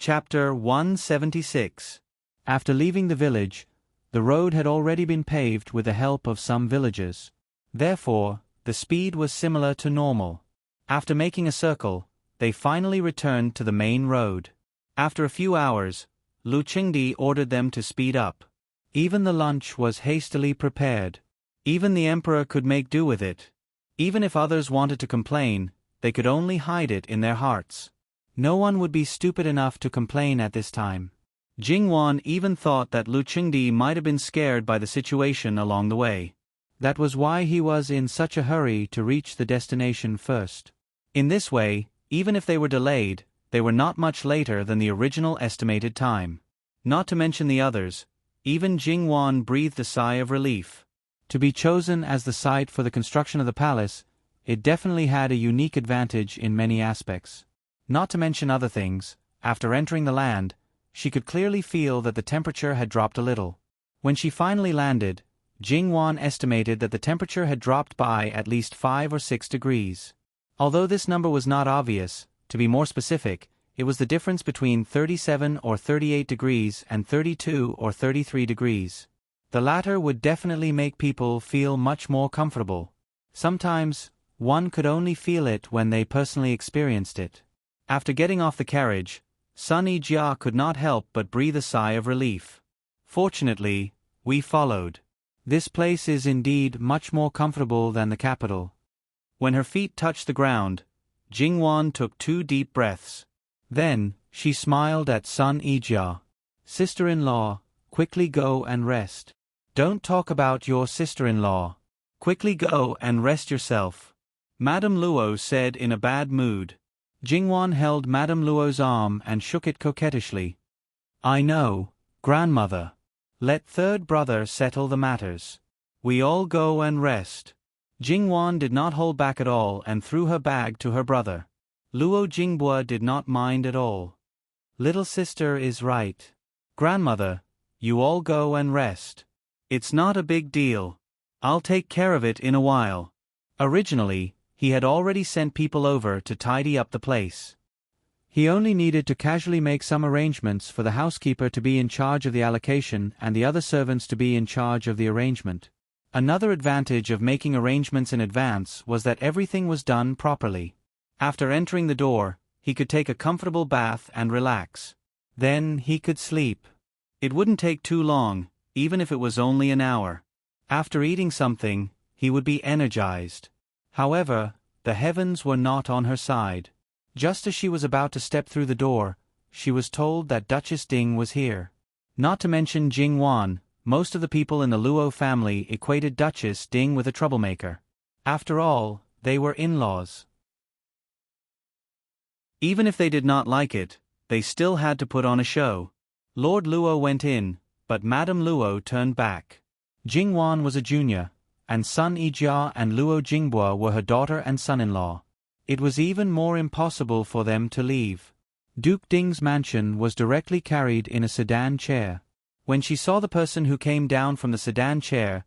Chapter 176. After leaving the village, the road had already been paved with the help of some villagers. Therefore, the speed was similar to normal. After making a circle, they finally returned to the main road. After a few hours, Lu Qingdi ordered them to speed up. Even the lunch was hastily prepared. Even the emperor could make do with it. Even if others wanted to complain, they could only hide it in their hearts. No one would be stupid enough to complain at this time. Jingwan even thought that Lu Qingdi might have been scared by the situation along the way. That was why he was in such a hurry to reach the destination first. In this way, even if they were delayed, they were not much later than the original estimated time. Not to mention the others, even Jingwan breathed a sigh of relief. To be chosen as the site for the construction of the palace, it definitely had a unique advantage in many aspects. Not to mention other things, after entering the land, she could clearly feel that the temperature had dropped a little. When she finally landed, Jingwan estimated that the temperature had dropped by at least 5 or 6 degrees. Although this number was not obvious, to be more specific, it was the difference between 37 or 38 degrees and 32 or 33 degrees. The latter would definitely make people feel much more comfortable. Sometimes, one could only feel it when they personally experienced it. After getting off the carriage, Sun Yijia could not help but breathe a sigh of relief. Fortunately, we followed. This place is indeed much more comfortable than the capital. When her feet touched the ground, Jingwan took 2 deep breaths. Then, she smiled at Sun Yijia. Sister-in-law, quickly go and rest. Don't talk about your sister-in-law. Quickly go and rest yourself. Madame Luo said in a bad mood. Jingwan held Madame Luo's arm and shook it coquettishly. I know, grandmother. Let third brother settle the matters. We all go and rest. Jingwan did not hold back at all and threw her bag to her brother. Luo Jingbua did not mind at all. Little sister is right. Grandmother, you all go and rest. It's not a big deal. I'll take care of it in a while. Originally, he had already sent people over to tidy up the place. He only needed to casually make some arrangements for the housekeeper to be in charge of the allocation and the other servants to be in charge of the arrangement. Another advantage of making arrangements in advance was that everything was done properly. After entering the door, he could take a comfortable bath and relax. Then he could sleep. It wouldn't take too long, even if it was only an hour. After eating something, he would be energized. However, the heavens were not on her side. Just as she was about to step through the door, she was told that Duchess Ding was here. Not to mention Jingwan, most of the people in the Luo family equated Duchess Ding with a troublemaker. After all, they were in-laws. Even if they did not like it, they still had to put on a show. Lord Luo went in, but Madame Luo turned back. Jingwan was a junior, and Sun Yijia and Luo Jingbua were her daughter and son-in-law. It was even more impossible for them to leave. Duke Ding's mansion was directly carried in a sedan chair. When she saw the person who came down from the sedan chair,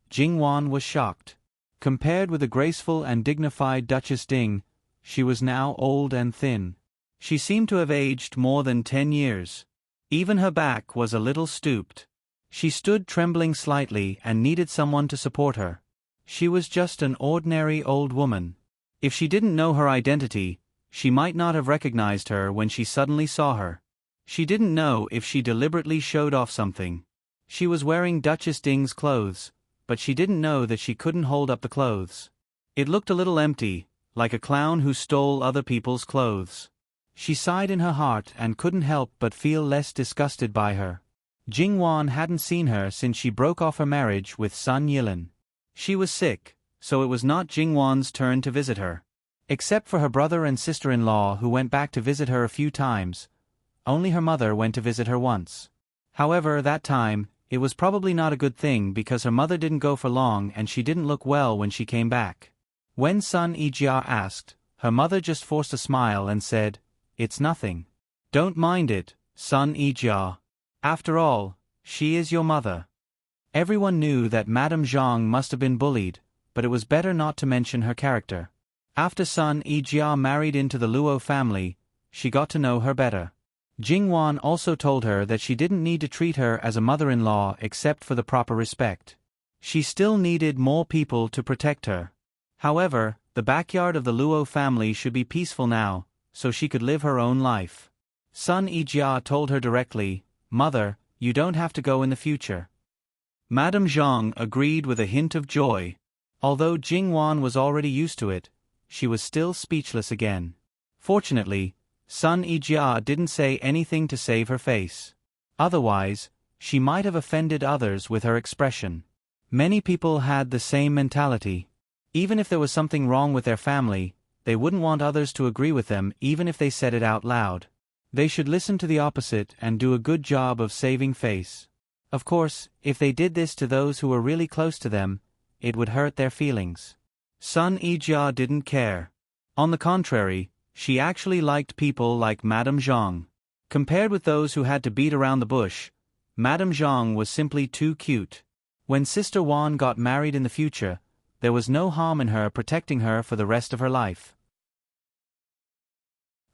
Jingwan was shocked. Compared with the graceful and dignified Duchess Ding, she was now old and thin. She seemed to have aged more than 10 years. Even her back was a little stooped. She stood trembling slightly and needed someone to support her. She was just an ordinary old woman. If she didn't know her identity, she might not have recognized her when she suddenly saw her. She didn't know if she deliberately showed off something. She was wearing Duchess Ding's clothes, but she didn't know that she couldn't hold up the clothes. It looked a little empty, like a clown who stole other people's clothes. She sighed in her heart and couldn't help but feel less disgusted by her. Jingwan hadn't seen her since she broke off her marriage with Sun Yilin. She was sick, so it was not Jingwan's turn to visit her. Except for her brother and sister-in-law who went back to visit her a few times, only her mother went to visit her once. However, that time, it was probably not a good thing because her mother didn't go for long and she didn't look well when she came back. When Sun Yijia asked, her mother just forced a smile and said, "It's nothing. Don't mind it, Sun Yijia. After all, she is your mother." Everyone knew that Madame Zhang must have been bullied, but it was better not to mention her character. After Sun Yijia married into the Luo family, she got to know her better. Jingwan also told her that she didn't need to treat her as a mother-in-law except for the proper respect. She still needed more people to protect her. However, the backyard of the Luo family should be peaceful now, so she could live her own life. Sun Yijia told her directly, "Mother, you don't have to go in the future." Madame Zhang agreed with a hint of joy. Although Jingwan was already used to it, she was still speechless again. Fortunately, Sun Yijia didn't say anything to save her face. Otherwise, she might have offended others with her expression. Many people had the same mentality. Even if there was something wrong with their family, they wouldn't want others to agree with them even if they said it out loud. They should listen to the opposite and do a good job of saving face. Of course, if they did this to those who were really close to them, it would hurt their feelings. Sun Yijia didn't care. On the contrary, she actually liked people like Madame Zhang. Compared with those who had to beat around the bush, Madame Zhang was simply too cute. When Sister Wan got married in the future, there was no harm in her protecting her for the rest of her life.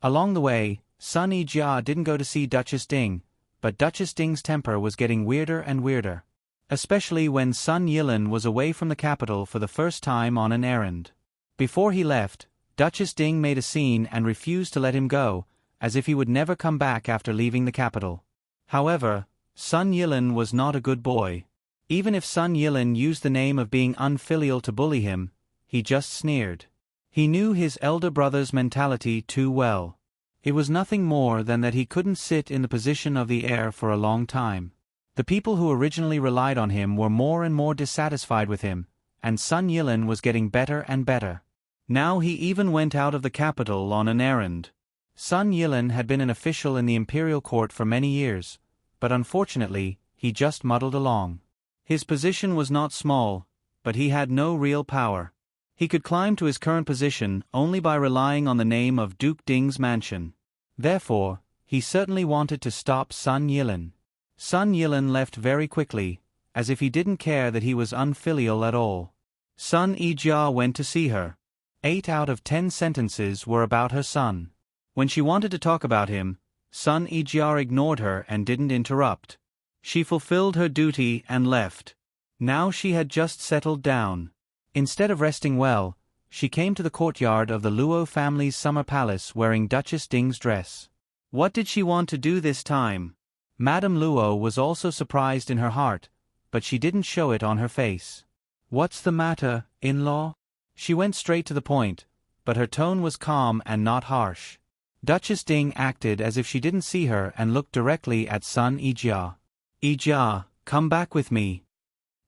Along the way, Sun Yijia didn't go to see Duchess Ding, but Duchess Ding's temper was getting weirder and weirder. Especially when Sun Yilin was away from the capital for the first time on an errand. Before he left, Duchess Ding made a scene and refused to let him go, as if he would never come back after leaving the capital. However, Sun Yilin was not a good boy. Even if Sun Yilin used the name of being unfilial to bully him, he just sneered. He knew his elder brother's mentality too well. It was nothing more than that he couldn't sit in the position of the heir for a long time. The people who originally relied on him were more and more dissatisfied with him, and Sun Yilin was getting better and better. Now he even went out of the capital on an errand. Sun Yilin had been an official in the imperial court for many years, but unfortunately, he just muddled along. His position was not small, but he had no real power. He could climb to his current position only by relying on the name of Duke Ding's mansion. Therefore, he certainly wanted to stop Sun Yilin. Sun Yilin left very quickly, as if he didn't care that he was unfilial at all. Sun Yijia went to see her. 8 out of 10 sentences were about her son. When she wanted to talk about him, Sun Yijia ignored her and didn't interrupt. She fulfilled her duty and left. Now she had just settled down. Instead of resting well, she came to the courtyard of the Luo family's summer palace wearing Duchess Ding's dress. What did she want to do this time? Madame Luo was also surprised in her heart, but she didn't show it on her face. "What's the matter, in-law?" She went straight to the point, but her tone was calm and not harsh. Duchess Ding acted as if she didn't see her and looked directly at Sun Yijia. "Yijia, come back with me."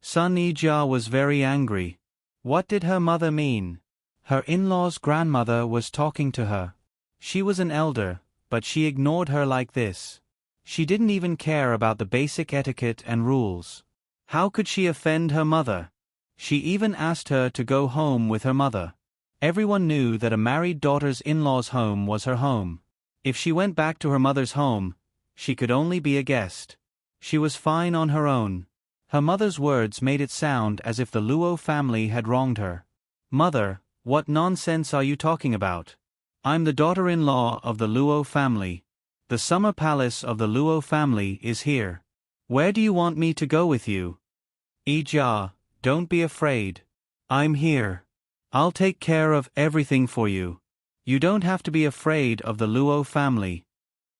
Sun Yijia was very angry. What did her mother mean? Her in-law's grandmother was talking to her. She was an elder, but she ignored her like this. She didn't even care about the basic etiquette and rules. How could she offend her mother? She even asked her to go home with her mother. Everyone knew that a married daughter's in-law's home was her home. If she went back to her mother's home, she could only be a guest. She was fine on her own. Her mother's words made it sound as if the Luo family had wronged her. "Mother, what nonsense are you talking about? I'm the daughter-in-law of the Luo family. The summer palace of the Luo family is here. Where do you want me to go with you?" "Yijia, don't be afraid. I'm here. I'll take care of everything for you. You don't have to be afraid of the Luo family."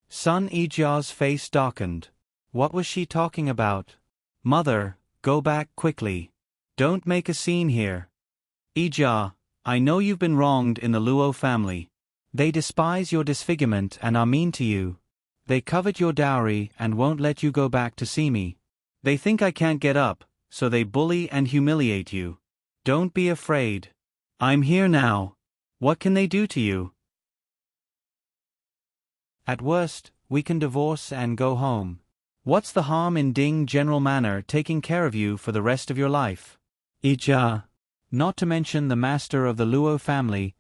Sun Yijia's face darkened. What was she talking about? "Mother, go back quickly. Don't make a scene here. Yijia, I know you've been wronged in the Luo family. They despise your disfigurement and are mean to you. They covet your dowry and won't let you go back to see me. They think I can't get up, so they bully and humiliate you. Don't be afraid. I'm here now. What can they do to you? At worst, we can divorce and go home. What's the harm in Ding General Manor taking care of you for the rest of your life? Yijia." Not to mention the master of the Luo family,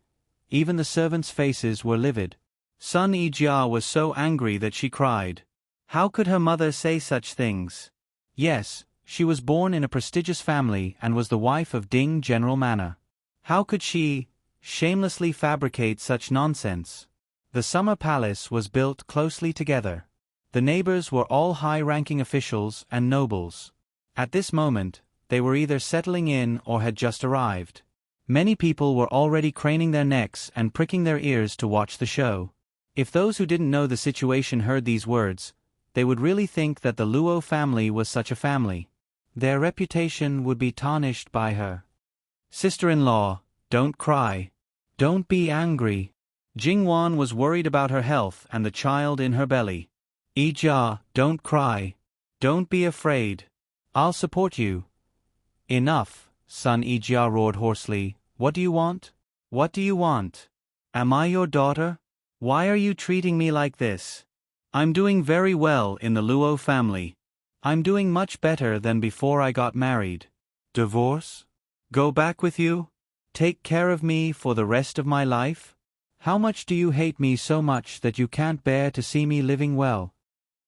even the servants' faces were livid. Sun Yijia was so angry that she cried. How could her mother say such things? Yes, she was born in a prestigious family and was the wife of Ding General Manor. How could she shamelessly fabricate such nonsense? The summer palace was built closely together. The neighbors were all high-ranking officials and nobles. At this moment, they were either settling in or had just arrived. Many people were already craning their necks and pricking their ears to watch the show. If those who didn't know the situation heard these words, they would really think that the Luo family was such a family. Their reputation would be tarnished by her. Sister-in-law, don't cry. Don't be angry. Jingwan was worried about her health and the child in her belly. Ijia, don't cry. Don't be afraid. I'll support you. Enough, son Ijia roared hoarsely. What do you want? What do you want? Am I your daughter? Why are you treating me like this? I'm doing very well in the Luo family. I'm doing much better than before I got married. Divorce? Go back with you? Take care of me for the rest of my life? How much do you hate me so much that you can't bear to see me living well?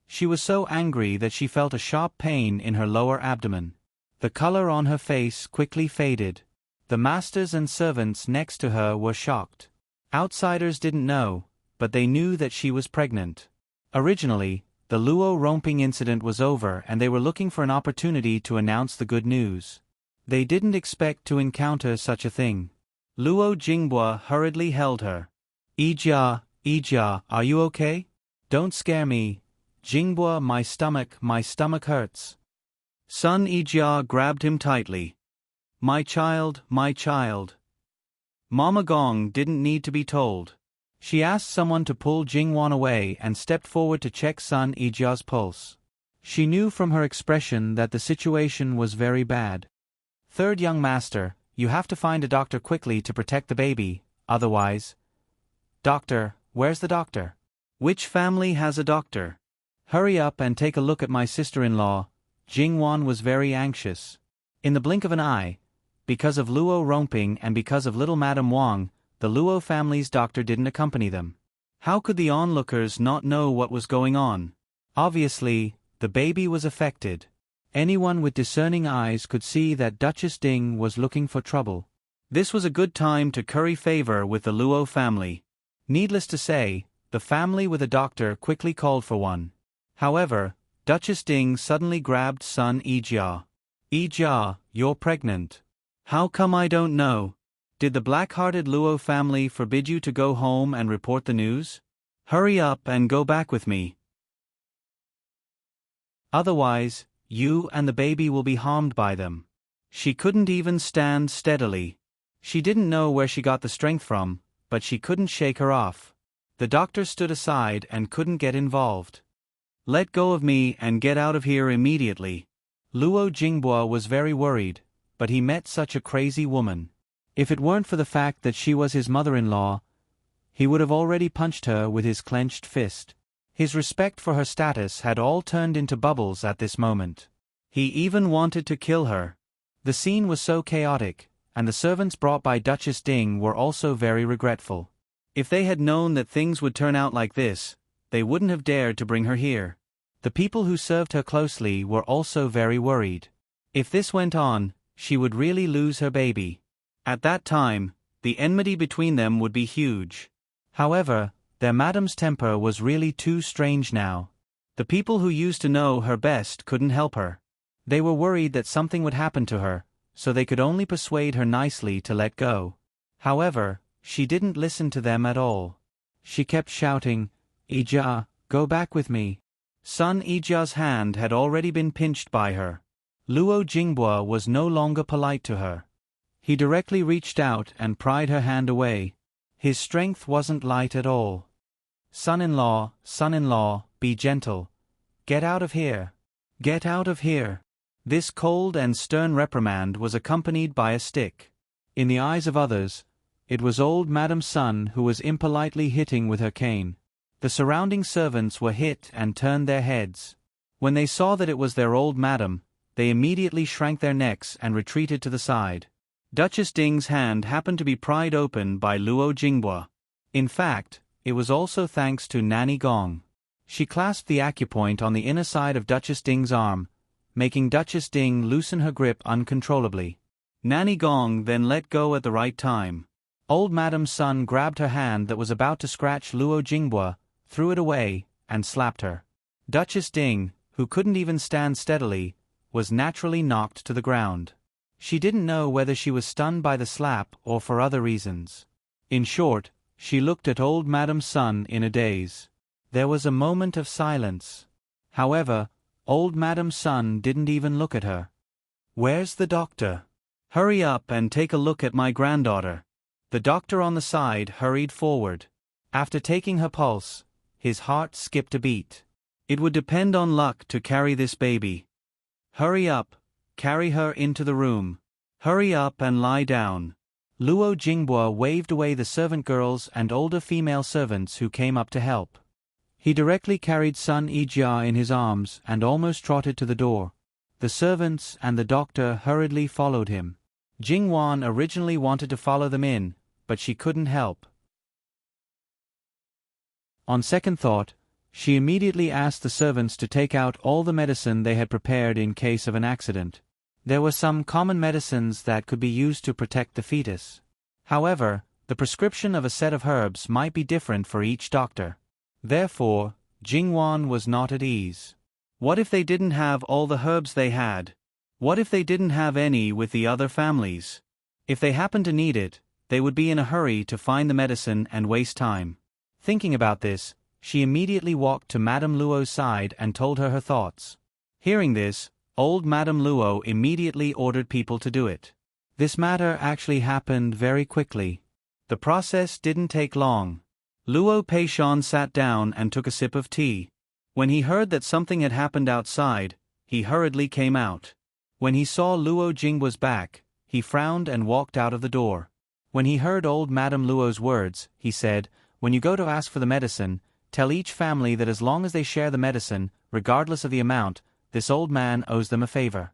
She was so angry that she felt a sharp pain in her lower abdomen. The color on her face quickly faded. The masters and servants next to her were shocked. Outsiders didn't know, but they knew that she was pregnant. Originally, the Luo romping incident was over and they were looking for an opportunity to announce the good news. They didn't expect to encounter such a thing. Luo Jinghua hurriedly held her. Ijia, are you okay? Don't scare me. Jinghua, my stomach hurts. Son Ijia grabbed him tightly. My child. Mama Gong didn't need to be told. She asked someone to pull Jingwan away and stepped forward to check son Ijia's pulse. She knew from her expression that the situation was very bad. Third young master, you have to find a doctor quickly to protect the baby, otherwise... Doctor, where's the doctor? Which family has a doctor? Hurry up and take a look at my sister-in-law. Jingwan was very anxious. In the blink of an eye, because of Luo romping and because of little Madame Wang, the Luo family's doctor didn't accompany them. How could the onlookers not know what was going on? Obviously, the baby was affected. Anyone with discerning eyes could see that Duchess Ding was looking for trouble. This was a good time to curry favor with the Luo family. Needless to say, the family with a doctor quickly called for one. However, Duchess Ding suddenly grabbed son Ijia. Ijia, you're pregnant. How come I don't know? Did the black-hearted Luo family forbid you to go home and report the news? Hurry up and go back with me. Otherwise, you and the baby will be harmed by them. She couldn't even stand steadily. She didn't know where she got the strength from, but she couldn't shake her off. The doctor stood aside and couldn't get involved. Let go of me and get out of here immediately. Luo Jinghua was very worried, but he met such a crazy woman. If it weren't for the fact that she was his mother-in-law, he would have already punched her with his clenched fist. His respect for her status had all turned into bubbles at this moment. He even wanted to kill her. The scene was so chaotic, and the servants brought by Duchess Ding were also very regretful. If they had known that things would turn out like this, they wouldn't have dared to bring her here. The people who served her closely were also very worried. If this went on, she would really lose her baby. At that time, the enmity between them would be huge. However, their madam's temper was really too strange now. The people who used to know her best couldn't help her. They were worried that something would happen to her, so they could only persuade her nicely to let go. However, she didn't listen to them at all. She kept shouting, Ijia, go back with me. Son Ijia's hand had already been pinched by her. Luo Jinghua was no longer polite to her. He directly reached out and pried her hand away. His strength wasn't light at all. Son-in-law, be gentle. Get out of here. Get out of here. This cold and stern reprimand was accompanied by a stick. In the eyes of others, it was old Madame Sun who was impolitely hitting with her cane. The surrounding servants were hit and turned their heads. When they saw that it was their old madam, they immediately shrank their necks and retreated to the side. Duchess Ding's hand happened to be pried open by Luo Jinghua. In fact, it was also thanks to Nanny Gong. She clasped the acupoint on the inner side of Duchess Ding's arm, making Duchess Ding loosen her grip uncontrollably. Nanny Gong then let go at the right time. Old Madame Sun grabbed her hand that was about to scratch Luo Jinghua, threw it away, and slapped her. Duchess Ding, who couldn't even stand steadily, was naturally knocked to the ground. She didn't know whether she was stunned by the slap or for other reasons. In short, she looked at old Madam Sun in a daze. There was a moment of silence. However, old Madam Sun didn't even look at her. "Where's the doctor? Hurry up and take a look at my granddaughter." The doctor on the side hurried forward. After taking her pulse, his heart skipped a beat. "It would depend on luck to carry this baby. Hurry up, carry her into the room. Hurry up and lie down." Luo Jinghua waved away the servant girls and older female servants who came up to help. He directly carried Sun Yijia in his arms and almost trotted to the door. The servants and the doctor hurriedly followed him. Jingwan originally wanted to follow them in, but she couldn't help. On second thought, she immediately asked the servants to take out all the medicine they had prepared in case of an accident. There were some common medicines that could be used to protect the fetus. However, the prescription of a set of herbs might be different for each doctor. Therefore, Jingwan was not at ease. What if they didn't have all the herbs they had? What if they didn't have any with the other families? If they happened to need it, they would be in a hurry to find the medicine and waste time. Thinking about this, she immediately walked to Madame Luo's side and told her thoughts. Hearing this, old Madame Luo immediately ordered people to do it. This matter actually happened very quickly. The process didn't take long. Luo Peishan sat down and took a sip of tea. When he heard that something had happened outside, he hurriedly came out. When he saw Luo Jinghua's back, he frowned and walked out of the door. When he heard old Madame Luo's words, he said, "When you go to ask for the medicine, tell each family that as long as they share the medicine, regardless of the amount, this old man owes them a favor."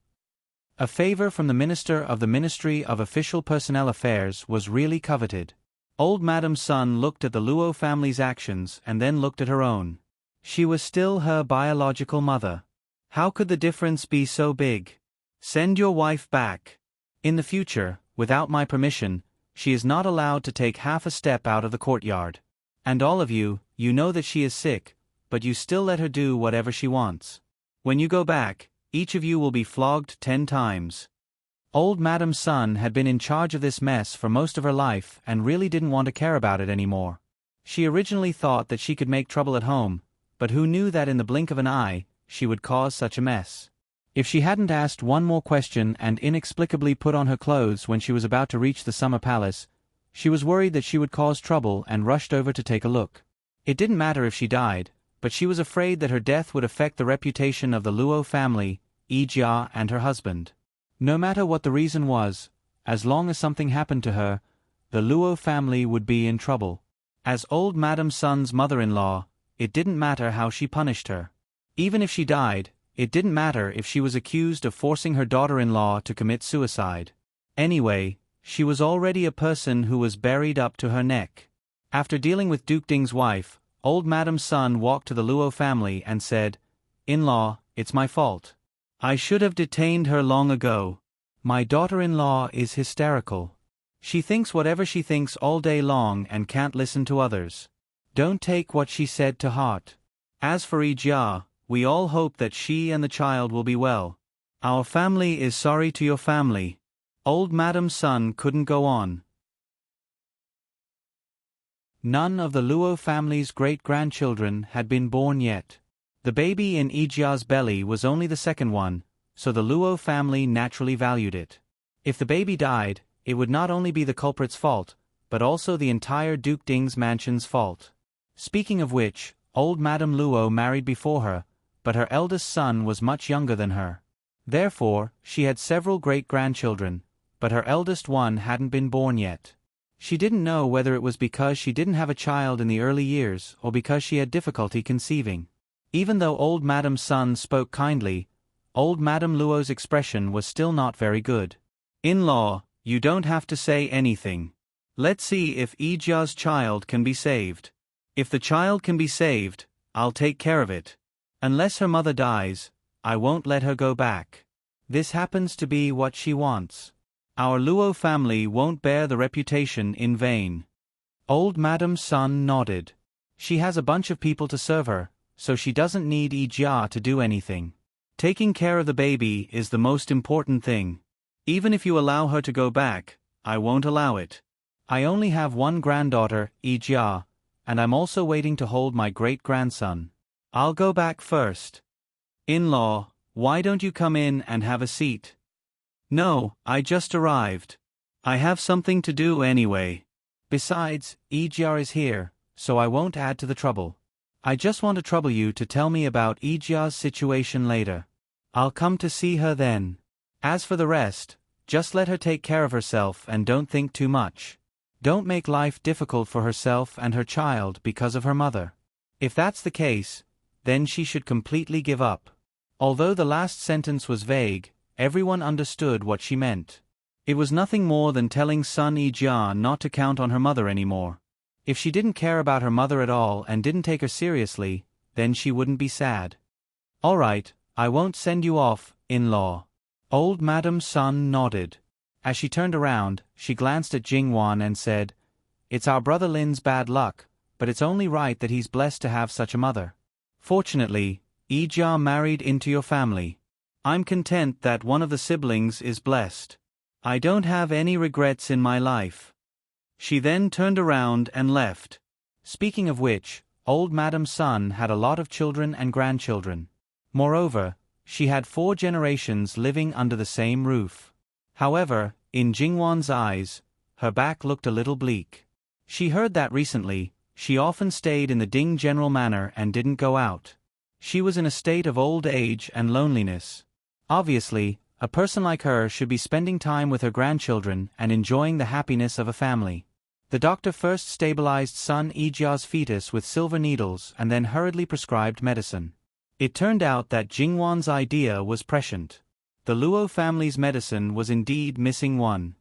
A favor from the Minister of the Ministry of Official Personnel Affairs was really coveted. Old Madam Sun looked at the Luo family's actions and then looked at her own. She was still her biological mother. How could the difference be so big? "Send your wife back. In the future, without my permission, she is not allowed to take half a step out of the courtyard. And all of you, you know that she is sick, but you still let her do whatever she wants. When you go back, each of you will be flogged 10 times. Old Madam Sun had been in charge of this mess for most of her life and really didn't want to care about it anymore. She originally thought that she could make trouble at home, but who knew that in the blink of an eye, she would cause such a mess. If she hadn't asked one more question and inexplicably put on her clothes when she was about to reach the summer palace, she was worried that she would cause trouble and rushed over to take a look. It didn't matter if she died, but she was afraid that her death would affect the reputation of the Luo family, Yijia and her husband. No matter what the reason was, as long as something happened to her, the Luo family would be in trouble. As old Madam Sun's mother-in-law, it didn't matter how she punished her. Even if she died, it didn't matter if she was accused of forcing her daughter-in-law to commit suicide. Anyway, she was already a person who was buried up to her neck. After dealing with Duke Ding's wife, old Madam Sun walked to the Luo family and said, "In-law, it's my fault. I should have detained her long ago. My daughter-in-law is hysterical. She thinks whatever she thinks all day long and can't listen to others. Don't take what she said to heart. As for Yijia, we all hope that she and the child will be well. Our family is sorry to your family." Old Madam Sun couldn't go on. None of the Luo family's great-grandchildren had been born yet. The baby in Yijia's belly was only the second one, so the Luo family naturally valued it. If the baby died, it would not only be the culprit's fault, but also the entire Duke Ding's mansion's fault. Speaking of which, old Madame Luo married before her, but her eldest son was much younger than her. Therefore, she had several great-grandchildren, but her eldest one hadn't been born yet. She didn't know whether it was because she didn't have a child in the early years or because she had difficulty conceiving. Even though old Madam Sun spoke kindly, old Madame Luo's expression was still not very good. "In-law, you don't have to say anything. Let's see if Yijia's child can be saved. If the child can be saved, I'll take care of it. Unless her mother dies, I won't let her go back. This happens to be what she wants. Our Luo family won't bear the reputation in vain." Old Madam Sun nodded. She has a bunch of people to serve her, so she doesn't need Ijia to do anything. Taking care of the baby is the most important thing. Even if you allow her to go back, I won't allow it. I only have one granddaughter, Ijia, and I'm also waiting to hold my great-grandson. I'll go back first. In-law, why don't you come in and have a seat? No, I just arrived. I have something to do anyway. Besides, Ijia is here, so I won't add to the trouble. I just want to trouble you to tell me about Ijia's situation later. I'll come to see her then. As for the rest, just let her take care of herself and don't think too much. Don't make life difficult for herself and her child because of her mother. If that's the case, then she should completely give up. Although the last sentence was vague, everyone understood what she meant. It was nothing more than telling son Ijia not to count on her mother anymore. If she didn't care about her mother at all and didn't take her seriously, then she wouldn't be sad. All right, I won't send you off, in-law. Old Madam Sun nodded. As she turned around, she glanced at Jingwan and said, "It's our brother Lin's bad luck, but it's only right that he's blessed to have such a mother. Fortunately, Ijia married into your family. I'm content that one of the siblings is blessed. I don't have any regrets in my life." She then turned around and left. Speaking of which, old Madam Sun had a lot of children and grandchildren. Moreover, she had 4 generations living under the same roof. However, in Jingwan's eyes, her back looked a little bleak. She heard that recently, she often stayed in the Ding General Manor and didn't go out. She was in a state of old age and loneliness. Obviously, a person like her should be spending time with her grandchildren and enjoying the happiness of a family. The doctor first stabilized son Ijia's fetus with silver needles and then hurriedly prescribed medicine. It turned out that Jingwan's idea was prescient. The Luo family's medicine was indeed missing one.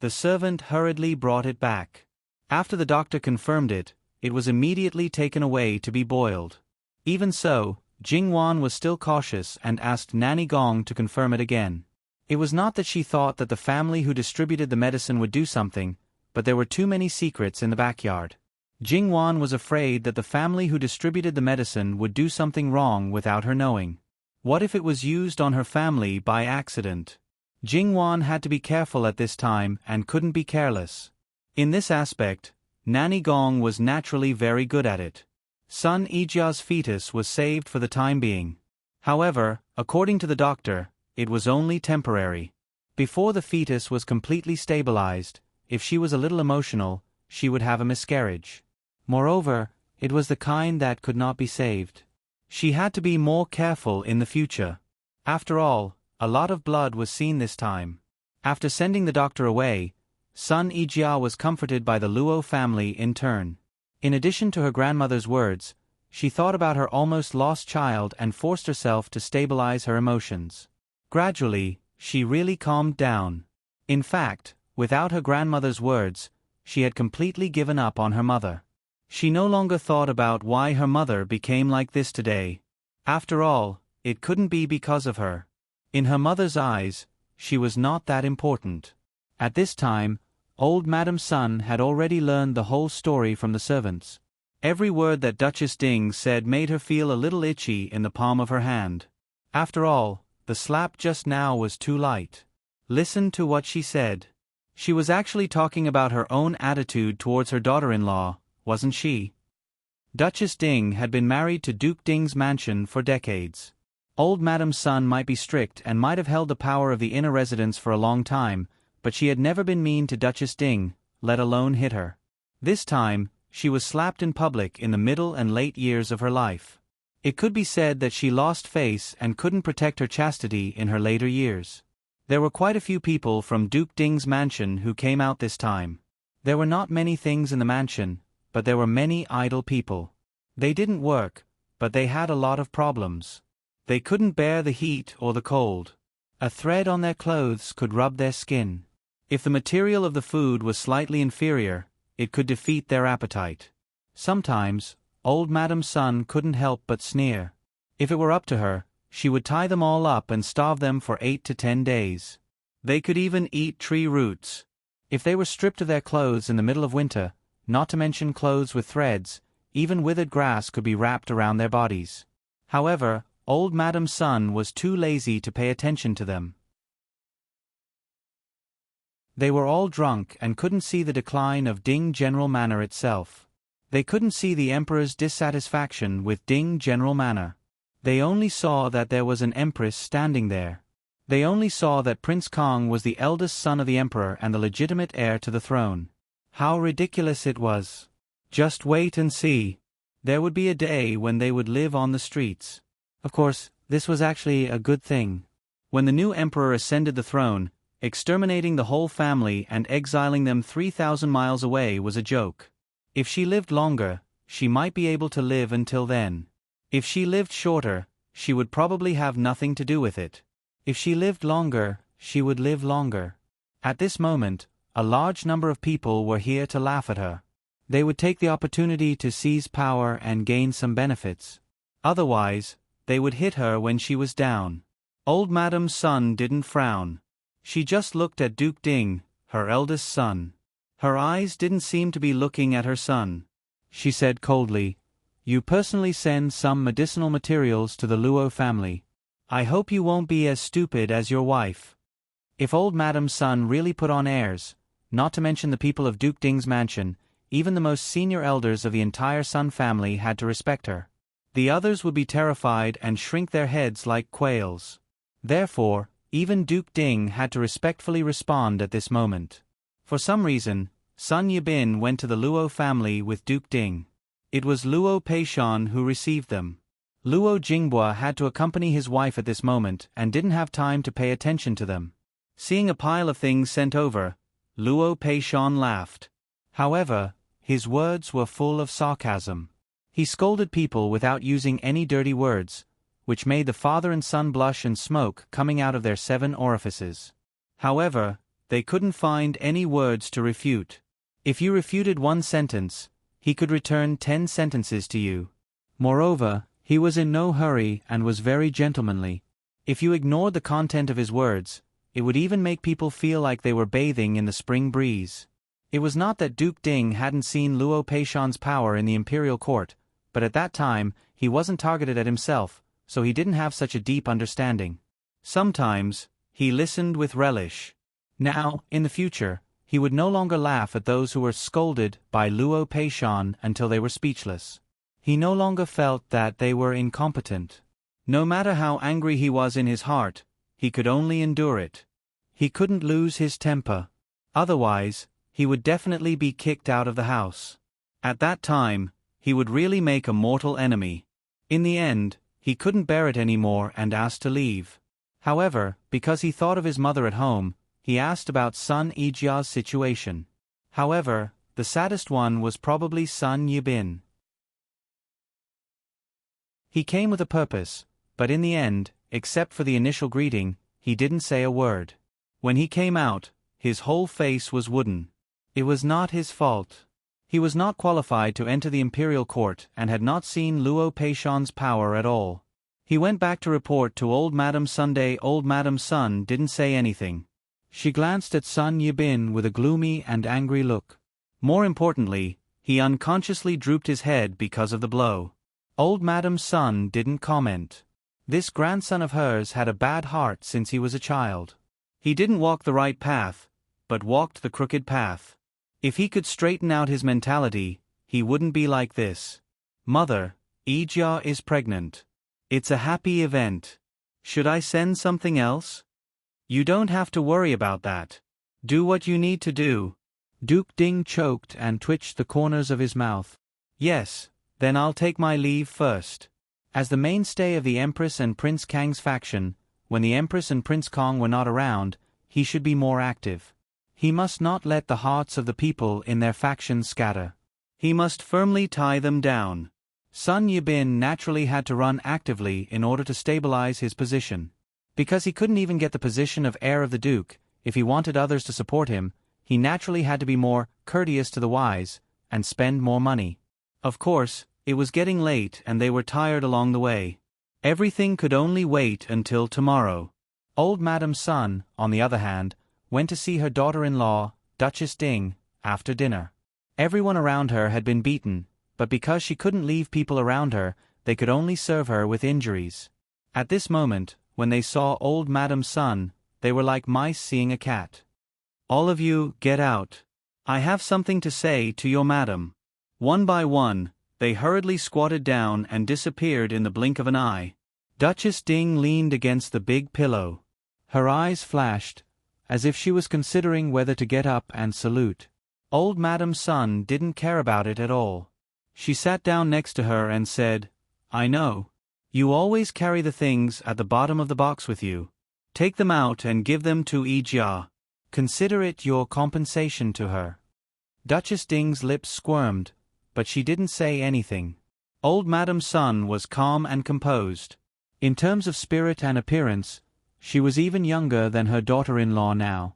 The servant hurriedly brought it back. After the doctor confirmed it, it was immediately taken away to be boiled. Even so, Jingwan was still cautious and asked Nanny Gong to confirm it again. It was not that she thought that the family who distributed the medicine would do something, but there were too many secrets in the backyard. Jingwan was afraid that the family who distributed the medicine would do something wrong without her knowing. What if it was used on her family by accident? Jingwan had to be careful at this time and couldn't be careless. In this aspect, Nanny Gong was naturally very good at it. Son Ijia's fetus was saved for the time being. However, according to the doctor, it was only temporary. Before the fetus was completely stabilized, if she was a little emotional, she would have a miscarriage. Moreover, it was the kind that could not be saved. She had to be more careful in the future. After all, a lot of blood was seen this time. After sending the doctor away, son Ijia was comforted by the Luo family in turn. In addition to her grandmother's words, she thought about her almost lost child and forced herself to stabilize her emotions. Gradually, she really calmed down. In fact, without her grandmother's words, she had completely given up on her mother. She no longer thought about why her mother became like this today. After all, it couldn't be because of her. In her mother's eyes, she was not that important. At this time, old Madam Sun had already learned the whole story from the servants. Every word that Duchess Ding said made her feel a little itchy in the palm of her hand. After all, the slap just now was too light. Listen to what she said. She was actually talking about her own attitude towards her daughter-in-law, wasn't she? Duchess Ding had been married to Duke Ding's mansion for decades. Old Madam Sun might be strict and might have held the power of the inner residence for a long time, but she had never been mean to Duchess Ding, let alone hit her. This time, she was slapped in public in the middle and late years of her life. It could be said that she lost face and couldn't protect her chastity in her later years. There were quite a few people from Duke Ding's mansion who came out this time. There were not many things in the mansion, but there were many idle people. They didn't work, but they had a lot of problems. They couldn't bear the heat or the cold. A thread on their clothes could rub their skin. If the material of the food was slightly inferior, it could defeat their appetite. Sometimes, old Madam Sun couldn't help but sneer. If it were up to her, she would tie them all up and starve them for 8 to 10 days. They could even eat tree roots. If they were stripped of their clothes in the middle of winter, not to mention clothes with threads, even withered grass could be wrapped around their bodies. However, old Madam's son was too lazy to pay attention to them. They were all drunk and couldn't see the decline of Ding General Manor itself. They couldn't see the emperor's dissatisfaction with Ding General Manor. They only saw that there was an empress standing there. They only saw that Prince Kong was the eldest son of the emperor and the legitimate heir to the throne. How ridiculous it was. Just wait and see. There would be a day when they would live on the streets. Of course, this was actually a good thing. When the new emperor ascended the throne, exterminating the whole family and exiling them 3,000 miles away was a joke. If she lived longer, she might be able to live until then. If she lived shorter, she would probably have nothing to do with it. If she lived longer, she would live longer. At this moment, a large number of people were here to laugh at her. They would take the opportunity to seize power and gain some benefits. Otherwise, they would hit her when she was down. Old Madam's son didn't frown. She just looked at Duke Ding, her eldest son. Her eyes didn't seem to be looking at her son. She said coldly, "You personally send some medicinal materials to the Luo family. I hope you won't be as stupid as your wife." If old Madam's son really put on airs, not to mention the people of Duke Ding's mansion, even the most senior elders of the entire Sun family had to respect her. The others would be terrified and shrink their heads like quails. Therefore, even Duke Ding had to respectfully respond at this moment. For some reason, Sun Yibin went to the Luo family with Duke Ding. It was Luo Peishan who received them. Luo Jinghua had to accompany his wife at this moment and didn't have time to pay attention to them. Seeing a pile of things sent over, Luo Peishan laughed. However, his words were full of sarcasm. He scolded people without using any dirty words, which made the father and son blush and smoke coming out of their 7 orifices. However, they couldn't find any words to refute. If you refuted 1 sentence, he could return 10 sentences to you. Moreover, he was in no hurry and was very gentlemanly. If you ignored the content of his words, it would even make people feel like they were bathing in the spring breeze. It was not that Duke Ding hadn't seen Luo Peishan's power in the imperial court, but at that time, he wasn't targeted at himself, so he didn't have such a deep understanding. Sometimes, he listened with relish. Now, in the future, he would no longer laugh at those who were scolded by Luo Peishan until they were speechless. He no longer felt that they were incompetent. No matter how angry he was in his heart, he could only endure it. He couldn't lose his temper. Otherwise, he would definitely be kicked out of the house. At that time, he would really make a mortal enemy. In the end, he couldn't bear it anymore and asked to leave. However, because he thought of his mother at home, he asked about Sun Yijia's situation. However, the saddest one was probably Sun Yibin. He came with a purpose, but in the end, except for the initial greeting, he didn't say a word. When he came out, his whole face was wooden. It was not his fault. He was not qualified to enter the imperial court and had not seen Luo Peishan's power at all. He went back to report to old Madam Sunday. Old Madam's son didn't say anything. She glanced at Sun Yibin with a gloomy and angry look. More importantly, he unconsciously drooped his head because of the blow. Old Madam's son didn't comment. This grandson of hers had a bad heart since he was a child. He didn't walk the right path, but walked the crooked path. If he could straighten out his mentality, he wouldn't be like this. Mother, Yijia is pregnant. It's a happy event. Should I send something else? You don't have to worry about that. Do what you need to do. Duke Ding choked and twitched the corners of his mouth. Yes, then I'll take my leave first. As the mainstay of the Empress and Prince Kang's faction, when the Empress and Prince Kong were not around, he should be more active. He must not let the hearts of the people in their faction scatter. He must firmly tie them down. Sun Yibin naturally had to run actively in order to stabilize his position. Because he couldn't even get the position of heir of the Duke, if he wanted others to support him, he naturally had to be more courteous to the wise, and spend more money. Of course, it was getting late and they were tired along the way. Everything could only wait until tomorrow. Old Madam's son, on the other hand, went to see her daughter-in-law, Duchess Ding, after dinner. Everyone around her had been beaten, but because she couldn't leave people around her, they could only serve her with injuries. At this moment, when they saw old Madam's son, they were like mice seeing a cat. "All of you, get out. I have something to say to your madam." One by one, they hurriedly squatted down and disappeared in the blink of an eye. Duchess Ding leaned against the big pillow. Her eyes flashed, as if she was considering whether to get up and salute. Old Madam's son didn't care about it at all. She sat down next to her and said, "I know. You always carry the things at the bottom of the box with you. Take them out and give them to Ijia. Consider it your compensation to her." Duchess Ding's lips squirmed, but she didn't say anything. Old Madam's son was calm and composed. In terms of spirit and appearance, she was even younger than her daughter-in-law now.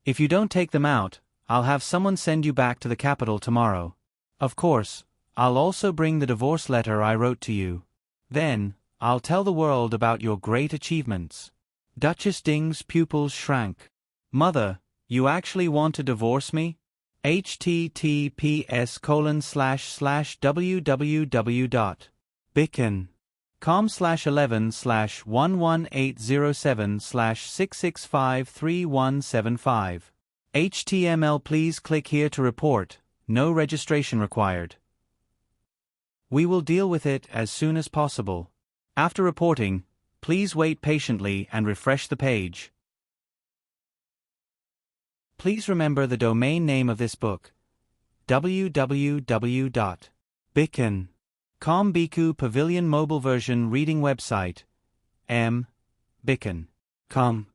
"If you don't take them out, I'll have someone send you back to the capital tomorrow. Of course, I'll also bring the divorce letter I wrote to you. Then, I'll tell the world about your great achievements." Duchess Ding's pupils shrank. "Mother, you actually want to divorce me? https://www.bicken.com/11/11807/6653175. HTML. Please click here to report. No registration required. We will deal with it as soon as possible. After reporting, please wait patiently and refresh the page. Please remember the domain name of this book: www.bicken.com. Biku Pavilion Mobile Version Reading Website bicken.com.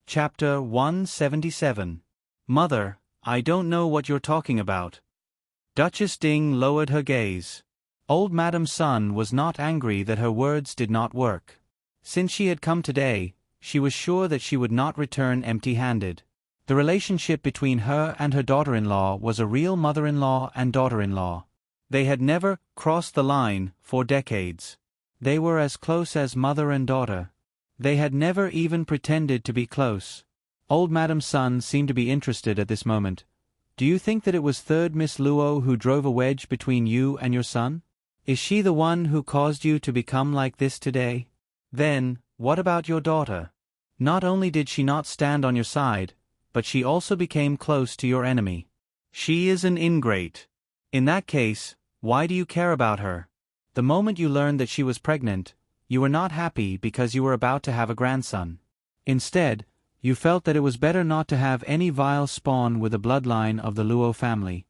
Chapter 177. Mother, I don't know what you're talking about. Duchess Ding lowered her gaze. Old Madam's son was not angry that her words did not work. Since she had come today, she was sure that she would not return empty-handed. The relationship between her and her daughter-in-law was a real mother-in-law and daughter-in-law. They had never crossed the line for decades. They were as close as mother and daughter. They had never even pretended to be close. Old Madam's son seemed to be interested at this moment. "Do you think that it was third Miss Luo who drove a wedge between you and your son? Is she the one who caused you to become like this today? Then, what about your daughter? Not only did she not stand on your side, but she also became close to your enemy. She is an ingrate. In that case, why do you care about her? The moment you learned that she was pregnant, you were not happy because you were about to have a grandson. Instead, you felt that it was better not to have any vile spawn with the bloodline of the Luo family."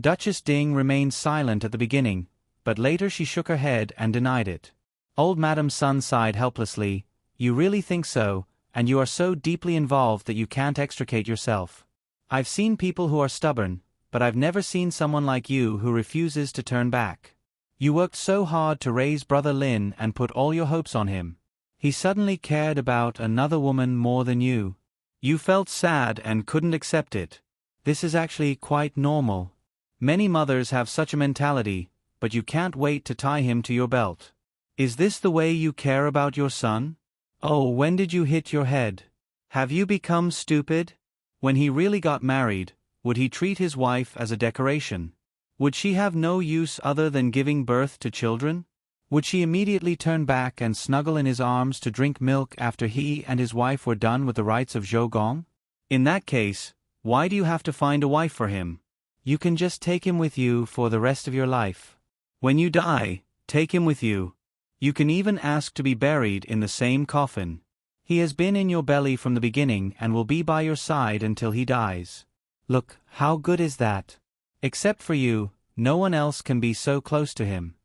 Duchess Ding remained silent at the beginning, but later she shook her head and denied it. Old Madam's son sighed helplessly. "You really think so, and you are so deeply involved that you can't extricate yourself. I've seen people who are stubborn, but I've never seen someone like you who refuses to turn back. You worked so hard to raise Brother Lin and put all your hopes on him. He suddenly cared about another woman more than you. You felt sad and couldn't accept it. This is actually quite normal. Many mothers have such a mentality, but you can't wait to tie him to your belt. Is this the way you care about your son? Oh, when did you hit your head? Have you become stupid? When he really got married, would he treat his wife as a decoration? Would she have no use other than giving birth to children? Would she immediately turn back and snuggle in his arms to drink milk after he and his wife were done with the rites of Zhougong? In that case, why do you have to find a wife for him? You can just take him with you for the rest of your life. When you die, take him with you. You can even ask to be buried in the same coffin. He has been in your belly from the beginning and will be by your side until he dies. Look, how good is that? Except for you, no one else can be so close to him."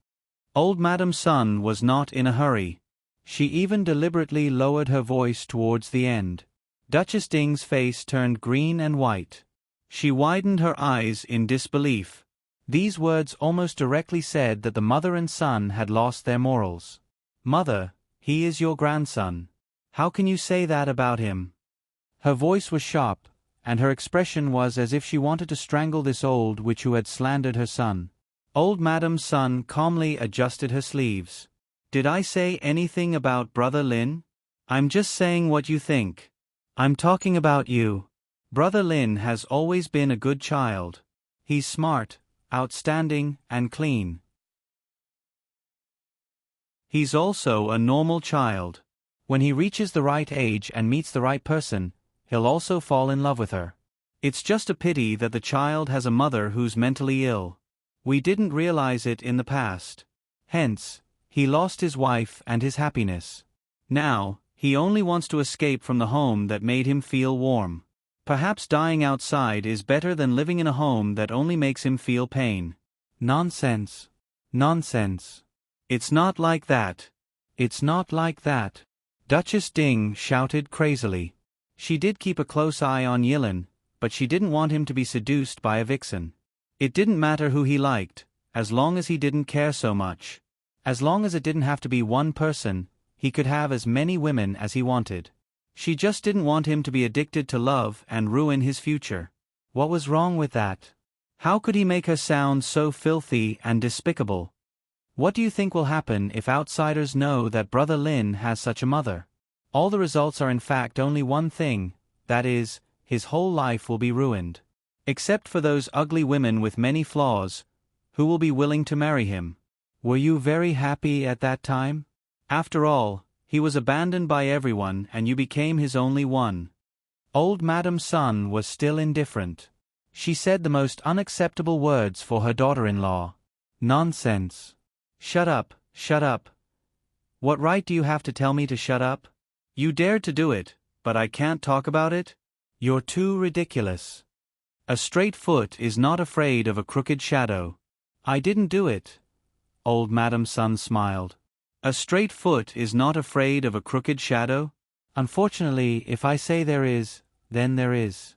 Old Madam's son was not in a hurry. She even deliberately lowered her voice towards the end. Duchess Ding's face turned green and white. She widened her eyes in disbelief. These words almost directly said that the mother and son had lost their morals. "Mother, he is your grandson. How can you say that about him?" Her voice was sharp, and her expression was as if she wanted to strangle this old witch who had slandered her son. Old Madam's son calmly adjusted her sleeves. "Did I say anything about Brother Lin? I'm just saying what you think. I'm talking about you. Brother Lin has always been a good child. He's smart, outstanding, and clean. He's also a normal child. When he reaches the right age and meets the right person, he'll also fall in love with her. It's just a pity that the child has a mother who's mentally ill. We didn't realize it in the past. Hence, he lost his wife and his happiness. Now, he only wants to escape from the home that made him feel warm. Perhaps dying outside is better than living in a home that only makes him feel pain. Nonsense. Nonsense. It's not like that. It's not like that. Duchess Ding shouted crazily. She did keep a close eye on Yilin, but she didn't want him to be seduced by a vixen. It didn't matter who he liked, as long as he didn't care so much. As long as it didn't have to be one person, he could have as many women as he wanted. She just didn't want him to be addicted to love and ruin his future. What was wrong with that? How could he make her sound so filthy and despicable? What do you think will happen if outsiders know that Brother Lin has such a mother? All the results are in fact only one thing, that is, his whole life will be ruined. Except for those ugly women with many flaws, who will be willing to marry him. Were you very happy at that time? After all, he was abandoned by everyone and you became his only one. Old Madam Sun was still indifferent. She said the most unacceptable words for her daughter-in-law. Nonsense. Shut up, shut up. What right do you have to tell me to shut up? You dared to do it, but I can't talk about it? You're too ridiculous. A straight foot is not afraid of a crooked shadow. I didn't do it. Old Madam Sun smiled. A straight foot is not afraid of a crooked shadow? Unfortunately, if I say there is, then there is.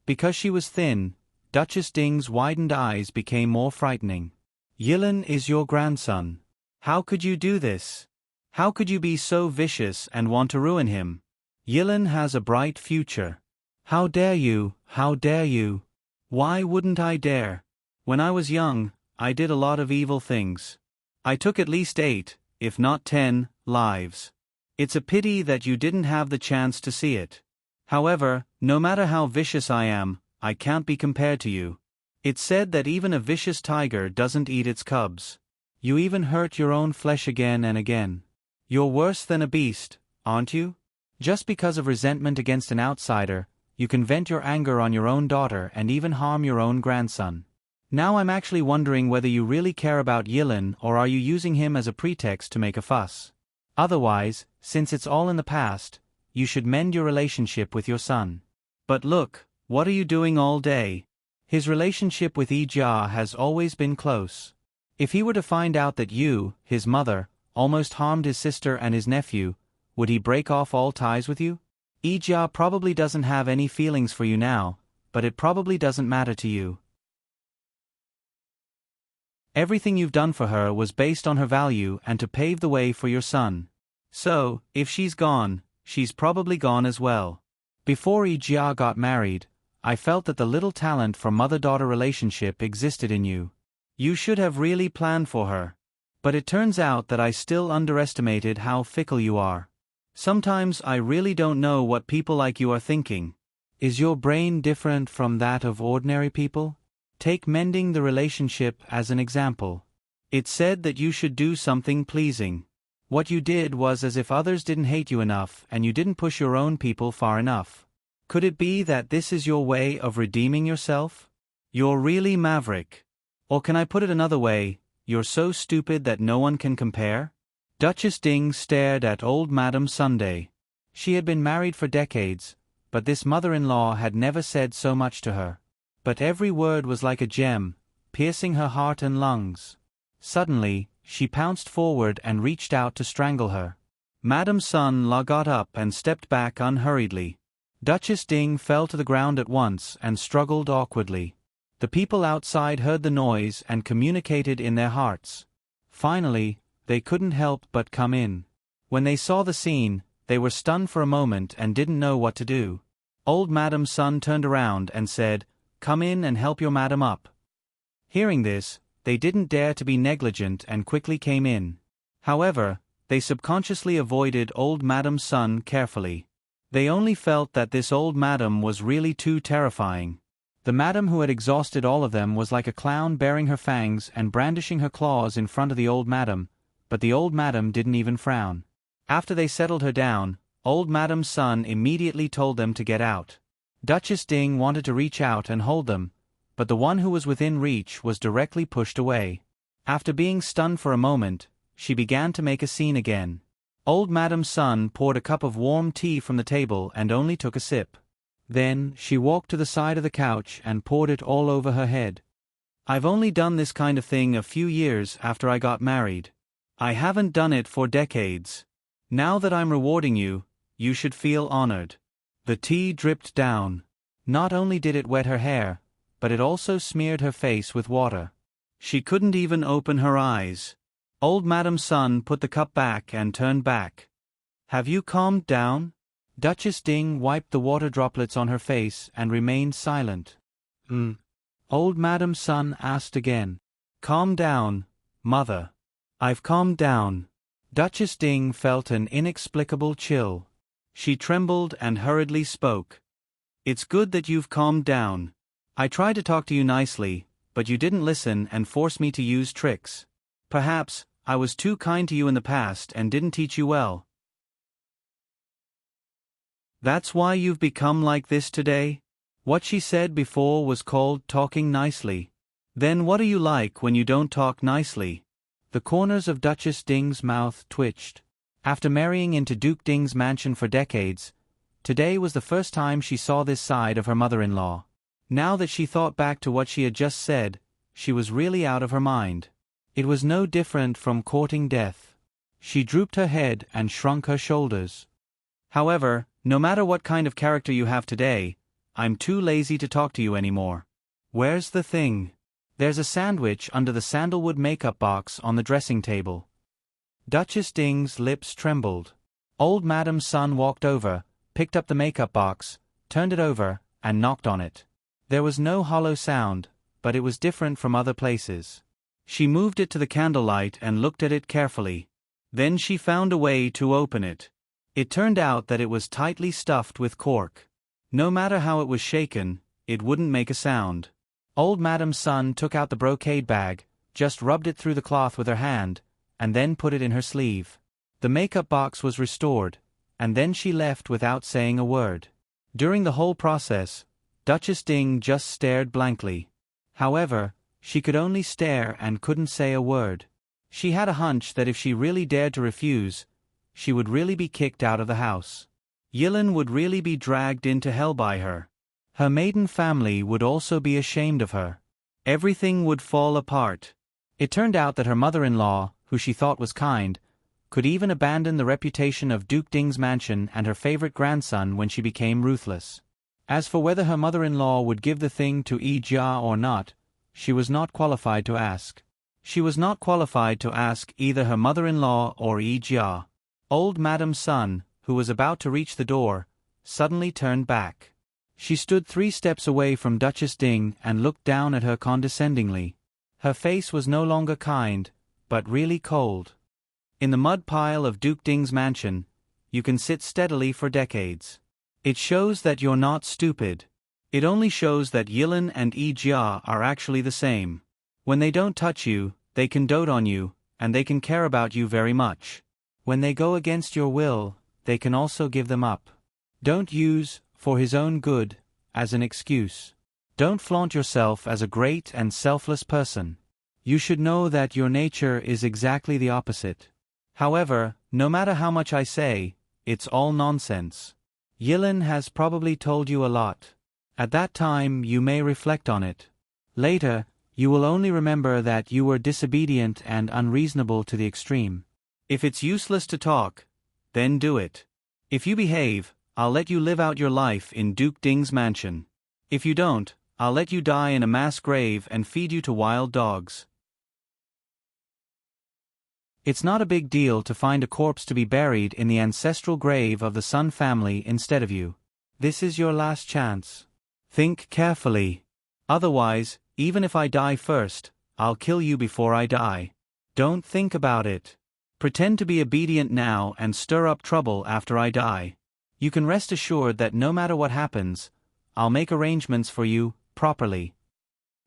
Because she was thin, Duchess Ding's widened eyes became more frightening. Yilin is your grandson. How could you do this? How could you be so vicious and want to ruin him? Yilin has a bright future. How dare you, how dare you? Why wouldn't I dare? When I was young, I did a lot of evil things. I took at least 8, if not 10, lives. It's a pity that you didn't have the chance to see it. However, no matter how vicious I am, I can't be compared to you. It's said that even a vicious tiger doesn't eat its cubs. You even hurt your own flesh again and again. You're worse than a beast, aren't you? Just because of resentment against an outsider, you can vent your anger on your own daughter and even harm your own grandson. Now I'm actually wondering whether you really care about Yilin or are you using him as a pretext to make a fuss. Otherwise, since it's all in the past, you should mend your relationship with your son. But look, what are you doing all day? His relationship with Yi Jia has always been close. If he were to find out that you, his mother, almost harmed his sister and his nephew, would he break off all ties with you? Yi Jia probably doesn't have any feelings for you now, but it probably doesn't matter to you. Everything you've done for her was based on her value and to pave the way for your son. So, if she's gone, she's probably gone as well. Before Yi Jia got married, I felt that the little talent for mother-daughter relationship existed in you. You should have really planned for her. But it turns out that I still underestimated how fickle you are. Sometimes I really don't know what people like you are thinking. Is your brain different from that of ordinary people? Take mending the relationship as an example. It said that you should do something pleasing. What you did was as if others didn't hate you enough and you didn't push your own people far enough. Could it be that this is your way of redeeming yourself? You're really maverick. Or can I put it another way, you're so stupid that no one can compare? Duchess Ding stared at old Madam Sunday. She had been married for decades, but this mother-in-law had never said so much to her. But every word was like a gem, piercing her heart and lungs. Suddenly, she pounced forward and reached out to strangle her. Madam Sun La got up and stepped back unhurriedly. Duchess Ding fell to the ground at once and struggled awkwardly. The people outside heard the noise and communicated in their hearts. Finally, they couldn't help but come in. When they saw the scene, they were stunned for a moment and didn't know what to do. Old Madam Sun turned around and said, "Come in and help your madam up." Hearing this, they didn't dare to be negligent and quickly came in. However, they subconsciously avoided old Madam Sun carefully. They only felt that this old madam was really too terrifying. The madam who had exhausted all of them was like a clown baring her fangs and brandishing her claws in front of the old madam, but the old madam didn't even frown. After they settled her down, old madam's son immediately told them to get out. Duchess Ding wanted to reach out and hold them, but the one who was within reach was directly pushed away. After being stunned for a moment, she began to make a scene again. Old madam's son poured a cup of warm tea from the table and only took a sip. Then, she walked to the side of the couch and poured it all over her head. I've only done this kind of thing a few years after I got married. I haven't done it for decades. Now that I'm rewarding you, you should feel honored. The tea dripped down. Not only did it wet her hair, but it also smeared her face with water. She couldn't even open her eyes. Old madam's son put the cup back and turned back. Have you calmed down? Duchess Ding wiped the water droplets on her face and remained silent. Old madam's son asked again. Calm down, mother. I've calmed down. Duchess Ding felt an inexplicable chill. She trembled and hurriedly spoke. It's good that you've calmed down. I tried to talk to you nicely, but you didn't listen and forced me to use tricks. Perhaps I was too kind to you in the past and didn't teach you well. That's why you've become like this today? What she said before was called talking nicely. Then what are you like when you don't talk nicely? The corners of Duchess Ding's mouth twitched. After marrying into Duke Ding's mansion for decades, today was the first time she saw this side of her mother-in-law. Now that she thought back to what she had just said, she was really out of her mind. It was no different from courting death. She drooped her head and shrunk her shoulders. However, no matter what kind of character you have today, I'm too lazy to talk to you anymore. Where's the thing? There's a sandwich under the sandalwood makeup box on the dressing table. Duchess Ding's lips trembled. Old madam's son walked over, picked up the makeup box, turned it over, and knocked on it. There was no hollow sound, but it was different from other places. She moved it to the candlelight and looked at it carefully. Then she found a way to open it. It turned out that it was tightly stuffed with cork. No matter how it was shaken, it wouldn't make a sound. Old madam's son took out the brocade bag, just rubbed it through the cloth with her hand, and then put it in her sleeve. The makeup box was restored, and then she left without saying a word. During the whole process, Duchess Ding just stared blankly. However, she could only stare and couldn't say a word. She had a hunch that if she really dared to refuse, she would really be kicked out of the house. Yilin would really be dragged into hell by her. Her maiden family would also be ashamed of her. Everything would fall apart. It turned out that her mother-in-law, who she thought was kind, could even abandon the reputation of Duke Ding's mansion and her favorite grandson when she became ruthless. As for whether her mother-in-law would give the thing to Yi Jia or not, she was not qualified to ask. She was not qualified to ask either her mother-in-law or Yi Jia. Old madam's son, who was about to reach the door, suddenly turned back. She stood 3 steps away from Duchess Ding and looked down at her condescendingly. Her face was no longer kind, but really cold. In the mud pile of Duke Ding's mansion, you can sit steadily for decades. It shows that you're not stupid. It only shows that Yilin and Yi Jia are actually the same. When they don't touch you, they can dote on you, and they can care about you very much. When they go against your will, they can also give them up. Don't use, for his own good, as an excuse. Don't flaunt yourself as a great and selfless person. You should know that your nature is exactly the opposite. However, no matter how much I say, it's all nonsense. Yilin has probably told you a lot. At that time you may reflect on it. Later, you will only remember that you were disobedient and unreasonable to the extreme. If it's useless to talk, then do it. If you behave, I'll let you live out your life in Duke Ding's mansion. If you don't, I'll let you die in a mass grave and feed you to wild dogs. It's not a big deal to find a corpse to be buried in the ancestral grave of the Sun family instead of you. This is your last chance. Think carefully. Otherwise, even if I die first, I'll kill you before I die. Don't think about it. Pretend to be obedient now and stir up trouble after I die. You can rest assured that no matter what happens, I'll make arrangements for you, properly.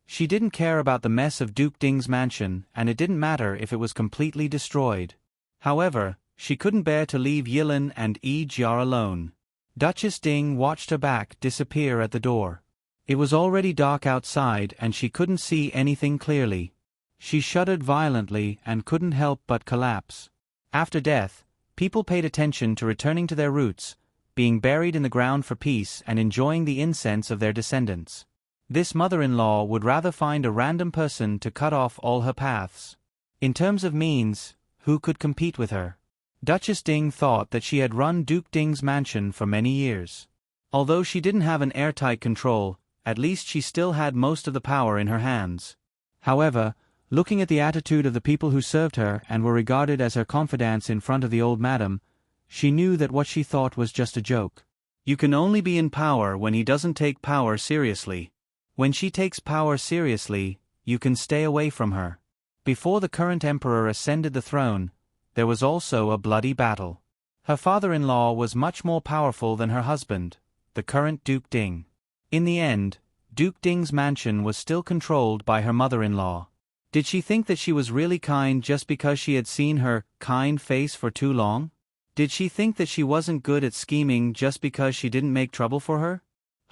She didn't care about the mess of Duke Ding's mansion, and it didn't matter if it was completely destroyed. However, she couldn't bear to leave Yilin and Yi Jia alone. Duchess Ding watched her back disappear at the door. It was already dark outside and she couldn't see anything clearly. She shuddered violently and couldn't help but collapse. After death, people paid attention to returning to their roots, being buried in the ground for peace and enjoying the incense of their descendants. This mother-in-law would rather find a random person to cut off all her paths. In terms of means, who could compete with her? Duchess Ding thought that she had run Duke Ding's mansion for many years. Although she didn't have an airtight control, at least she still had most of the power in her hands. However, looking at the attitude of the people who served her and were regarded as her confidants in front of the old madam, she knew that what she thought was just a joke. You can only be in power when he doesn't take power seriously. When she takes power seriously, you can stay away from her. Before the current emperor ascended the throne, there was also a bloody battle. Her father-in-law was much more powerful than her husband, the current Duke Ding. In the end, Duke Ding's mansion was still controlled by her mother-in-law. Did she think that she was really kind just because she had seen her kind face for too long? Did she think that she wasn't good at scheming just because she didn't make trouble for her?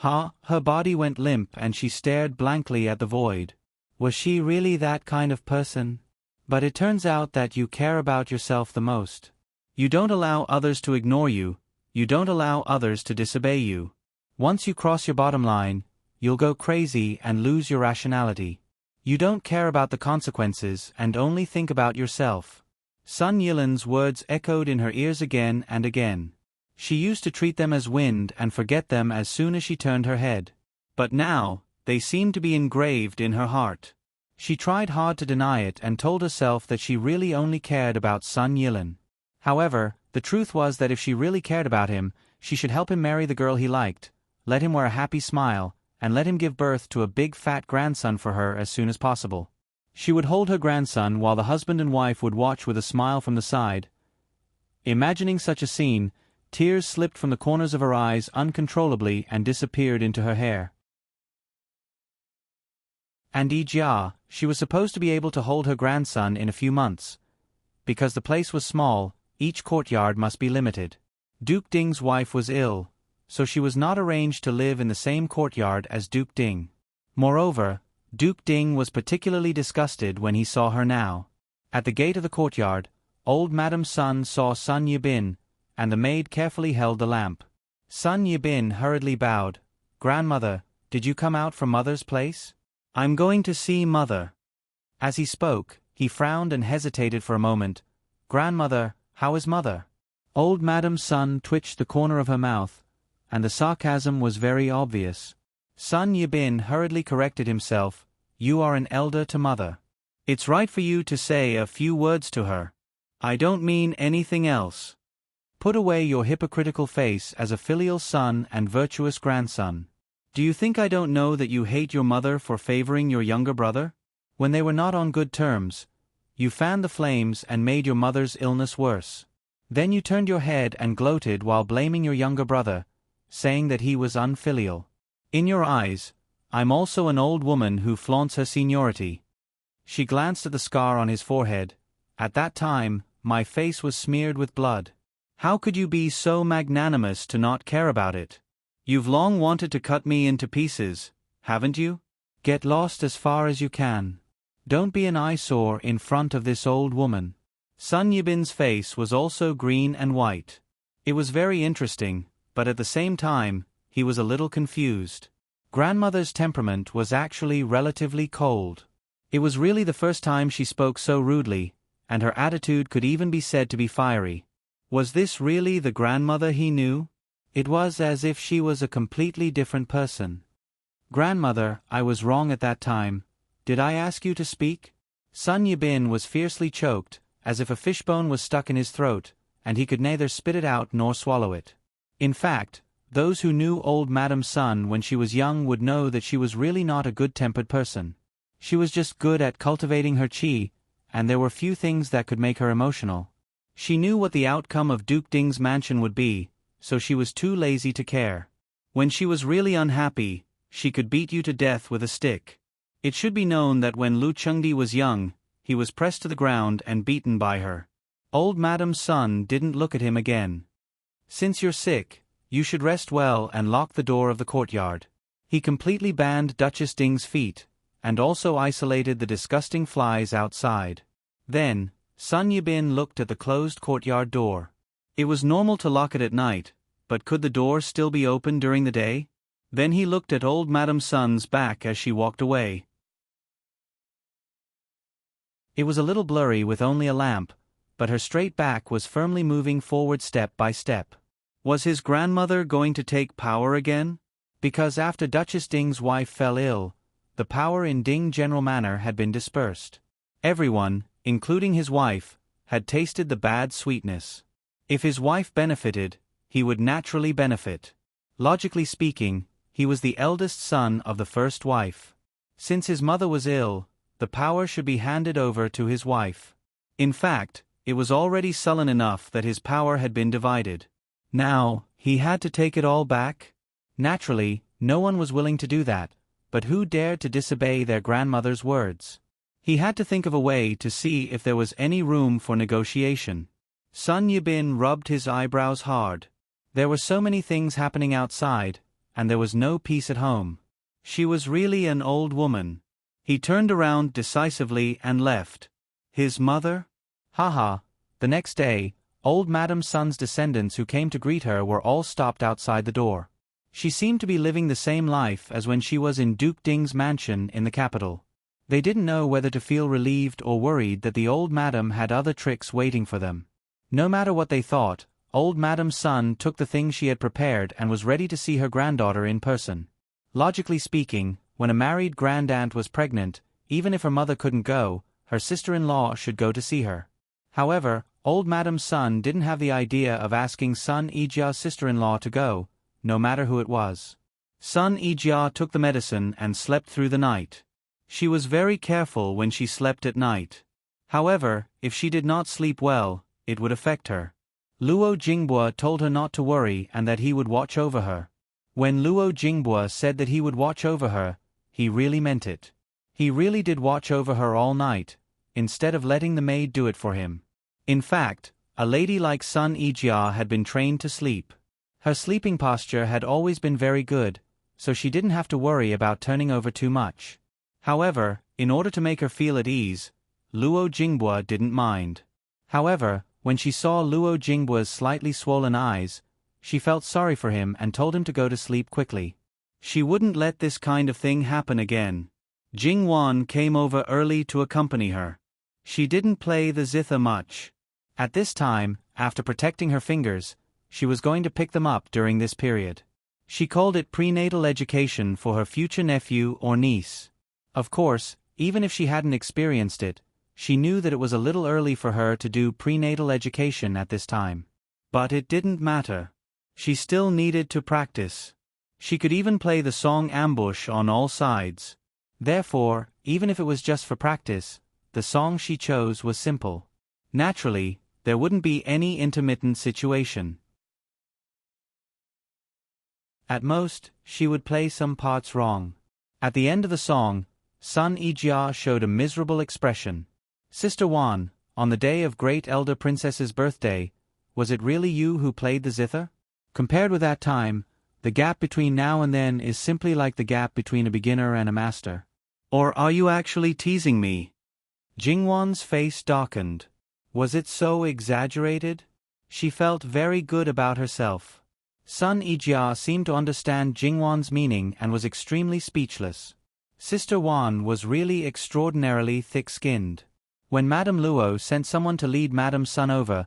Her body went limp and she stared blankly at the void. Was she really that kind of person? But it turns out that you care about yourself the most. You don't allow others to ignore you, you don't allow others to disobey you. Once you cross your bottom line, you'll go crazy and lose your rationality. You don't care about the consequences and only think about yourself. Sun Yilin's words echoed in her ears again and again. She used to treat them as wind and forget them as soon as she turned her head. But now, they seemed to be engraved in her heart. She tried hard to deny it and told herself that she really only cared about Sun Yilin. However, the truth was that if she really cared about him, she should help him marry the girl he liked, let him wear a happy smile, and let him give birth to a big fat grandson for her as soon as possible. She would hold her grandson while the husband and wife would watch with a smile from the side. Imagining such a scene, tears slipped from the corners of her eyes uncontrollably and disappeared into her hair. And Yi Jia, she was supposed to be able to hold her grandson in a few months. Because the place was small, each courtyard must be limited. Duke Ding's wife was ill, so she was not arranged to live in the same courtyard as Duke Ding. Moreover, Duke Ding was particularly disgusted when he saw her now. At the gate of the courtyard, old Madam Sun saw Sun Yibin, and the maid carefully held the lamp. Sun Yibin hurriedly bowed. "Grandmother, did you come out from Mother's place?" "I'm going to see Mother." As he spoke, he frowned and hesitated for a moment. "Grandmother, how is Mother?" Old Madam Sun twitched the corner of her mouth, and the sarcasm was very obvious. Sun Yibin hurriedly corrected himself. "You are an elder to Mother. It's right for you to say a few words to her. I don't mean anything else. Put away your hypocritical face as a filial son and virtuous grandson. Do you think I don't know that you hate your mother for favoring your younger brother? When they were not on good terms, you fanned the flames and made your mother's illness worse. Then you turned your head and gloated while blaming your younger brother, saying that he was unfilial. In your eyes, I'm also an old woman who flaunts her seniority." She glanced at the scar on his forehead. "At that time, my face was smeared with blood. How could you be so magnanimous to not care about it? You've long wanted to cut me into pieces, haven't you? Get lost as far as you can. Don't be an eyesore in front of this old woman." Sun Yibin's face was also green and white. It was very interesting, but at the same time, he was a little confused. Grandmother's temperament was actually relatively cold. It was really the first time she spoke so rudely, and her attitude could even be said to be fiery. Was this really the grandmother he knew? It was as if she was a completely different person. "Grandmother, I was wrong at that time. Did I ask you to speak?" Sun Yibin was fiercely choked, as if a fishbone was stuck in his throat, and he could neither spit it out nor swallow it. In fact, those who knew old Madam Sun when she was young would know that she was really not a good-tempered person. She was just good at cultivating her qi, and there were few things that could make her emotional. She knew what the outcome of Duke Ding's mansion would be, so she was too lazy to care. When she was really unhappy, she could beat you to death with a stick. It should be known that when Lu Chengdi was young, he was pressed to the ground and beaten by her. Old Madam Sun didn't look at him again. Since you're sick, you should rest well and lock the door of the courtyard. He completely banned Duchess Ding's feet, and also isolated the disgusting flies outside. Then, Sun Yibin looked at the closed courtyard door. It was normal to lock it at night, but could the door still be open during the day? Then he looked at old Madam Sun's back as she walked away. It was a little blurry with only a lamp, but her straight back was firmly moving forward step by step. Was his grandmother going to take power again? Because after Duchess Ding's wife fell ill, the power in Ding General Manor had been dispersed. Everyone, including his wife, had tasted the bad sweetness. If his wife benefited, he would naturally benefit. Logically speaking, he was the eldest son of the first wife. Since his mother was ill, the power should be handed over to his wife. In fact, it was already sullen enough that his power had been divided. Now, he had to take it all back? Naturally, no one was willing to do that, but who dared to disobey their grandmother's words? He had to think of a way to see if there was any room for negotiation. Sun Yibin rubbed his eyebrows hard. There were so many things happening outside, and there was no peace at home. She was really an old woman. He turned around decisively and left. His mother? Haha. The next day, old Madam Sun's descendants who came to greet her were all stopped outside the door. She seemed to be living the same life as when she was in Duke Ding's mansion in the capital. They didn't know whether to feel relieved or worried that the old madam had other tricks waiting for them. No matter what they thought, old Madam Sun took the things she had prepared and was ready to see her granddaughter in person. Logically speaking, when a married grandaunt was pregnant, even if her mother couldn't go, her sister-in-law should go to see her. However, old Madam Sun didn't have the idea of asking Sun Yijia's sister-in-law to go, no matter who it was. Sun Yijia took the medicine and slept through the night. She was very careful when she slept at night. However, if she did not sleep well, it would affect her. Luo Jingbua told her not to worry and that he would watch over her. When Luo Jingbua said that he would watch over her, he really meant it. He really did watch over her all night, instead of letting the maid do it for him. In fact, a lady like Sun Yijia had been trained to sleep. Her sleeping posture had always been very good, so she didn't have to worry about turning over too much. However, in order to make her feel at ease, Luo Jingbua didn't mind. However, when she saw Luo Jingbua's slightly swollen eyes, she felt sorry for him and told him to go to sleep quickly. She wouldn't let this kind of thing happen again. Jing Wan came over early to accompany her. She didn't play the zither much. At this time, after protecting her fingers, she was going to pick them up during this period. She called it prenatal education for her future nephew or niece. Of course, even if she hadn't experienced it, she knew that it was a little early for her to do prenatal education at this time. But it didn't matter. She still needed to practice. She could even play the song Ambush on all sides. Therefore, even if it was just for practice, the song she chose was simple. Naturally, there wouldn't be any intermittent situation. At most, she would play some parts wrong. At the end of the song, Sun Yijia showed a miserable expression. Sister Wan, on the day of Great Elder Princess's birthday, was it really you who played the zither? Compared with that time, the gap between now and then is simply like the gap between a beginner and a master. Or are you actually teasing me? Jingwan's face darkened. Was it so exaggerated? She felt very good about herself. Sun Yijia seemed to understand Jingwan's meaning and was extremely speechless. Sister Wan was really extraordinarily thick-skinned. When Madame Luo sent someone to lead Madame Sun over,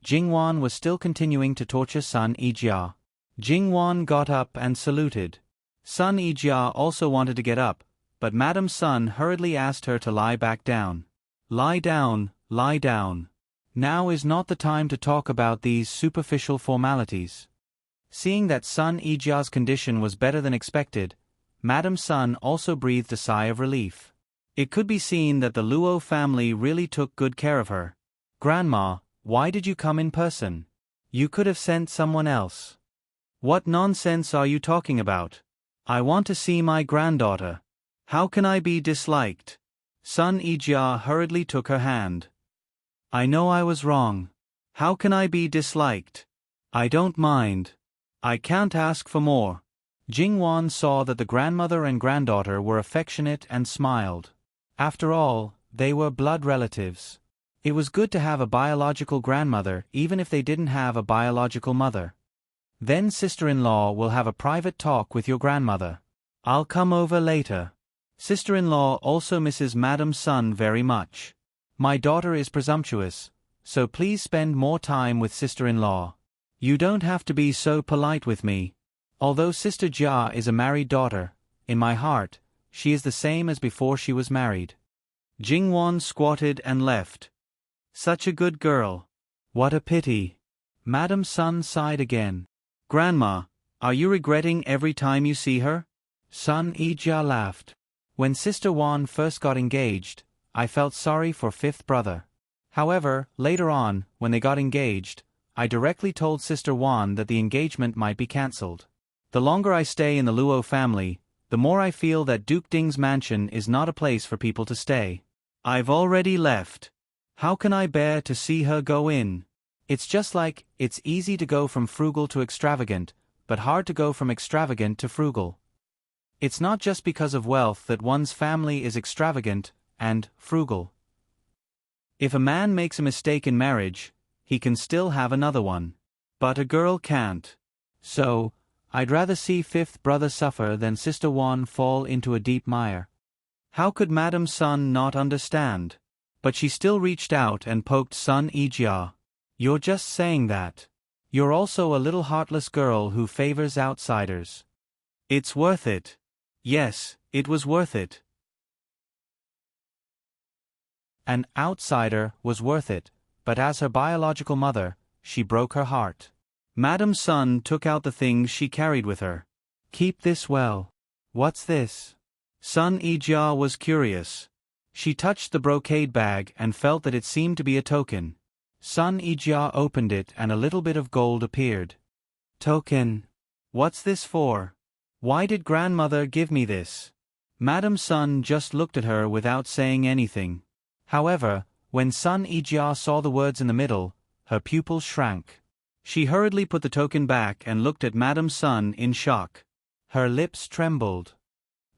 Jingwan was still continuing to torture Sun Yijia. Jingwan got up and saluted. Sun Yijia also wanted to get up, but Madame Sun hurriedly asked her to lie back down. Lie down, lie down. Now is not the time to talk about these superficial formalities. Seeing that Sun Yijia's condition was better than expected, Madame Sun also breathed a sigh of relief. It could be seen that the Luo family really took good care of her. Grandma, why did you come in person? You could have sent someone else. What nonsense are you talking about? I want to see my granddaughter. How can I be disliked? Sun Ijia hurriedly took her hand. I know I was wrong. How can I be disliked? I don't mind. I can't ask for more. Jingwan saw that the grandmother and granddaughter were affectionate and smiled. After all, they were blood relatives. It was good to have a biological grandmother even if they didn't have a biological mother. Then sister-in-law will have a private talk with your grandmother. I'll come over later. Sister-in-law also misses Madam Sun very much. My daughter is presumptuous, so please spend more time with sister-in-law. You don't have to be so polite with me. Although Sister Jia is a married daughter, in my heart, she is the same as before she was married. Jingwan squatted and left. Such a good girl. What a pity. Madam Sun sighed again. Grandma, are you regretting every time you see her? Sun Ijia laughed. When Sister Wan first got engaged, I felt sorry for fifth brother. However, later on, when they got engaged, I directly told Sister Wan that the engagement might be cancelled. The longer I stay in the Luo family, the more I feel that Duke Ding's mansion is not a place for people to stay. I've already left. How can I bear to see her go in? It's just like, it's easy to go from frugal to extravagant, but hard to go from extravagant to frugal. It's not just because of wealth that one's family is extravagant and frugal. If a man makes a mistake in marriage, he can still have another one. But a girl can't. So, I'd rather see fifth brother suffer than Sister Wan fall into a deep mire. How could Madam Sun not understand? But she still reached out and poked Sun Ijia. You're just saying that. You're also a little heartless girl who favors outsiders. It's worth it. Yes, it was worth it. An outsider was worth it, but as her biological mother, she broke her heart. Madam Sun took out the things she carried with her. Keep this well. What's this? Sun Ijia was curious. She touched the brocade bag and felt that it seemed to be a token. Sun Ijia opened it and a little bit of gold appeared. Token. What's this for? Why did grandmother give me this? Madam Sun just looked at her without saying anything. However, when Sun Ijia saw the words in the middle, her pupils shrank. She hurriedly put the token back and looked at Madam Sun in shock. Her lips trembled.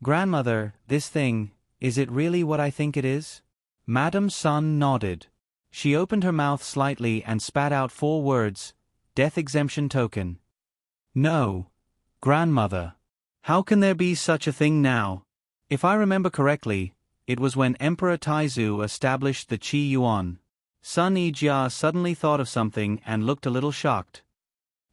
Grandmother, this thing, is it really what I think it is? Madam Sun nodded. She opened her mouth slightly and spat out 4 words, Death Exemption Token. No. Grandmother. How can there be such a thing now? If I remember correctly, it was when Emperor Taizu established the Qi Yuan. Sun Ijia suddenly thought of something and looked a little shocked.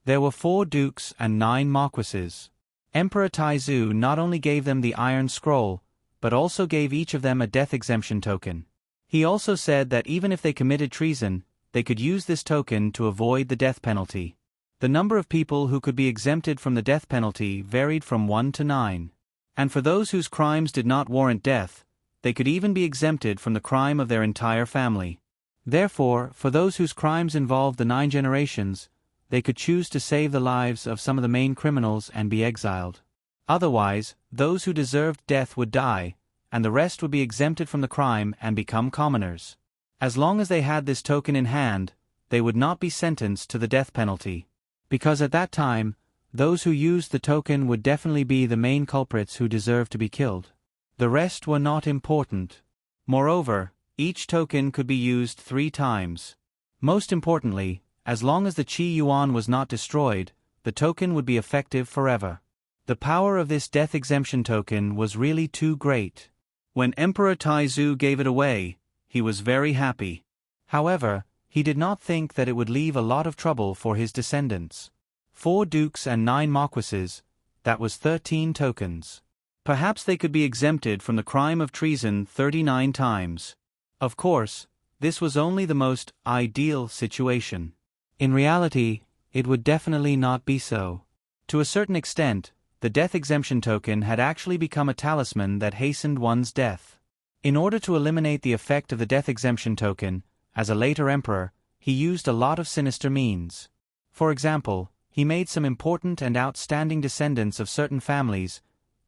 There were 4 dukes and 9 marquises. Emperor Taizu not only gave them the Iron Scroll, but also gave each of them a death exemption token. He also said that even if they committed treason, they could use this token to avoid the death penalty. The number of people who could be exempted from the death penalty varied from 1 to 9. And for those whose crimes did not warrant death, they could even be exempted from the crime of their entire family. Therefore, for those whose crimes involved the 9 generations, they could choose to save the lives of some of the main criminals and be exiled. Otherwise, those who deserved death would die, and the rest would be exempted from the crime and become commoners. As long as they had this token in hand, they would not be sentenced to the death penalty. Because at that time, those who used the token would definitely be the main culprits who deserved to be killed. The rest were not important. Moreover, each token could be used 3 times. Most importantly, as long as the Qi Yuan was not destroyed, the token would be effective forever. The power of this death exemption token was really too great. When Emperor Taizu gave it away, he was very happy. However, he did not think that it would leave a lot of trouble for his descendants. 4 dukes and 9 marquises, that was 13 tokens. Perhaps they could be exempted from the crime of treason 39 times. Of course, this was only the most ideal situation. In reality, it would definitely not be so. To a certain extent, the death exemption token had actually become a talisman that hastened one's death. In order to eliminate the effect of the death exemption token, as a later emperor, he used a lot of sinister means. For example, he he made some important and outstanding descendants of certain families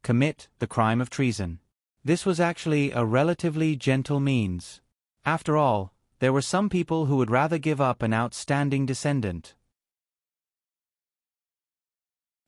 commit the crime of treason. This was actually a relatively gentle means. After all, there were some people who would rather give up an outstanding descendant.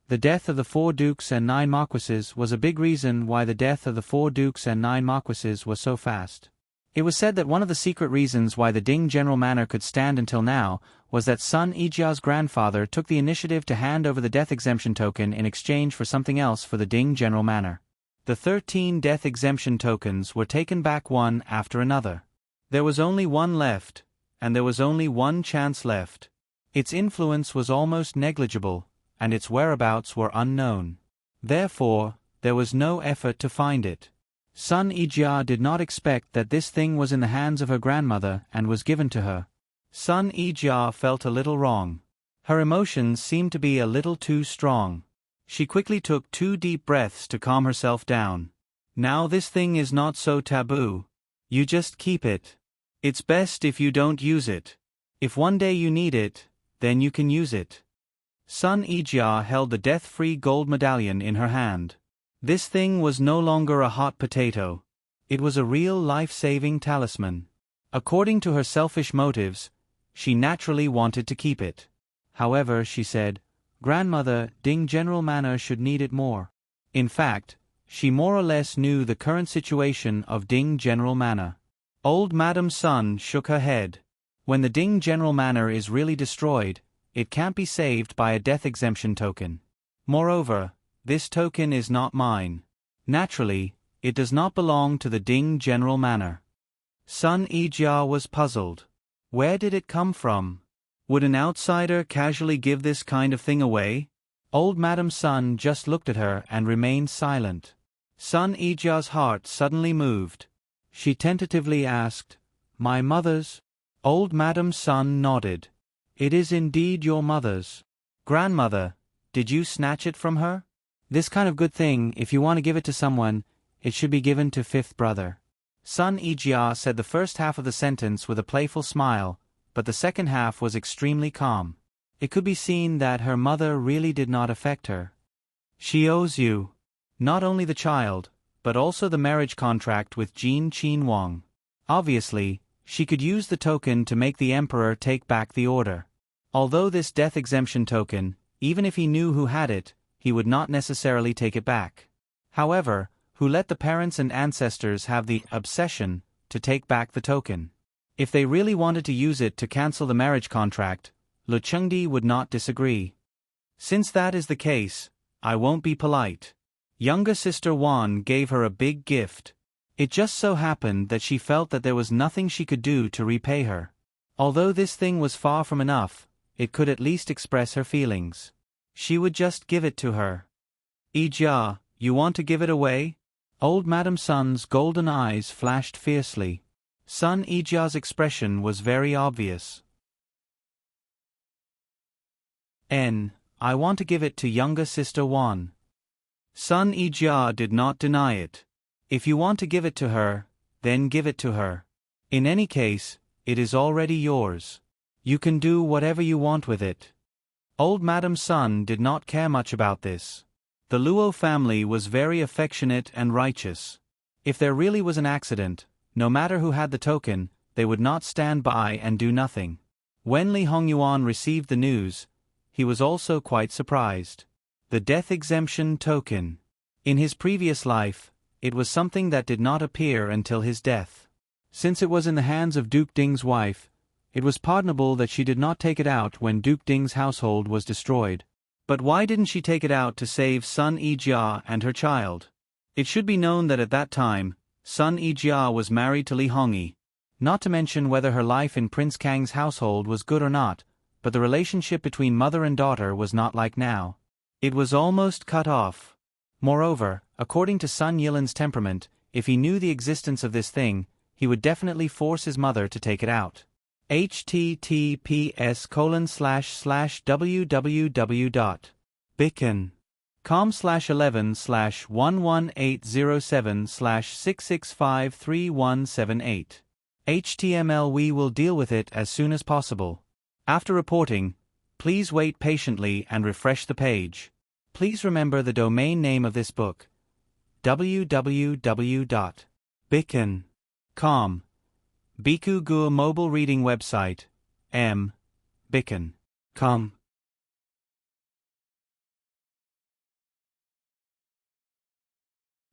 The death of the 4 dukes and 9 marquises was a big reason why the death of the 4 dukes and 9 marquises was so fast. It was said that one of the secret reasons why the Ding General Manor could stand until now was that Sun Yijia's grandfather took the initiative to hand over the death exemption token in exchange for something else for the Ding General Manor. The 13 death exemption tokens were taken back one after another. There was only one left, and there was only one chance left. Its influence was almost negligible, and its whereabouts were unknown. Therefore, there was no effort to find it. Sun Yijia did not expect that this thing was in the hands of her grandmother and was given to her. Sun Yijia felt a little wrong. Her emotions seemed to be a little too strong. She quickly took 2 deep breaths to calm herself down. Now this thing is not so taboo. You just keep it. It's best if you don't use it. If one day you need it, then you can use it. Sun Yijia held the death-free gold medallion in her hand. This thing was no longer a hot potato. It was a real life-saving talisman. According to her selfish motives, she naturally wanted to keep it. However, she said, "Grandmother, Ding General Manor should need it more." In fact, she more or less knew the current situation of Ding General Manor. Old Madam Sun shook her head. When the Ding General Manor is really destroyed, it can't be saved by a death exemption token. Moreover, this token is not mine. Naturally, it does not belong to the Ding General Manor. Sun Yijia was puzzled. Where did it come from? Would an outsider casually give this kind of thing away? Old Madam Sun just looked at her and remained silent. Sun Yijia's heart suddenly moved. She tentatively asked, "My mother's?" Old Madam Sun nodded. "It is indeed your mother's. Grandmother, did you snatch it from her? This kind of good thing, if you want to give it to someone, it should be given to 5th brother." Sun Yijia said the first half of the sentence with a playful smile, but the second half was extremely calm. It could be seen that her mother really did not affect her. "She owes you not only the child, but also the marriage contract with Jin Qin Wang. Obviously, she could use the token to make the emperor take back the order. Although this death exemption token, even if he knew who had it, he would not necessarily take it back. However, who let the parents and ancestors have the obsession to take back the token? If they really wanted to use it to cancel the marriage contract, Lu Chengdi would not disagree. Since that is the case, I won't be polite. Younger sister Wan gave her a big gift. It just so happened that she felt that there was nothing she could do to repay her. Although this thing was far from enough, it could at least express her feelings. She would just give it to her. "Yijia, you want to give it away?" Old Madam Sun's golden eyes flashed fiercely. Sun Yijia's expression was very obvious. I want to give it to younger sister Wan." Sun Yijia did not deny it. "If you want to give it to her, then give it to her. In any case, it is already yours. You can do whatever you want with it." Old Madam Sun did not care much about this. The Luo family was very affectionate and righteous. If there really was an accident, no matter who had the token, they would not stand by and do nothing. When Li Hongyuan received the news, he was also quite surprised. The death exemption token. In his previous life, it was something that did not appear until his death. Since it was in the hands of Duke Ding's wife, it was pardonable that she did not take it out when Duke Ding's household was destroyed. But why didn't she take it out to save Sun Yijia and her child? It should be known that at that time, Sun Yijia was married to Li Hongyi. Not to mention whether her life in Prince Kang's household was good or not, but the relationship between mother and daughter was not like now. It was almost cut off. Moreover, according to Sun Yilan's temperament, if he knew the existence of this thing, he would definitely force his mother to take it out. https://www.bicken.com/11/11807/6653178. HTML. We will deal with it as soon as possible. After reporting, Please wait patiently and refresh the page. Please remember the domain name of this book: www.bikan.com. Biku Gur mobile reading website, bikan.com.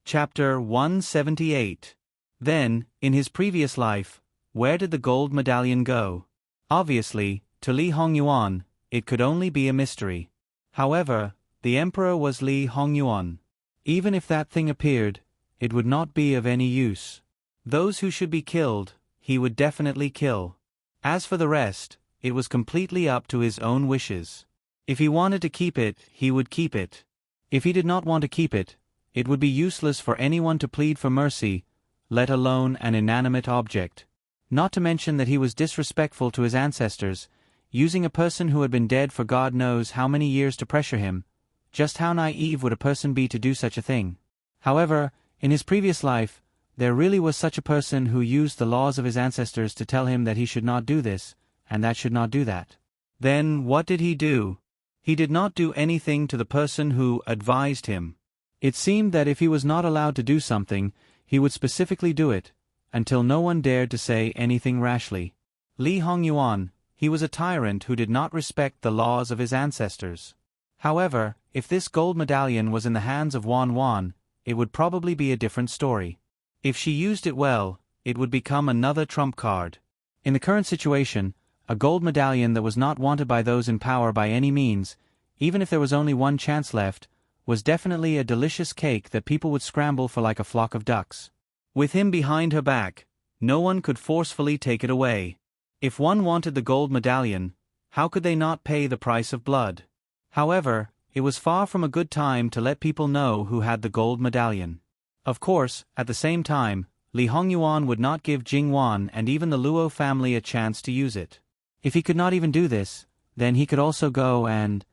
Chapter 178. Then, in his previous life, where did the gold medallion go? Obviously, to Li Hongyuan, it could only be a mystery. However, the emperor was Li Hongyuan. Even if that thing appeared, it would not be of any use. Those who should be killed, he would definitely kill. As for the rest, it was completely up to his own wishes. If he wanted to keep it, he would keep it. If he did not want to keep it, it would be useless for anyone to plead for mercy, let alone an inanimate object. Not to mention that he was disrespectful to his ancestors, using a person who had been dead for God knows how many years to pressure him. Just how naive would a person be to do such a thing? However, in his previous life, there really was such a person who used the laws of his ancestors to tell him that he should not do this, and that should not do that. Then what did he do? He did not do anything to the person who advised him. It seemed that if he was not allowed to do something, he would specifically do it, until no one dared to say anything rashly. Li Hongyuan, he was a tyrant who did not respect the laws of his ancestors. However, if this gold medallion was in the hands of Wan Wan, it would probably be a different story. If she used it well, it would become another trump card. In the current situation, a gold medallion that was not wanted by those in power by any means, even if there was only one chance left, was definitely a delicious cake that people would scramble for like a flock of ducks. With him behind her back, no one could forcefully take it away. If one wanted the gold medallion, how could they not pay the price of blood? However, it was far from a good time to let people know who had the gold medallion. Of course, at the same time, Li Hongyuan would not give Jing Wan and even the Luo family a chance to use it. If he could not even do this, then he could also go and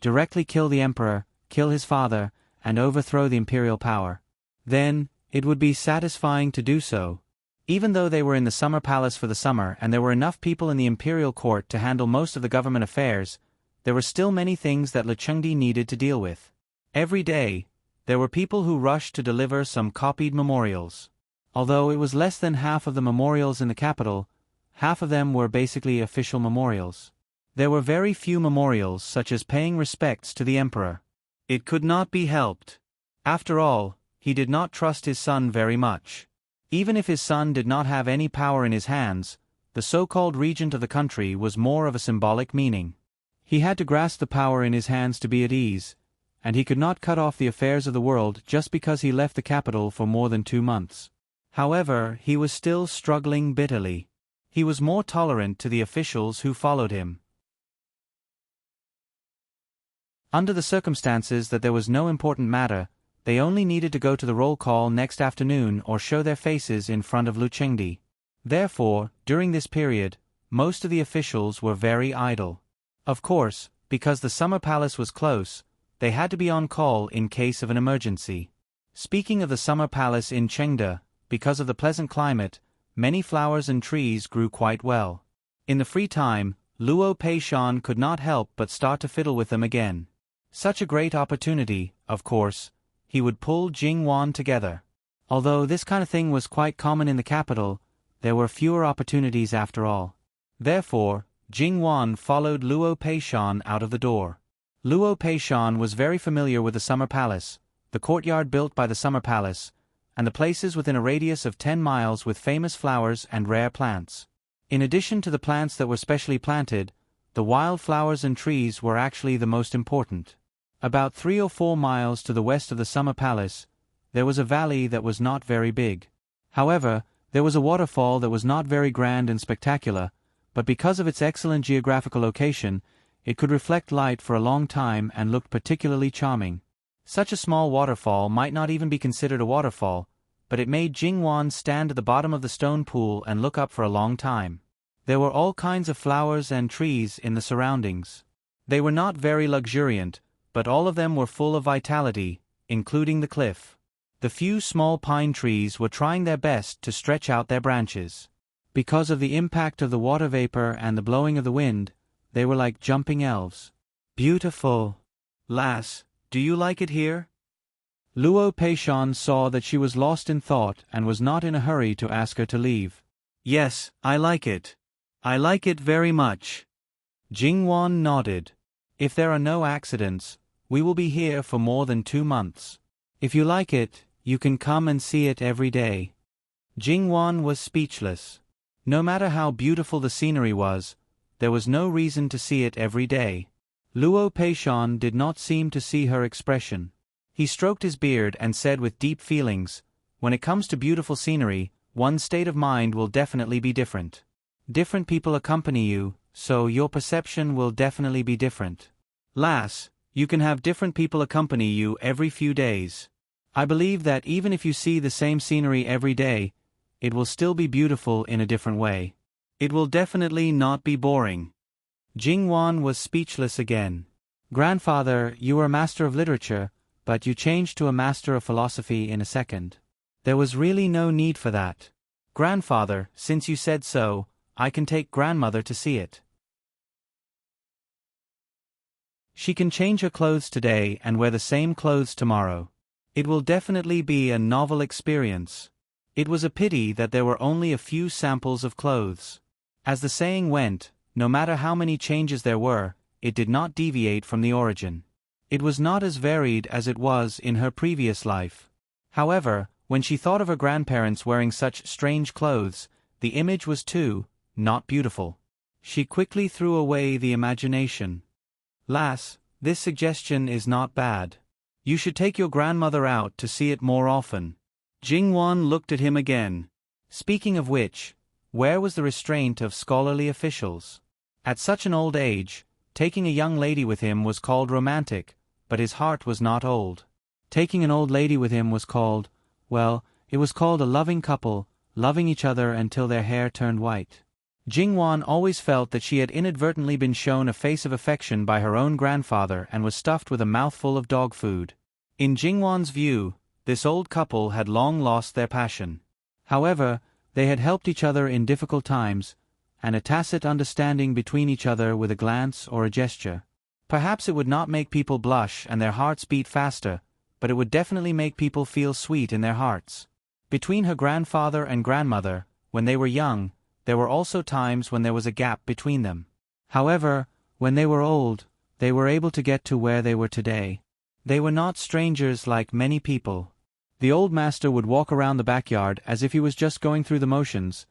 directly kill the emperor, kill his father, and overthrow the imperial power. Then, it would be satisfying to do so. Even though they were in the summer palace for the summer and there were enough people in the imperial court to handle most of the government affairs, there were still many things that Lichengdi needed to deal with. Every day, there were people who rushed to deliver some copied memorials. Although it was less than half of the memorials in the capital, half of them were basically official memorials. There were very few memorials such as paying respects to the emperor. It could not be helped. After all, he did not trust his son very much. Even if his son did not have any power in his hands, the so-called regent of the country was more of a symbolic meaning. He had to grasp the power in his hands to be at ease, and he could not cut off the affairs of the world just because he left the capital for more than 2 months. However, he was still struggling bitterly. He was more tolerant to the officials who followed him. Under the circumstances that there was no important matter, they only needed to go to the roll call next afternoon or show their faces in front of Lichengdi. Therefore, during this period, most of the officials were very idle. Of course, because the summer palace was close, they had to be on call in case of an emergency. Speaking of the summer palace in Chengde, because of the pleasant climate, many flowers and trees grew quite well. In the free time, Luo Peishan could not help but start to fiddle with them again. Such a great opportunity, of course, he would pull Jing Wan together. Although this kind of thing was quite common in the capital, there were fewer opportunities after all. Therefore, Jing Wan followed Luo Peishan out of the door. Luo Peishan was very familiar with the summer palace, the courtyard built by the summer palace, and the places within a radius of 10 miles with famous flowers and rare plants. In addition to the plants that were specially planted, the wild flowers and trees were actually the most important. About 3 or 4 miles to the west of the summer palace, there was a valley that was not very big. However, there was a waterfall that was not very grand and spectacular, but because of its excellent geographical location, it could reflect light for a long time and looked particularly charming. Such a small waterfall might not even be considered a waterfall, but it made Jing Wan stand at the bottom of the stone pool and look up for a long time. There were all kinds of flowers and trees in the surroundings. They were not very luxuriant, but all of them were full of vitality, including the cliff. The few small pine trees were trying their best to stretch out their branches. Because of the impact of the water vapor and the blowing of the wind, they were like jumping elves. Beautiful. Lass, do you like it here? Luo Peishan saw that she was lost in thought and was not in a hurry to ask her to leave. Yes, I like it. I like it very much. Jingwan nodded. If there are no accidents, we will be here for more than 2 months. If you like it, you can come and see it every day. Jingwan was speechless. No matter how beautiful the scenery was, there was no reason to see it every day. Luo Peishan did not seem to see her expression. He stroked his beard and said with deep feelings, when it comes to beautiful scenery, one's state of mind will definitely be different. Different people accompany you, so your perception will definitely be different. Lass, you can have different people accompany you every few days. I believe that even if you see the same scenery every day, it will still be beautiful in a different way. It will definitely not be boring. Jingwan was speechless again. Grandfather, you were a master of literature, but you changed to a master of philosophy in a second. There was really no need for that. Grandfather, since you said so, I can take grandmother to see it. She can change her clothes today and wear the same clothes tomorrow. It will definitely be a novel experience. It was a pity that there were only a few samples of clothes. As the saying went, no matter how many changes there were, it did not deviate from the origin. It was not as varied as it was in her previous life. However, when she thought of her grandparents wearing such strange clothes, the image was not beautiful. She quickly threw away the imagination. Lass, this suggestion is not bad. You should take your grandmother out to see it more often. Jingwan looked at him again. Speaking of which, where was the restraint of scholarly officials? At such an old age, taking a young lady with him was called romantic, but his heart was not old. Taking an old lady with him was called, it was called a loving couple, loving each other until their hair turned white. Jingwan always felt that she had inadvertently been shown a face of affection by her own grandfather and was stuffed with a mouthful of dog food. In Jingwan's view, this old couple had long lost their passion. However, they had helped each other in difficult times, and a tacit understanding between each other with a glance or a gesture. Perhaps it would not make people blush and their hearts beat faster, but it would definitely make people feel sweet in their hearts. Between her grandfather and grandmother, when they were young, there were also times when there was a gap between them. However, when they were old, they were able to get to where they were today. They were not strangers like many people. The old master would walk around the backyard as if he was just going through the motions,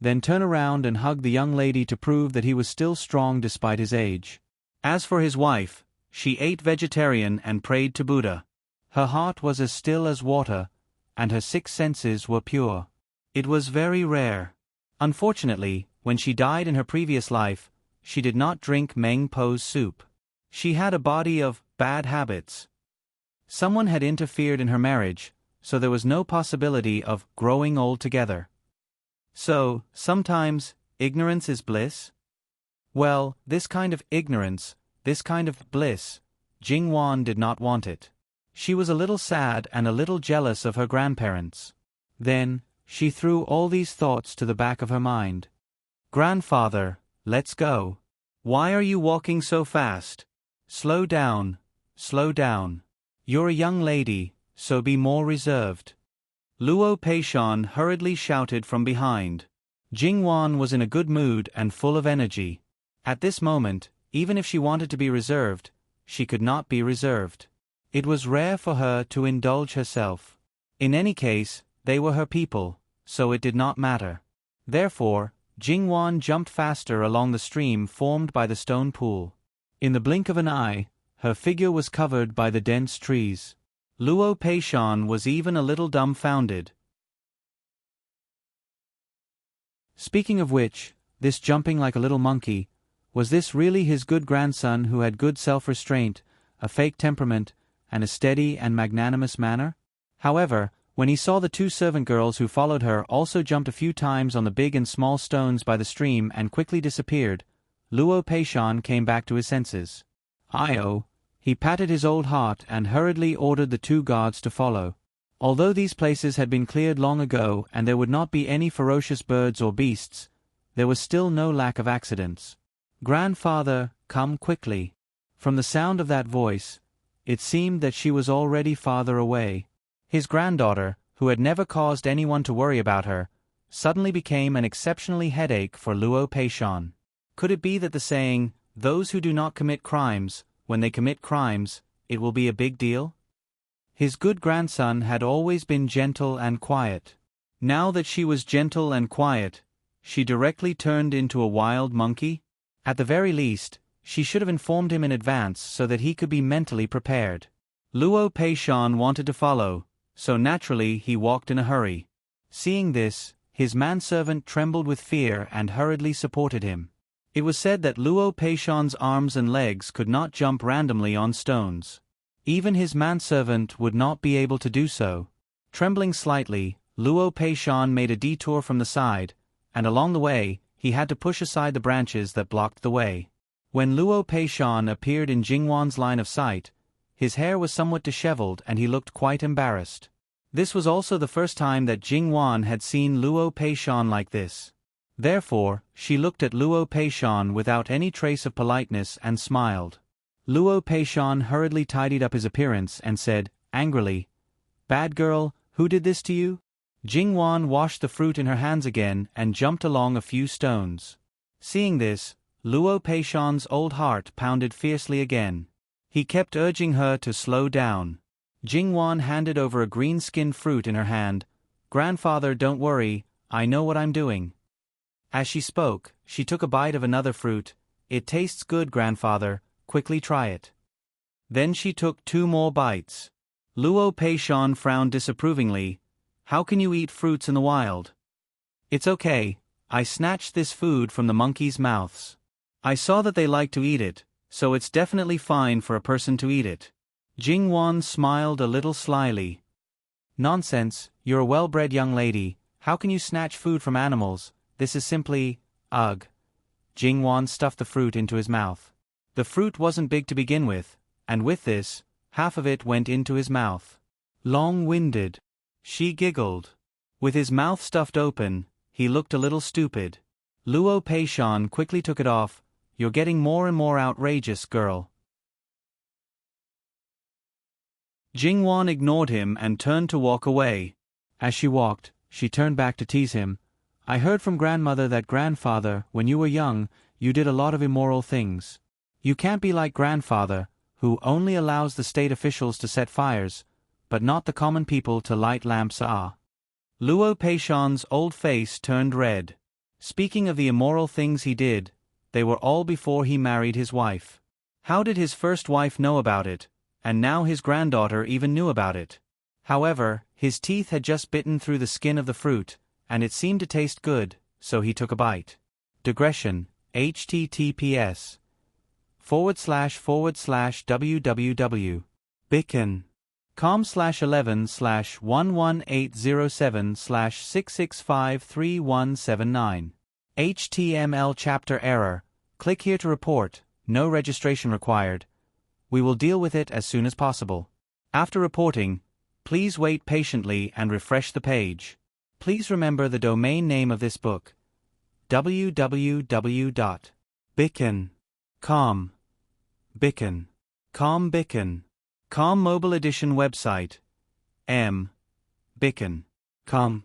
then turn around and hug the young lady to prove that he was still strong despite his age. As for his wife, she ate vegetarian and prayed to Buddha. Her heart was as still as water, and her 6 senses were pure. It was very rare. Unfortunately, when she died in her previous life, she did not drink Meng Po's soup. She had a body of bad habits. Someone had interfered in her marriage, so there was no possibility of growing old together. So, sometimes, ignorance is bliss? Well, this kind of ignorance, this kind of bliss, Jingwan did not want it. She was a little sad and a little jealous of her grandparents. Then, she threw all these thoughts to the back of her mind. Grandfather, let's go. Why are you walking so fast? Slow down, slow down. You're a young lady, so be more reserved. Luo Peishan hurriedly shouted from behind. Jingwan was in a good mood and full of energy. At this moment, even if she wanted to be reserved, she could not be reserved. It was rare for her to indulge herself. In any case, they were her people, so it did not matter. Therefore, Jingwan jumped faster along the stream formed by the stone pool. In the blink of an eye, her figure was covered by the dense trees. Luo Peishan was even a little dumbfounded. Speaking of which, this jumping like a little monkey, was this really his good grandson who had good self-restraint, a fake temperament, and a steady and magnanimous manner? However, when he saw the 2 servant girls who followed her also jumped a few times on the big and small stones by the stream and quickly disappeared, Luo Peishan came back to his senses. "Io!" He patted his old heart and hurriedly ordered the 2 guards to follow. Although these places had been cleared long ago and there would not be any ferocious birds or beasts, there was still no lack of accidents. "Grandfather, come quickly." From the sound of that voice, it seemed that she was already farther away. His granddaughter, who had never caused anyone to worry about her, suddenly became an exceptionally headache for Luo Peishan. Could it be that the saying, "Those who do not commit crimes, when they commit crimes, it will be a big deal"? His good grandson had always been gentle and quiet. Now that she was gentle and quiet, she directly turned into a wild monkey? At the very least, she should have informed him in advance so that he could be mentally prepared. Luo Peishan wanted to follow, so naturally he walked in a hurry. Seeing this, his manservant trembled with fear and hurriedly supported him. It was said that Luo Peishan's arms and legs could not jump randomly on stones. Even his manservant would not be able to do so. Trembling slightly, Luo Peishan made a detour from the side, and along the way, he had to push aside the branches that blocked the way. When Luo Peishan appeared in Jingwan's line of sight, his hair was somewhat disheveled and he looked quite embarrassed. This was also the first time that Jingwan had seen Luo Peishan like this. Therefore, she looked at Luo Peishan without any trace of politeness and smiled. Luo Peishan hurriedly tidied up his appearance and said, angrily, "Bad girl, who did this to you?" Jingwan washed the fruit in her hands again and jumped along a few stones. Seeing this, Luo Peishan's old heart pounded fiercely again. He kept urging her to slow down. Jingwan handed over a green-skinned fruit in her hand. "Grandfather, don't worry, I know what I'm doing." As she spoke, she took a bite of another fruit. "It tastes good, grandfather, quickly try it." Then she took 2 more bites. Luo Peishan frowned disapprovingly. "How can you eat fruits in the wild?" "It's okay, I snatched this food from the monkeys' mouths. I saw that they like to eat it, so it's definitely fine for a person to eat it." Jingwan smiled a little slyly. "Nonsense, you're a well-bred young lady, how can you snatch food from animals? This is simply, ugh." Jingwan stuffed the fruit into his mouth. The fruit wasn't big to begin with, and with this, half of it went into his mouth. Long-winded. She giggled. With his mouth stuffed open, he looked a little stupid. Luo Peishan quickly took it off. "You're getting more and more outrageous, girl." Jingwan ignored him and turned to walk away. As she walked, she turned back to tease him. "I heard from grandmother that grandfather, when you were young, you did a lot of immoral things. You can't be like grandfather, who only allows the state officials to set fires, but not the common people to light lamps." Luo Peishan's old face turned red. Speaking of the immoral things he did, they were all before he married his wife. How did his first wife know about it, and now his granddaughter even knew about it? However, his teeth had just bitten through the skin of the fruit, and it seemed to taste good, so he took a bite. Digression, https://www.bicon.com/11/11807/6653179. HTML chapter error. Click here to report. No registration required. We will deal with it as soon as possible. After reporting, please wait patiently and refresh the page. Please remember the domain name of this book: www.bicon.com. Bicon.com. Bicon.com mobile edition website. Bicon.com.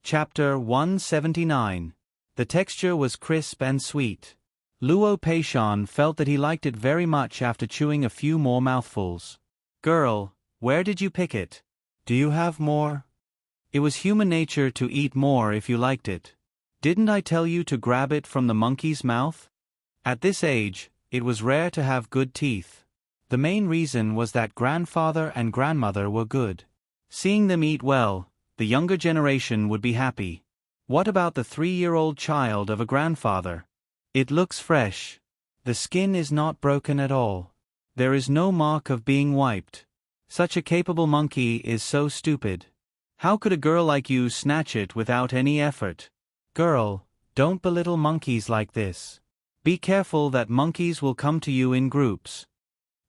Chapter 179. The texture was crisp and sweet. Luo Peishan felt that he liked it very much after chewing a few more mouthfuls. "Girl, where did you pick it? Do you have more?" "It was human nature to eat more if you liked it. Didn't I tell you to grab it from the monkey's mouth?" At this age, it was rare to have good teeth. The main reason was that grandfather and grandmother were good. Seeing them eat well, the younger generation would be happy. What about the 3-year-old child of a grandfather? It looks fresh. The skin is not broken at all. There is no mark of being wiped. Such a capable monkey is so stupid. How could a girl like you snatch it without any effort? Girl, don't belittle monkeys like this. Be careful that monkeys will come to you in groups.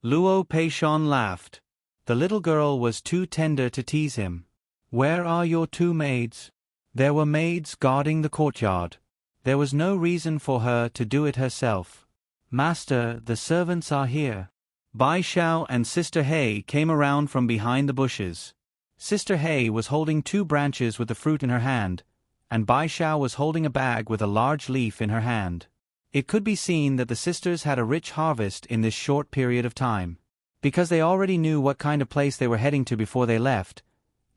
Luo Peishan laughed. The little girl was too tender to tease him. Where are your 2 maids? There were maids guarding the courtyard. There was no reason for her to do it herself. Master, the servants are here. Bai Xiao and Sister Hei came around from behind the bushes. Sister Hei was holding 2 branches with the fruit in her hand, and Bai Xiao was holding a bag with a large leaf in her hand. It could be seen that the sisters had a rich harvest in this short period of time. Because they already knew what kind of place they were heading to before they left,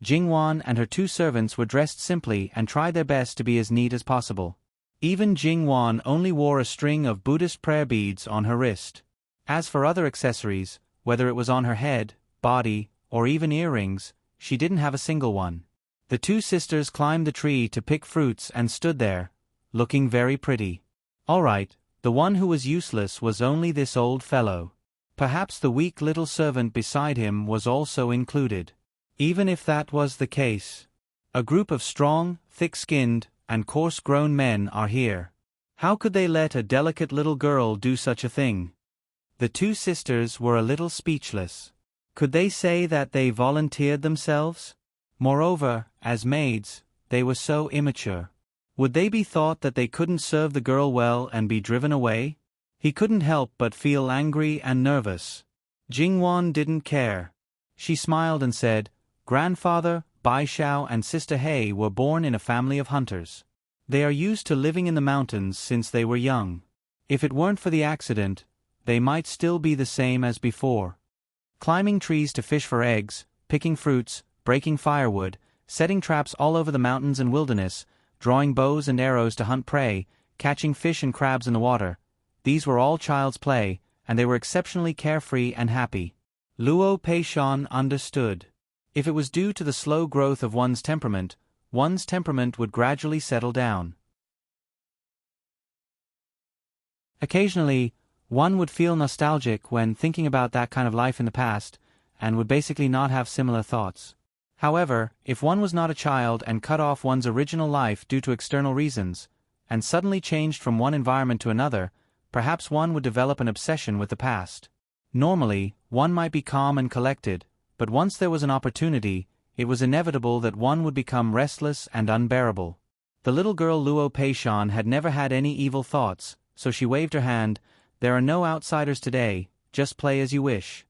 Jingwan and her 2 servants were dressed simply and tried their best to be as neat as possible. Even Jingwan only wore a string of Buddhist prayer beads on her wrist. As for other accessories, whether it was on her head, body, or even earrings, she didn't have a single one. The 2 sisters climbed the tree to pick fruits and stood there, looking very pretty. All right, the one who was useless was only this old fellow. Perhaps the weak little servant beside him was also included. Even if that was the case, a group of strong, thick-skinned, and coarse-grown men are here. How could they let a delicate little girl do such a thing? The 2 sisters were a little speechless. Could they say that they volunteered themselves? Moreover, as maids, they were so immature. Would they be thought that they couldn't serve the girl well and be driven away? He couldn't help but feel angry and nervous. Jingwan didn't care. She smiled and said, "Grandfather, Bai Xiao and Sister Hei were born in a family of hunters. They are used to living in the mountains since they were young. If it weren't for the accident, they might still be the same as before. Climbing trees to fish for eggs, picking fruits, breaking firewood, setting traps all over the mountains and wilderness, drawing bows and arrows to hunt prey, catching fish and crabs in the water. These were all child's play, and they were exceptionally carefree and happy." Luo Peishan understood. If it was due to the slow growth of one's temperament would gradually settle down. Occasionally, one would feel nostalgic when thinking about that kind of life in the past, and would basically not have similar thoughts. However, if one was not a child and cut off one's original life due to external reasons, and suddenly changed from one environment to another, perhaps one would develop an obsession with the past. Normally, one might be calm and collected, but once there was an opportunity, it was inevitable that one would become restless and unbearable. The little girl Luo Peishan had never had any evil thoughts, so she waved her hand. "There are no outsiders today, just play as you wish."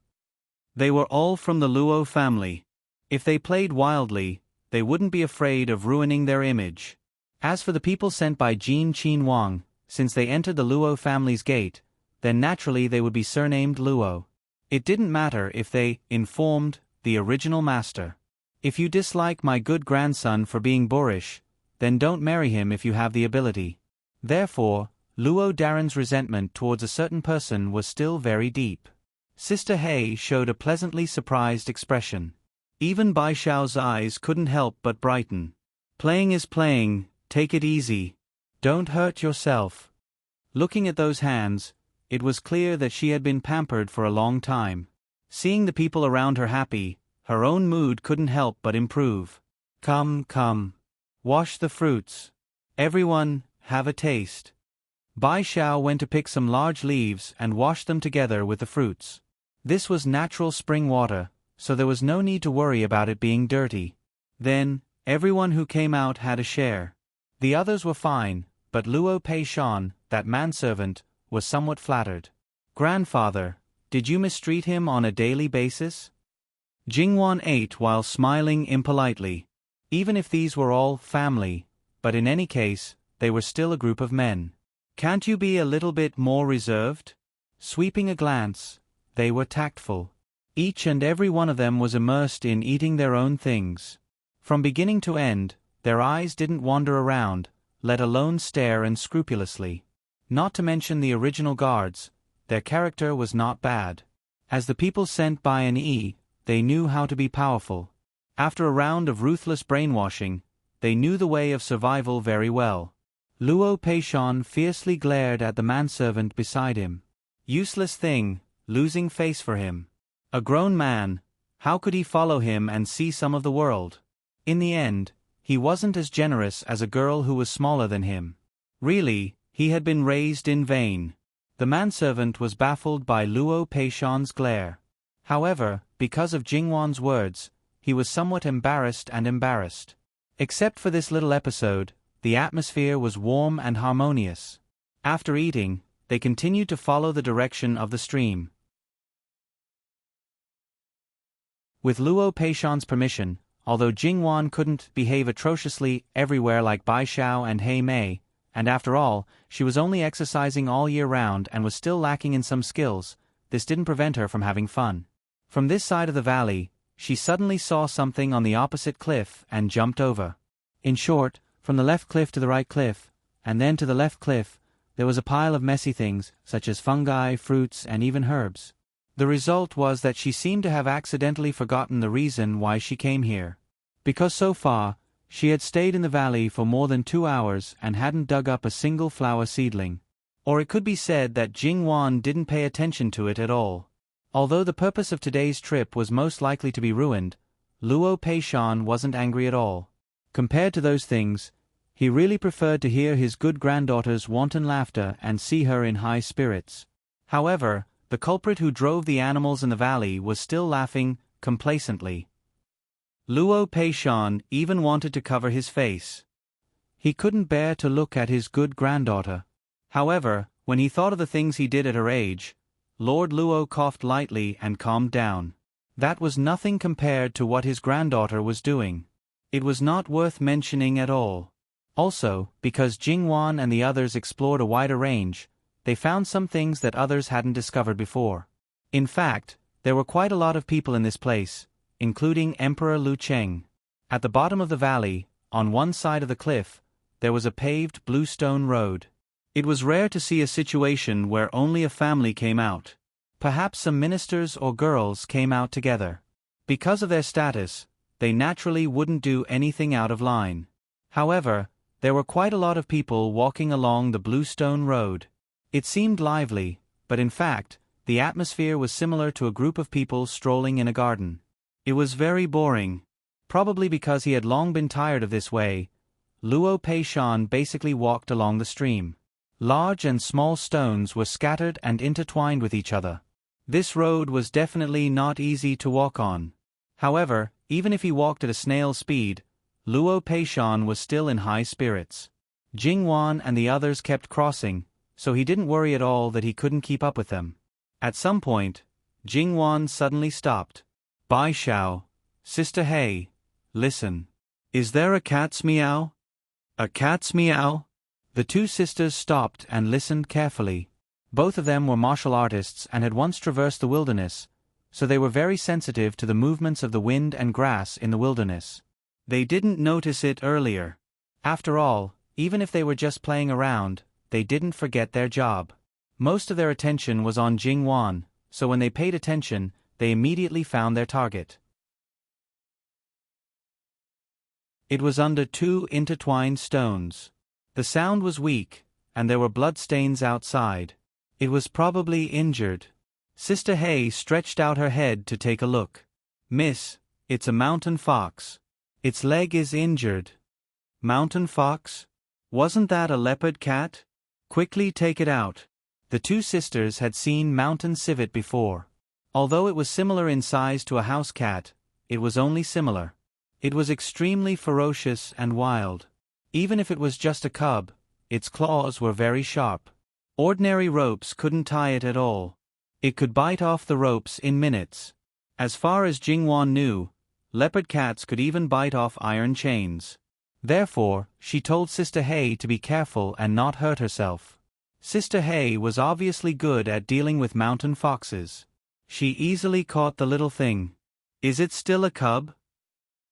They were all from the Luo family. If they played wildly, they wouldn't be afraid of ruining their image. As for the people sent by Jin Qin Wang, since they entered the Luo family's gate, then naturally they would be surnamed Luo. It didn't matter if they informed the original master. "If you dislike my good grandson for being boorish, then don't marry him if you have the ability." Therefore, Luo Daren's resentment towards a certain person was still very deep. Sister Hei showed a pleasantly surprised expression. Even Bai Xiao's eyes couldn't help but brighten. "Playing is playing, take it easy. Don't hurt yourself." Looking at those hands, it was clear that she had been pampered for a long time. Seeing the people around her happy, her own mood couldn't help but improve. Come. Wash the fruits. Everyone, have a taste." Bai Xiao went to pick some large leaves and wash them together with the fruits. This was natural spring water, so there was no need to worry about it being dirty. Then, everyone who came out had a share. The others were fine, but Luo Peishan, that manservant, was somewhat flattered. "Grandfather, did you mistreat him on a daily basis?" Jingwan ate while smiling impolitely. Even if these were all family, but in any case, they were still a group of men. "Can't you be a little bit more reserved?" Sweeping a glance, they were tactful. Each and every one of them was immersed in eating their own things. From beginning to end, their eyes didn't wander around, let alone stare unscrupulously. Not to mention the original guards, their character was not bad. As the people sent by an E, they knew how to be powerful. After a round of ruthless brainwashing, they knew the way of survival very well. Luo Peishan fiercely glared at the manservant beside him. Useless thing, losing face for him. A grown man, how could he follow him and see some of the world? In the end, he wasn't as generous as a girl who was smaller than him. Really, he had been raised in vain. The manservant was baffled by Luo Peishan's glare. However, because of Jingwan's words, he was somewhat embarrassed. Except for this little episode, the atmosphere was warm and harmonious. After eating, they continued to follow the direction of the stream. With Luo Peishan's permission, although Jingwan couldn't behave atrociously everywhere like Bai Xiao and Hei Mei, and after all, she was only exercising all year round and was still lacking in some skills, this didn't prevent her from having fun. From this side of the valley, she suddenly saw something on the opposite cliff and jumped over. In short, from the left cliff to the right cliff, and then to the left cliff, there was a pile of messy things, such as fungi, fruits, and even herbs. The result was that she seemed to have accidentally forgotten the reason why she came here. Because so far, she had stayed in the valley for more than 2 hours and hadn't dug up a single flower seedling. Or it could be said that Jingwan didn't pay attention to it at all. Although the purpose of today's trip was most likely to be ruined, Luo Peishan wasn't angry at all. Compared to those things, he really preferred to hear his good granddaughter's wanton laughter and see her in high spirits. However, the culprit who drove the animals in the valley was still laughing complacently. Luo Peishan even wanted to cover his face. He couldn't bear to look at his good granddaughter. However, when he thought of the things he did at her age, Lord Luo coughed lightly and calmed down. That was nothing compared to what his granddaughter was doing. It was not worth mentioning at all. Also, because Jingwan and the others explored a wider range, they found some things that others hadn't discovered before. In fact, there were quite a lot of people in this place, including Emperor Lu Cheng. At the bottom of the valley, on one side of the cliff, there was a paved bluestone road. It was rare to see a situation where only a family came out. Perhaps some ministers or girls came out together. Because of their status, they naturally wouldn't do anything out of line. However, there were quite a lot of people walking along the bluestone road. It seemed lively, but in fact, the atmosphere was similar to a group of people strolling in a garden. It was very boring. Probably because he had long been tired of this way, Luo Peishan basically walked along the stream. Large and small stones were scattered and intertwined with each other. This road was definitely not easy to walk on. However, even if he walked at a snail's speed, Luo Peishan was still in high spirits. Jingwan and the others kept crossing, so he didn't worry at all that he couldn't keep up with them. At some point, Jingwan suddenly stopped. Bai Xiao, Sister Hei, listen. Is there a cat's meow? A cat's meow? The two sisters stopped and listened carefully. Both of them were martial artists and had once traversed the wilderness, so they were very sensitive to the movements of the wind and grass in the wilderness. They didn't notice it earlier. After all, even if they were just playing around, they didn't forget their job. Most of their attention was on Jingwan, so when they paid attention, they immediately found their target. It was under 2 intertwined stones. The sound was weak, and there were bloodstains outside. It was probably injured. Sister Hei stretched out her head to take a look. Miss, it's a mountain fox. Its leg is injured. Mountain fox? Wasn't that a leopard cat? Quickly take it out. The two sisters had seen mountain civet before. Although it was similar in size to a house cat, it was only similar. It was extremely ferocious and wild. Even if it was just a cub, its claws were very sharp. Ordinary ropes couldn't tie it at all. It could bite off the ropes in minutes. As far as Jingwan knew, leopard cats could even bite off iron chains. Therefore, she told Sister Hei to be careful and not hurt herself. Sister Hei was obviously good at dealing with mountain foxes. She easily caught the little thing. Is it still a cub?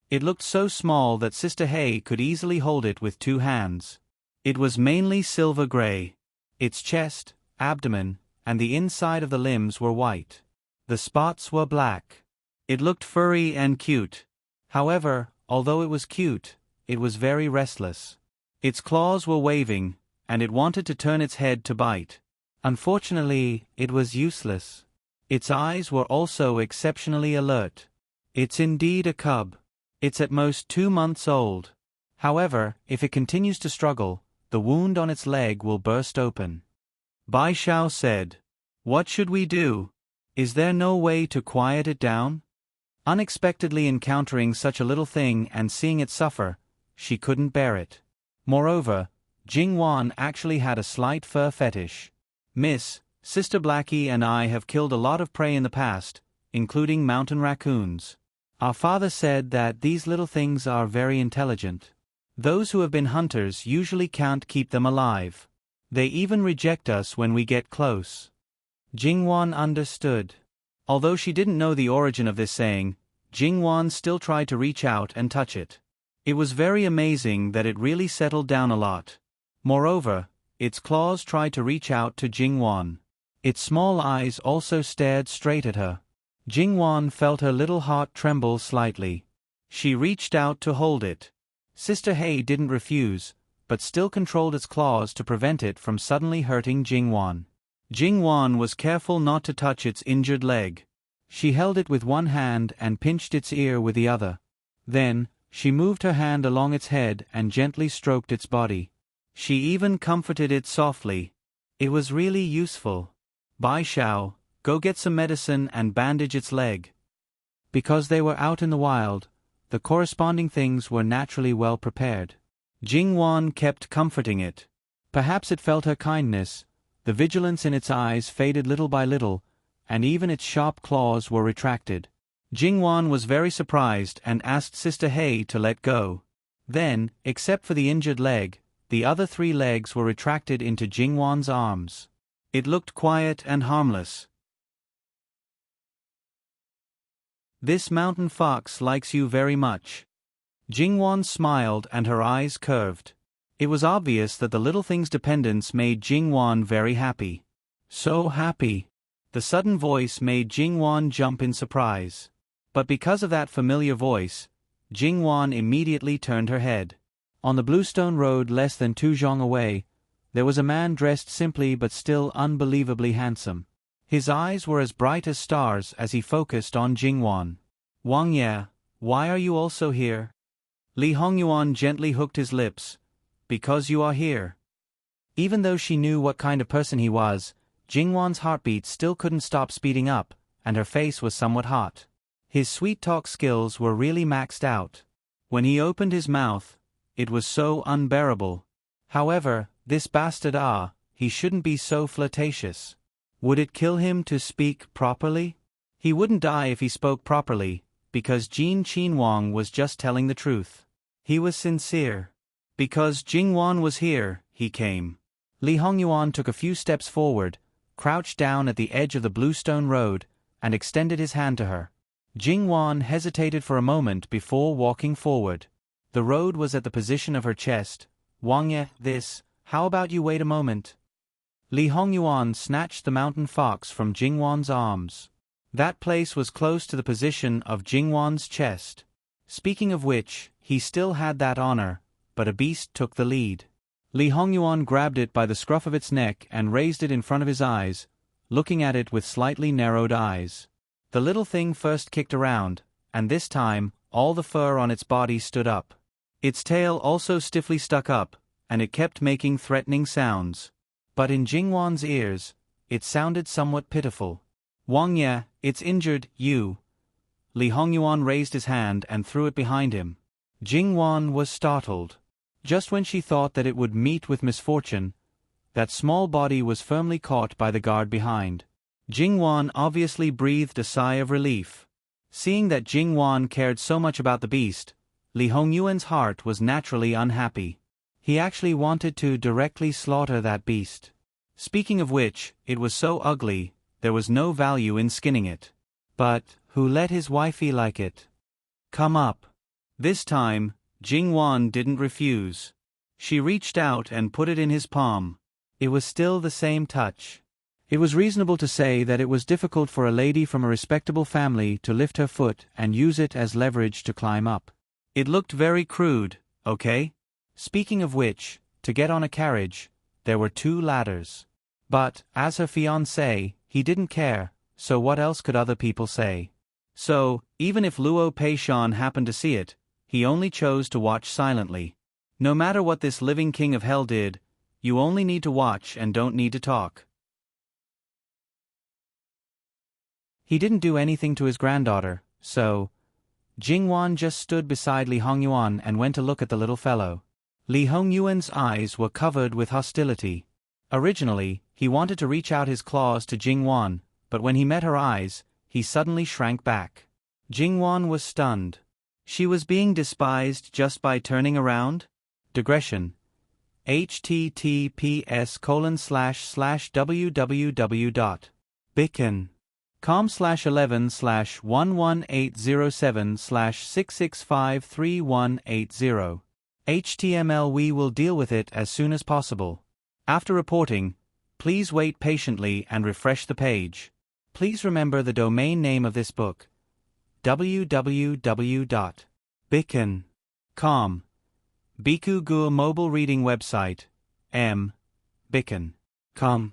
It looked so small that Sister Hei could easily hold it with 2 hands. It was mainly silver gray. Its chest, abdomen, and the inside of the limbs were white. The spots were black. It looked furry and cute. However, although it was cute, it was very restless. Its claws were waving, and it wanted to turn its head to bite. Unfortunately, it was useless. Its eyes were also exceptionally alert. It's indeed a cub. It's at most 2 months old. However, if it continues to struggle, the wound on its leg will burst open. Bai Xiao said, "What should we do? Is there no way to quiet it down?" Unexpectedly encountering such a little thing and seeing it suffer, she couldn't bear it. Moreover, Jingwan actually had a slight fur fetish. "Miss, Sister Blackie and I have killed a lot of prey in the past, including mountain raccoons. Our father said that these little things are very intelligent. Those who have been hunters usually can't keep them alive. They even reject us when we get close." Jingwan understood. Although she didn't know the origin of this saying, Jingwan still tried to reach out and touch it. It was very amazing that it really settled down a lot. Moreover, its claws tried to reach out to Jingwan. Its small eyes also stared straight at her. Jingwan felt her little heart tremble slightly. She reached out to hold it. Sister Hei didn't refuse, but still controlled its claws to prevent it from suddenly hurting Jingwan. Jingwan was careful not to touch its injured leg. She held it with one hand and pinched its ear with the other. Then, she moved her hand along its head and gently stroked its body. She even comforted it softly. It was really useful. "Bai Xiao, go get some medicine and bandage its leg." Because they were out in the wild, the corresponding things were naturally well prepared. Jingwan kept comforting it. Perhaps it felt her kindness. The vigilance in its eyes faded little by little, and even its sharp claws were retracted. Jingwan was very surprised and asked Sister Hei to let go. Then, except for the injured leg, the other 3 legs were retracted into Jingwan's arms. It looked quiet and harmless. "This mountain fox likes you very much." Jingwan smiled and her eyes curved. It was obvious that the little thing's dependence made Jingwan very happy. So happy. The sudden voice made Jingwan jump in surprise. But because of that familiar voice, Jingwan immediately turned her head. On the Bluestone Road less than 2 zhong away, there was a man dressed simply but still unbelievably handsome. His eyes were as bright as stars as he focused on Jingwan. "Wang Ye, why are you also here?" Li Hongyuan gently hooked his lips. "Because you are here." Even though she knew what kind of person he was, Jingwan's heartbeat still couldn't stop speeding up, and her face was somewhat hot. His sweet-talk skills were really maxed out. When he opened his mouth, it was so unbearable. However, this bastard he shouldn't be so flirtatious. Would it kill him to speak properly? He wouldn't die if he spoke properly, because Jin Qinhuang was just telling the truth. He was sincere. Because Jingwan was here, he came. Li Hongyuan took a few steps forward, crouched down at the edge of the Bluestone Road, and extended his hand to her. Jingwan hesitated for a moment before walking forward. The road was at the position of her chest. "Wang Ye, how about you wait a moment?" Li Hongyuan snatched the mountain fox from Jingwan's arms. That place was close to the position of Jingwan's chest. Speaking of which, he still had that honor, but a beast took the lead. Li Hongyuan grabbed it by the scruff of its neck and raised it in front of his eyes, looking at it with slightly narrowed eyes. The little thing first kicked around, and this time, all the fur on its body stood up. Its tail also stiffly stuck up, and it kept making threatening sounds. But in Jingwan's ears, it sounded somewhat pitiful. "Wang Ye, it's injured, you." Li Hongyuan raised his hand and threw it behind him. Jingwan was startled. Just when she thought that it would meet with misfortune, that small body was firmly caught by the guard behind. Jingwan obviously breathed a sigh of relief. Seeing that Jingwan cared so much about the beast, Li Hongyuan's heart was naturally unhappy. He actually wanted to directly slaughter that beast. Speaking of which, it was so ugly, there was no value in skinning it. But who let his wifey like it? "Come up." This time, Jingwan didn't refuse. She reached out and put it in his palm. It was still the same touch. It was reasonable to say that it was difficult for a lady from a respectable family to lift her foot and use it as leverage to climb up. It looked very crude, okay? Speaking of which, to get on a carriage, there were 2 ladders. But, as her fiancé, he didn't care, so what else could other people say? So, even if Luo Peishan happened to see it, he only chose to watch silently. No matter what this living king of hell did, you only need to watch and don't need to talk. He didn't do anything to his granddaughter, so, Jingwan just stood beside Li Hongyuan and went to look at the little fellow. Li Hongyuan's eyes were covered with hostility. Originally, he wanted to reach out his claws to Jingwan, but when he met her eyes, he suddenly shrank back. Jingwan was stunned. She was being despised just by turning around? Digression. https://www.bicken.com/11/11807/6653180. HTML. We will deal with it as soon as possible. After reporting, please wait patiently and refresh the page. Please remember the domain name of this book: www.bicken.com. Bikugu mobile reading website, bicken.com.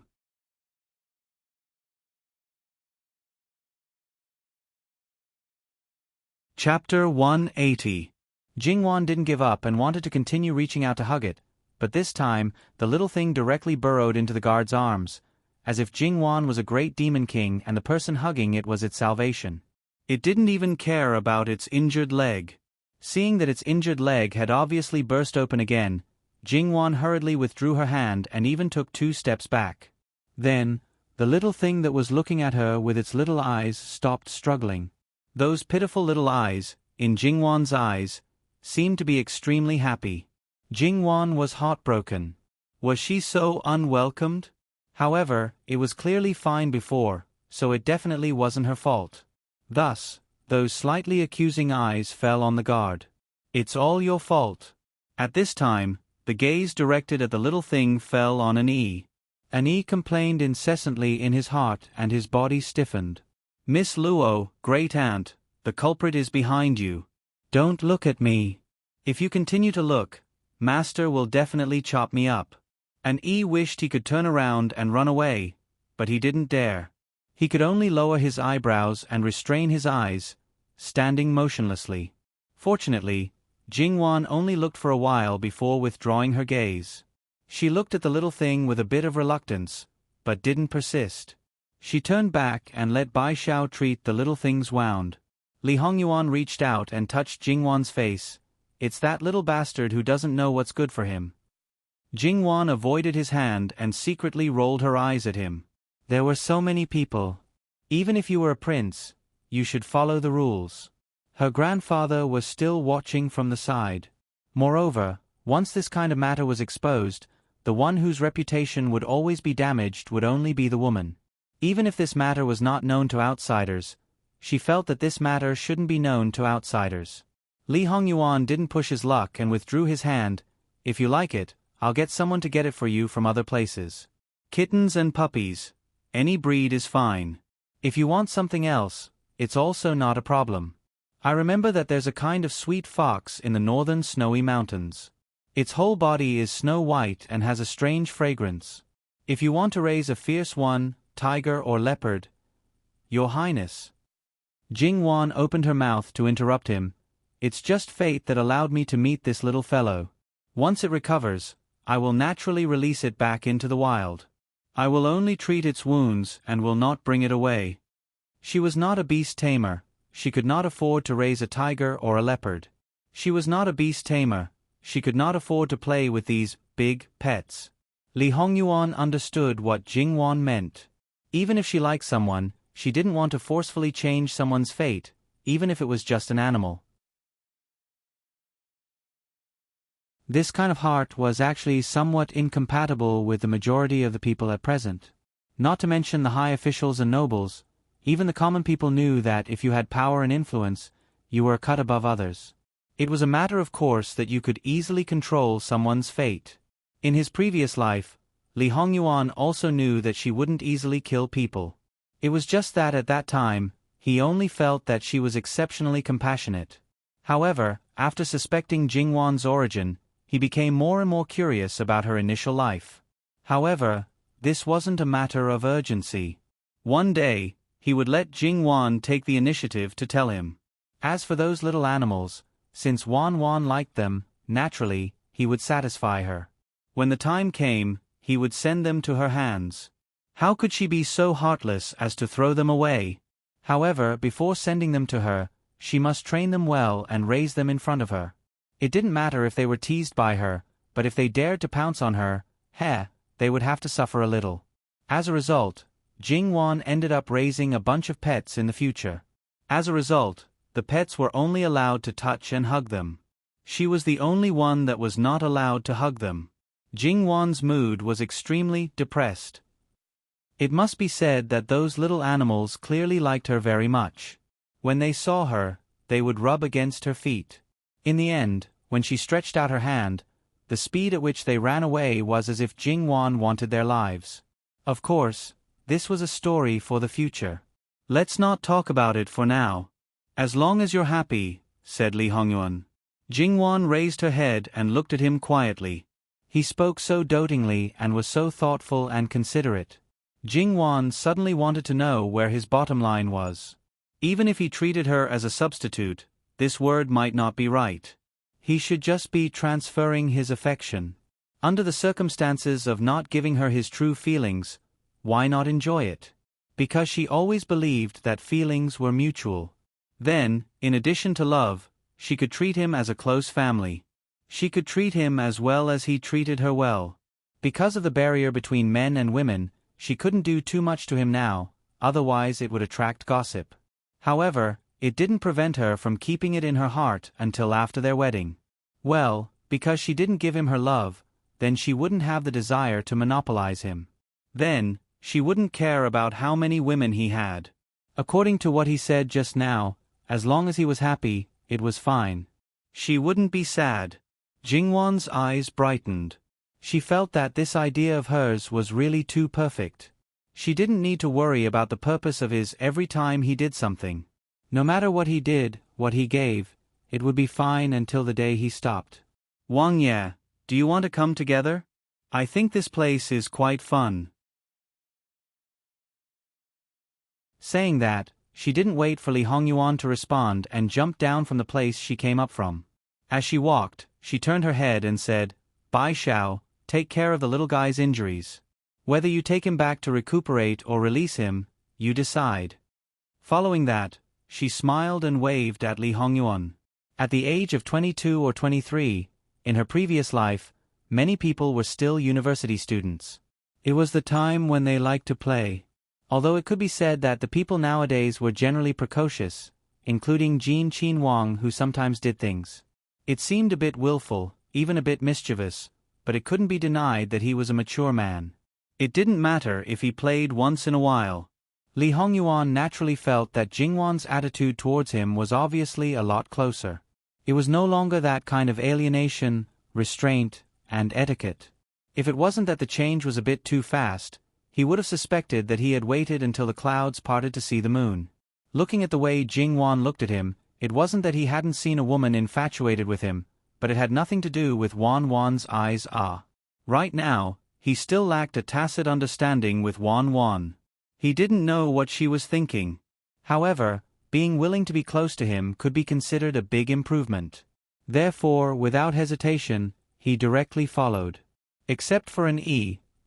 Chapter 180. Jingwan didn't give up and wanted to continue reaching out to hug it, but this time, the little thing directly burrowed into the guard's arms, as if Jingwan was a great demon king and the person hugging it was its salvation. It didn't even care about its injured leg. Seeing that its injured leg had obviously burst open again, Jingwan hurriedly withdrew her hand and even took 2 steps back. Then, the little thing that was looking at her with its little eyes stopped struggling. Those pitiful little eyes, in Jingwan's eyes, seemed to be extremely happy. Jingwan was heartbroken. Was she so unwelcomed? However, it was clearly fine before, so it definitely wasn't her fault. Thus, those slightly accusing eyes fell on the guard. It's all your fault. At this time, the gaze directed at the little thing fell on an E. An E complained incessantly in his heart and his body stiffened. Miss Luo, great aunt, the culprit is behind you. Don't look at me. If you continue to look, Master will definitely chop me up. An E wished he could turn around and run away, but he didn't dare. He could only lower his eyebrows and restrain his eyes, standing motionlessly. Fortunately, Jingwan only looked for a while before withdrawing her gaze. She looked at the little thing with a bit of reluctance, but didn't persist. She turned back and let Bai Xiao treat the little thing's wound. Li Hongyuan reached out and touched Jingwan's face. It's that little bastard who doesn't know what's good for him. Jingwan avoided his hand and secretly rolled her eyes at him. There were so many people. Even if you were a prince, you should follow the rules. Her grandfather was still watching from the side. Moreover, once this kind of matter was exposed, the one whose reputation would always be damaged would only be the woman. Even if this matter was not known to outsiders, she felt that this matter shouldn't be known to outsiders. Li Hongyuan didn't push his luck and withdrew his hand. If you like it, I'll get someone to get it for you from other places. Kittens and puppies. Any breed is fine. If you want something else, it's also not a problem. I remember that there's a kind of sweet fox in the northern snowy mountains. Its whole body is snow white and has a strange fragrance. If you want to raise a fierce one, tiger or leopard, Your Highness. Jingwan opened her mouth to interrupt him. It's just fate that allowed me to meet this little fellow. Once it recovers, I will naturally release it back into the wild. I will only treat its wounds and will not bring it away. She was not a beast tamer. She could not afford to raise a tiger or a leopard. She was not a beast tamer. She could not afford to play with these big pets. Li Hongyuan understood what Jingwan meant. Even if she liked someone, she didn't want to forcefully change someone's fate, even if it was just an animal. This kind of heart was actually somewhat incompatible with the majority of the people at present. Not to mention the high officials and nobles, even the common people knew that if you had power and influence, you were cut above others. It was a matter of course that you could easily control someone's fate. In his previous life, Li Hongyuan also knew that she wouldn't easily kill people. It was just that at that time, he only felt that she was exceptionally compassionate. However, after suspecting Jingwan's origin, he became more and more curious about her initial life. However, this wasn't a matter of urgency. One day, he would let Jingwan take the initiative to tell him. As for those little animals, since Wan liked them, naturally, he would satisfy her. When the time came, he would send them to her hands. How could she be so heartless as to throw them away? However, before sending them to her, She must train them well and raise them in front of her. It didn't matter if they were teased by her, but if they dared to pounce on her, they would have to suffer a little. As a result, Jingwan ended up raising a bunch of pets in the future. As a result, the pets were only allowed to touch and hug them. She was the only one that was not allowed to hug them. Jingwan's mood was extremely depressed. It must be said that those little animals clearly liked her very much. When they saw her, they would rub against her feet. In the end, when she stretched out her hand, the speed at which they ran away was as if Jingwan wanted their lives. Of course, this was a story for the future. Let's not talk about it for now. As long as you're happy, said Li Hongyuan. Jingwan raised her head and looked at him quietly. He spoke so dotingly and was so thoughtful and considerate. Jingwan suddenly wanted to know where his bottom line was. Even if he treated her as a substitute, this word might not be right. He should just be transferring his affection. Under the circumstances of not giving her his true feelings, why not enjoy it? Because she always believed that feelings were mutual. Then, in addition to love, she could treat him as a close family. She could treat him as well as he treated her well. Because of the barrier between men and women, she couldn't do too much to him now, otherwise it would attract gossip. However, it didn't prevent her from keeping it in her heart until after their wedding. Well, because she didn't give him her love, then she wouldn't have the desire to monopolize him. Then, she wouldn't care about how many women he had. According to what he said just now, as long as he was happy, it was fine. She wouldn't be sad. Jingwan's eyes brightened. She felt that this idea of hers was really too perfect. She didn't need to worry about the purpose of his every time he did something. No matter what he did, what he gave, it would be fine until the day he stopped. Wang Ye, do you want to come together? I think this place is quite fun. Saying that, she didn't wait for Li Hongyuan to respond and jumped down from the place she came up from. As she walked, she turned her head and said, "Bai Xiao, take care of the little guy's injuries. Whether you take him back to recuperate or release him, you decide." Following that, she smiled and waved at Li Hongyuan. At the age of 22 or 23, in her previous life, many people were still university students. It was the time when they liked to play. Although it could be said that the people nowadays were generally precocious, including Jin Qin Wang, who sometimes did things. It seemed a bit willful, even a bit mischievous, but it couldn't be denied that he was a mature man. It didn't matter if he played once in a while. Li Hongyuan naturally felt that Jingwan's attitude towards him was obviously a lot closer. It was no longer that kind of alienation, restraint, and etiquette. If it wasn't that the change was a bit too fast, he would have suspected that he had waited until the clouds parted to see the moon. Looking at the way Jingwan looked at him, it wasn't that he hadn't seen a woman infatuated with him, but it had nothing to do with Wan's eyes. Right now, he still lacked a tacit understanding with Wan. He didn't know what she was thinking. However, being willing to be close to him could be considered a big improvement. Therefore, without hesitation, he directly followed. Except for an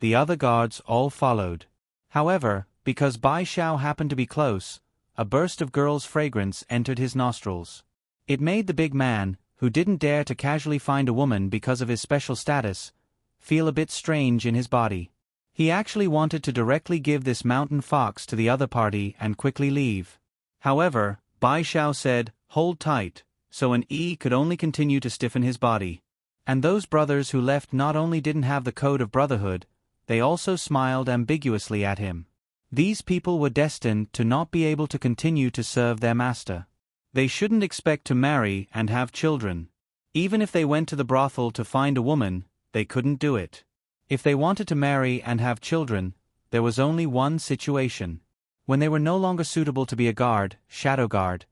the other guards all followed. However, because Bai Xiao happened to be close, a burst of girl's fragrance entered his nostrils. It made the big man, who didn't dare to casually find a woman because of his special status, feel a bit strange in his body. He actually wanted to directly give this mountain fox to the other party and quickly leave. However, Bai Xiao said, "Hold tight," so an could only continue to stiffen his body. And those brothers who left not only didn't have the code of brotherhood, they also smiled ambiguously at him. These people were destined to not be able to continue to serve their master. They shouldn't expect to marry and have children. Even if they went to the brothel to find a woman, they couldn't do it. If they wanted to marry and have children, there was only one situation. When they were no longer suitable to be a guard, shadow guard,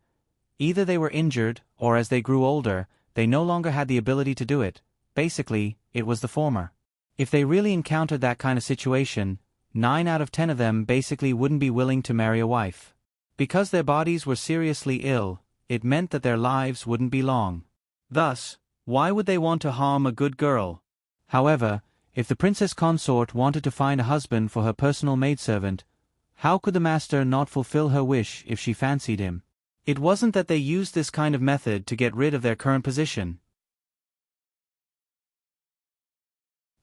either they were injured, or as they grew older, they no longer had the ability to do it. Basically, it was the former. If they really encountered that kind of situation, 9 out of 10 of them basically wouldn't be willing to marry a wife. Because their bodies were seriously ill, it meant that their lives wouldn't be long. Thus, why would they want to harm a good girl? However, if the princess consort wanted to find a husband for her personal maidservant, how could the master not fulfill her wish if she fancied him? It wasn't that they used this kind of method to get rid of their current position.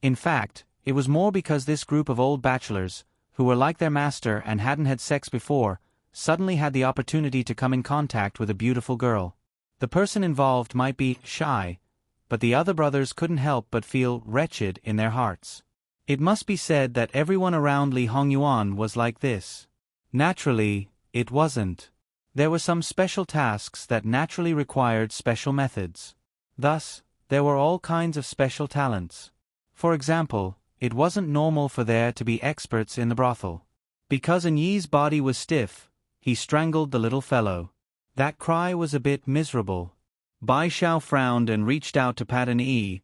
In fact, it was more because this group of old bachelors, who were like their master and hadn't had sex before, suddenly had the opportunity to come in contact with a beautiful girl. The person involved might be shy, but the other brothers couldn't help but feel wretched in their hearts. It must be said that everyone around Li Hongyuan was like this. Naturally, it wasn't. There were some special tasks that naturally required special methods. Thus, there were all kinds of special talents. For example, it wasn't normal for there to be experts in the brothel. Because An Yi's body was stiff, he strangled the little fellow. That cry was a bit miserable. Bai Xiao frowned and reached out to pat An Yi.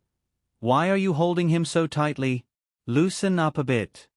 "Why are you holding him so tightly? Loosen up a bit."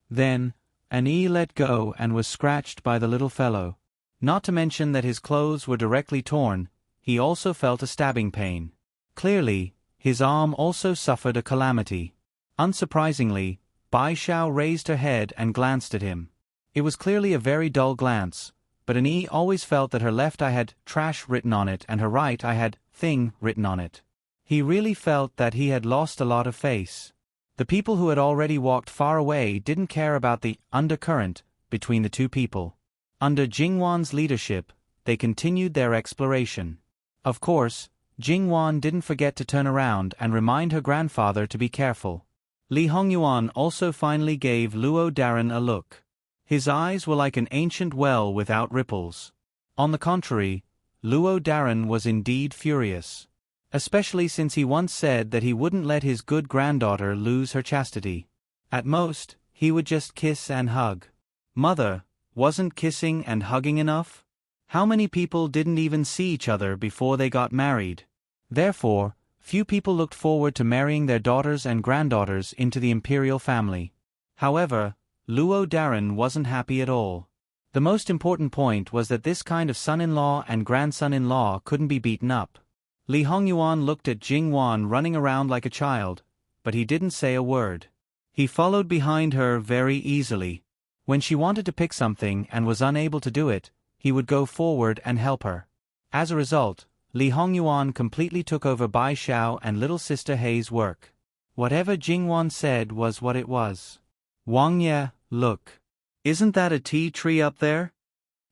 Then, An Yi let go and was scratched by the little fellow. Not to mention that his clothes were directly torn, he also felt a stabbing pain. Clearly, his arm also suffered a calamity. Unsurprisingly, Bai Xiao raised her head and glanced at him. It was clearly a very dull glance, but An Yi always felt that her left eye had trash written on it and her right eye had thing written on it. He really felt that he had lost a lot of face. The people who had already walked far away didn't care about the undercurrent between the two people. Under Jingwan's leadership, they continued their exploration. Of course, Jingwan didn't forget to turn around and remind her grandfather to be careful. Li Hongyuan also finally gave Luo Daran a look. His eyes were like an ancient well without ripples. On the contrary, Luo Daran was indeed furious. Especially since he once said that he wouldn't let his good granddaughter lose her chastity. At most, he would just kiss and hug. Mother, wasn't kissing and hugging enough? How many people didn't even see each other before they got married? Therefore, few people looked forward to marrying their daughters and granddaughters into the imperial family. However, Luo Daran wasn't happy at all. The most important point was that this kind of son-in-law and grandson-in-law couldn't be beaten up. Li Hongyuan looked at Jingwan running around like a child, but he didn't say a word. He followed behind her very easily. When she wanted to pick something and was unable to do it, he would go forward and help her. As a result, Li Hongyuan completely took over Bai Xiao and little sister Hei's work. Whatever Jingwan said was what it was. "Wang Ye, look. Isn't that a tea tree up there?"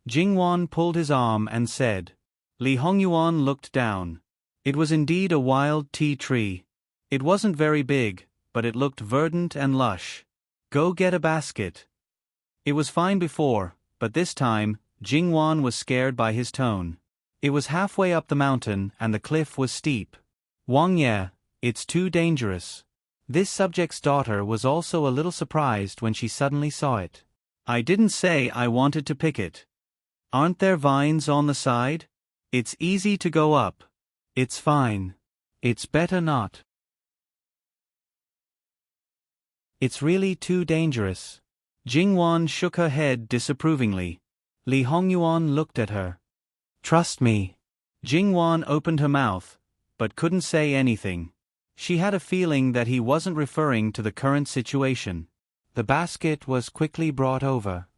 Jingwan pulled his arm and said. Li Hongyuan looked down. It was indeed a wild tea tree. It wasn't very big, but it looked verdant and lush. "Go get a basket." It was fine before, but this time, Jingwan was scared by his tone. It was halfway up the mountain and the cliff was steep. "Wang Ye, it's too dangerous." This subject's daughter was also a little surprised when she suddenly saw it. "I didn't say I wanted to pick it. Aren't there vines on the side? It's easy to go up." "It's fine. It's better not." "It's really too dangerous." Jingwan shook her head disapprovingly. Li Hongyuan looked at her. "Trust me." Jingwan opened her mouth, but couldn't say anything. She had a feeling that he wasn't referring to the current situation. The basket was quickly brought over.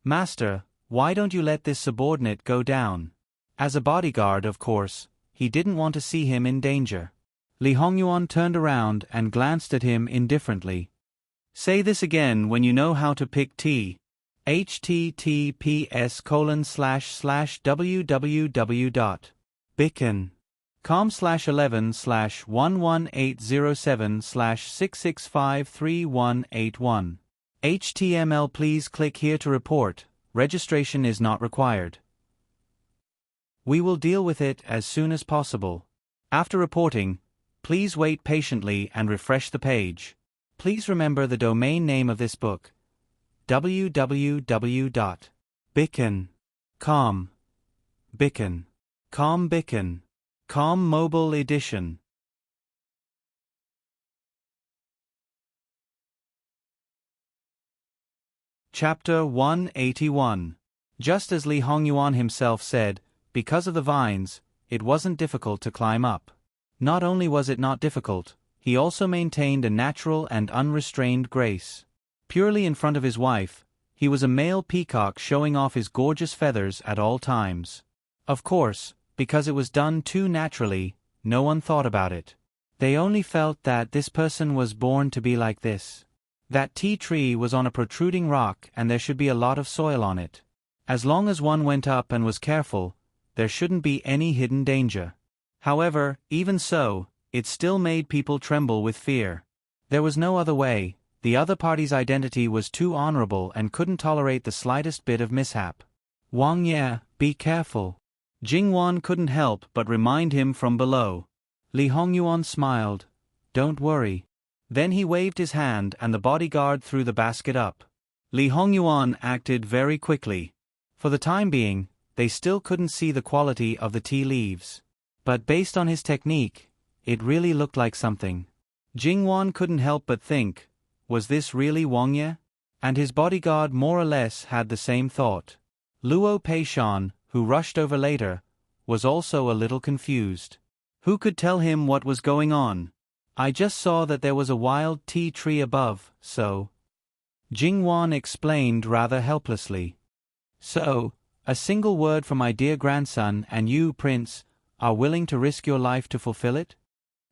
"Master, why don't you let this subordinate go down?" As a bodyguard, of course, he didn't want to see him in danger. Li Hongyuan turned around and glanced at him indifferently. "Say this again when you know how to pick tea. https://www.bicken.com/11/11807/6653181. HTML. Please click here to report. Registration is not required. We will deal with it as soon as possible. After reporting, please wait patiently and refresh the page. Please remember the domain name of this book: www.bicken.com. Bicken.com. Bicken.com Mobile Edition. Chapter 181. Just as Li Hongyuan himself said, because of the vines, it wasn't difficult to climb up. Not only was it not difficult, he also maintained a natural and unrestrained grace. Purely in front of his wife, he was a male peacock showing off his gorgeous feathers at all times. Of course, because it was done too naturally, no one thought about it. They only felt that this person was born to be like this. That tea tree was on a protruding rock and there should be a lot of soil on it. As long as one went up and was careful, there shouldn't be any hidden danger. However, even so, it still made people tremble with fear. There was no other way. The other party's identity was too honorable and couldn't tolerate the slightest bit of mishap. Wang Ye, be careful. Jingwan couldn't help but remind him from below. Li Hongyuan smiled. Don't worry. Then he waved his hand and the bodyguard threw the basket up. Li Hongyuan acted very quickly. For the time being, they still couldn't see the quality of the tea leaves. But based on his technique, it really looked like something. Jingwan couldn't help but think, was this really Wang Ye? And his bodyguard more or less had the same thought. Luo Peishan, who rushed over later, was also a little confused. Who could tell him what was going on? I just saw that there was a wild tea tree above, so... Jingwan explained rather helplessly. So, a single word from my dear grandson and you, Prince, are willing to risk your life to fulfill it?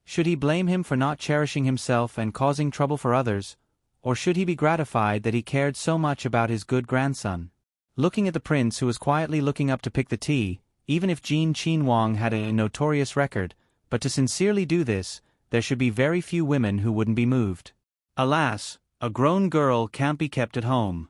Should he blame him for not cherishing himself and causing trouble for others, or should he be gratified that he cared so much about his good grandson? Looking at the prince who was quietly looking up to pick the tea, even if Jin Qinhuang had a notorious record, but to sincerely do this, there should be very few women who wouldn't be moved. Alas, a grown girl can't be kept at home.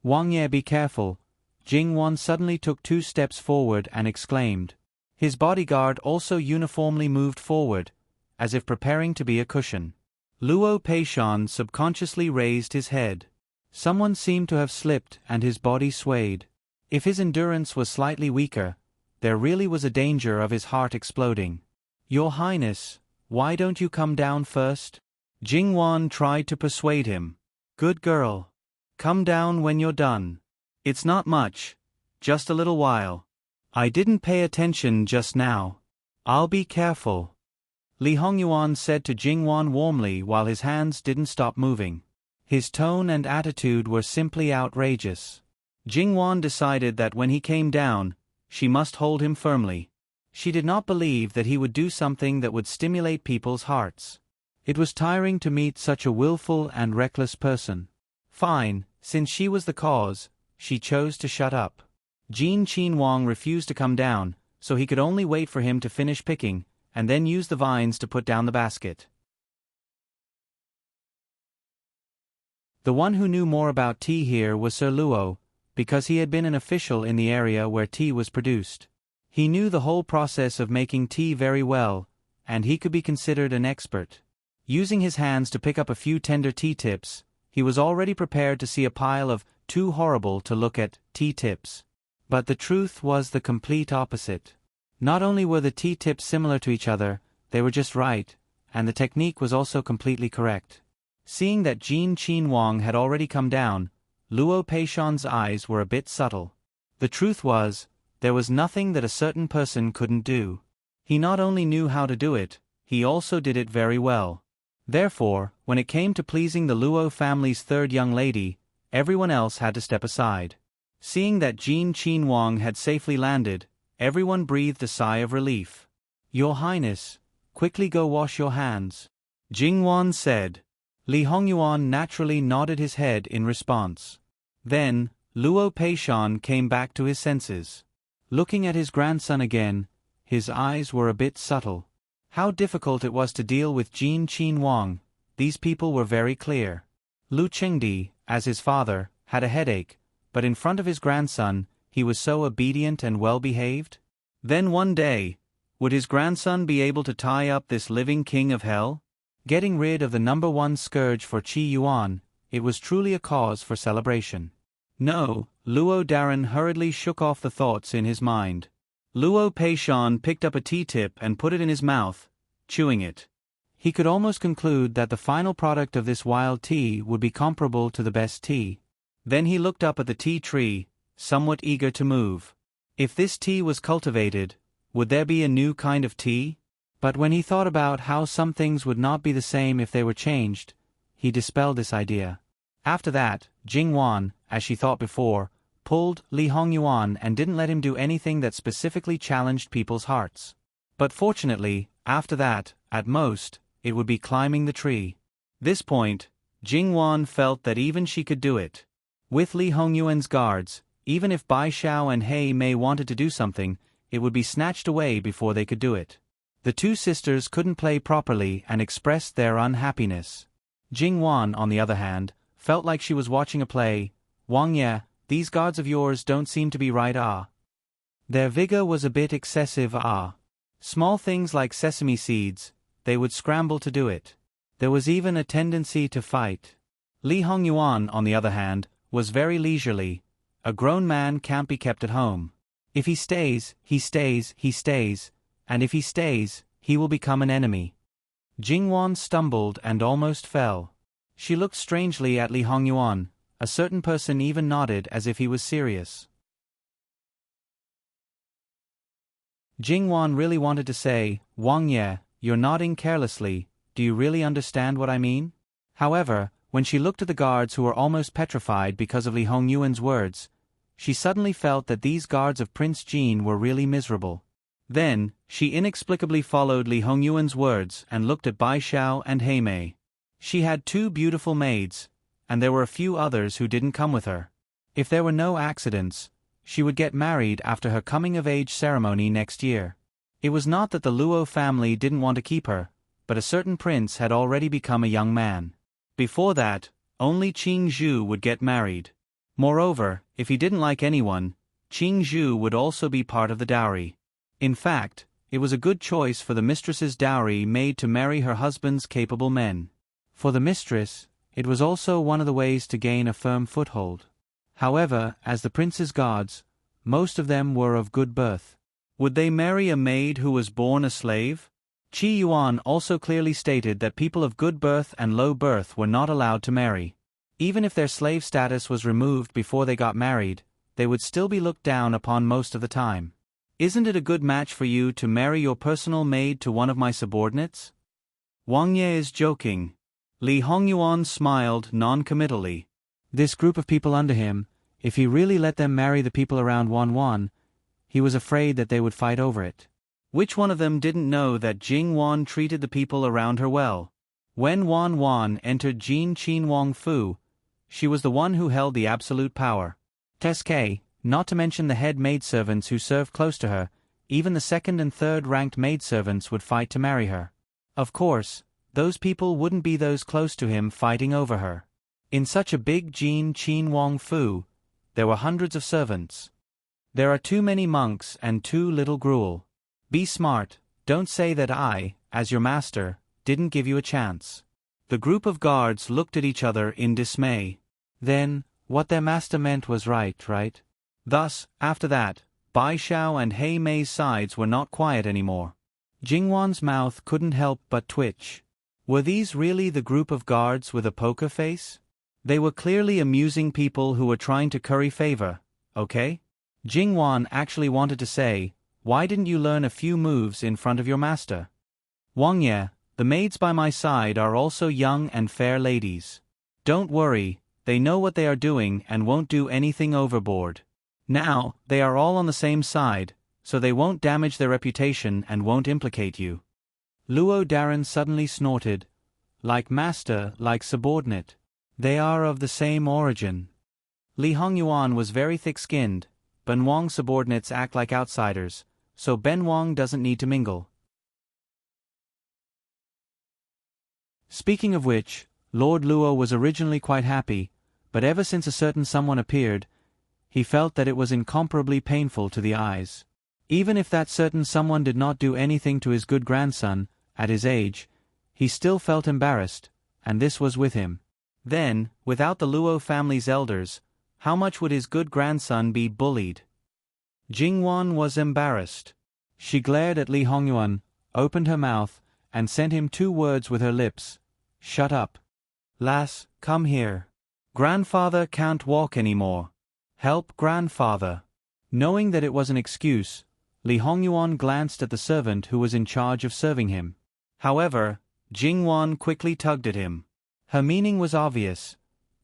Wang Ye, be careful. Jingwan suddenly took 2 steps forward and exclaimed. His bodyguard also uniformly moved forward, as if preparing to be a cushion. Luo Peishan subconsciously raised his head. Someone seemed to have slipped and his body swayed. If his endurance was slightly weaker, there really was a danger of his heart exploding. Your Highness, why don't you come down first? Jingwan tried to persuade him. Good girl. Come down when you're done. It's not much, just a little while. I didn't pay attention just now. I'll be careful. Li Hongyuan said to Jingwan warmly while his hands didn't stop moving. His tone and attitude were simply outrageous. Jingwan decided that when he came down, she must hold him firmly. She did not believe that he would do something that would stimulate people's hearts. It was tiring to meet such a willful and reckless person. Fine, since she was the cause, she chose to shut up. Jin Qinhuang refused to come down, so he could only wait for him to finish picking, and then use the vines to put down the basket. The one who knew more about tea here was Sir Luo, because he had been an official in the area where tea was produced. He knew the whole process of making tea very well, and he could be considered an expert. Using his hands to pick up a few tender tea tips, he was already prepared to see a pile of too horrible to look at tea tips. But the truth was the complete opposite. Not only were the tea tips similar to each other, they were just right, and the technique was also completely correct. Seeing that Jin Qinhuang had already come down, Luo Peishan's eyes were a bit subtle. The truth was, there was nothing that a certain person couldn't do. He not only knew how to do it, he also did it very well. Therefore, when it came to pleasing the Luo family's third young lady, everyone else had to step aside. Seeing that Jin Qinhuang had safely landed, everyone breathed a sigh of relief. Your Highness, quickly go wash your hands. Jingwan said. Li Hongyuan naturally nodded his head in response. Then, Luo Peishan came back to his senses. Looking at his grandson again, his eyes were a bit subtle. How difficult it was to deal with Jin Qinhuang, these people were very clear. Lu Qingdi, as his father, had a headache, but in front of his grandson, he was so obedient and well-behaved. Then one day, would his grandson be able to tie up this living king of hell? Getting rid of the #1 scourge for Qi Yuan, it was truly a cause for celebration. No, Luo Daran hurriedly shook off the thoughts in his mind. Luo Peishan picked up a tea tip and put it in his mouth, chewing it. He could almost conclude that the final product of this wild tea would be comparable to the best tea. Then he looked up at the tea tree, somewhat eager to move. If this tea was cultivated, would there be a new kind of tea? But when he thought about how some things would not be the same if they were changed, he dispelled this idea. After that, Jingwan, as she thought before, pulled Li Hongyuan and didn't let him do anything that specifically challenged people's hearts. But fortunately, after that, at most, it would be climbing the tree. This point, Jingwan felt that even she could do it. With Li Hongyuan's guards, even if Bai Xiao and He Mei wanted to do something, it would be snatched away before they could do it. The two sisters couldn't play properly and expressed their unhappiness. Jingwan, on the other hand, felt like she was watching a play. Wang Ye, these guards of yours don't seem to be right Their vigor was a bit excessive Small things like sesame seeds, they would scramble to do it. There was even a tendency to fight. Li Hongyuan, on the other hand, was very leisurely. A grown man can't be kept at home. If he stays, he stays, and if he stays, he will become an enemy. Jingwan stumbled and almost fell. She looked strangely at Li Hongyuan. A certain person even nodded as if he was serious. Jingwan really wanted to say, Wang Ye, you're nodding carelessly, do you really understand what I mean? However, when she looked at the guards who were almost petrified because of Li Hongyuan's words, she suddenly felt that these guards of Prince Jin were really miserable. Then, she inexplicably followed Li Hongyuan's words and looked at Bai Xiao and He Mei. She had 2 beautiful maids, and there were a few others who didn't come with her. If there were no accidents, she would get married after her coming-of-age ceremony next year. It was not that the Luo family didn't want to keep her, but a certain prince had already become a young man. Before that, only Qing Zhu would get married. Moreover, if he didn't like anyone, Qing Zhu would also be part of the dowry. In fact, it was a good choice for the mistress's dowry made to marry her husband's capable men. For the mistress, it was also one of the ways to gain a firm foothold. However, as the prince's guards, most of them were of good birth. Would they marry a maid who was born a slave? Qi Yuan also clearly stated that people of good birth and low birth were not allowed to marry. Even if their slave status was removed before they got married, they would still be looked down upon most of the time. Isn't it a good match for you to marry your personal maid to one of my subordinates? Wang Ye is joking. Li Hongyuan smiled non-committally. This group of people under him, if he really let them marry the people around Wan, he was afraid that they would fight over it. Which one of them didn't know that Jingwan treated the people around her well? When Wan entered Jin Qin Wang Fu, she was the one who held the absolute power. Teske, not to mention the head maidservants who served close to her, even the second and third ranked maidservants would fight to marry her. Of course, those people wouldn't be those close to him fighting over her. In such a big Jin Qin Wang Fu, there were hundreds of servants. There are too many monks and too little gruel. Be smart, don't say that I, as your master, didn't give you a chance. The group of guards looked at each other in dismay. Then, what their master meant was right? Thus, after that, Bai Xiao and He Mei's sides were not quiet anymore. Jingwan's mouth couldn't help but twitch. Were these really the group of guards with a poker face? They were clearly amusing people who were trying to curry favor, okay? Jingwan actually wanted to say, why didn't you learn a few moves in front of your master? Wang Ye, the maids by my side are also young and fair ladies. Don't worry, they know what they are doing and won't do anything overboard. Now, they are all on the same side, so they won't damage their reputation and won't implicate you. Luo Daran suddenly snorted. Like master, like subordinate. They are of the same origin. Li Hongyuan was very thick-skinned. Ben Wang subordinates act like outsiders, so Ben Wang doesn't need to mingle. Speaking of which, Lord Luo was originally quite happy, but ever since a certain someone appeared, he felt that it was incomparably painful to the eyes. Even if that certain someone did not do anything to his good grandson, at his age, he still felt embarrassed, and this was with him. Then, without the Luo family's elders, how much would his good grandson be bullied? Jingwan was embarrassed. She glared at Li Hongyuan, opened her mouth, and sent him 2 words with her lips. Shut up. Lass, come here. Grandfather can't walk anymore. Help grandfather. Knowing that it was an excuse, Li Hongyuan glanced at the servant who was in charge of serving him. However, Jingwan quickly tugged at him. Her meaning was obvious.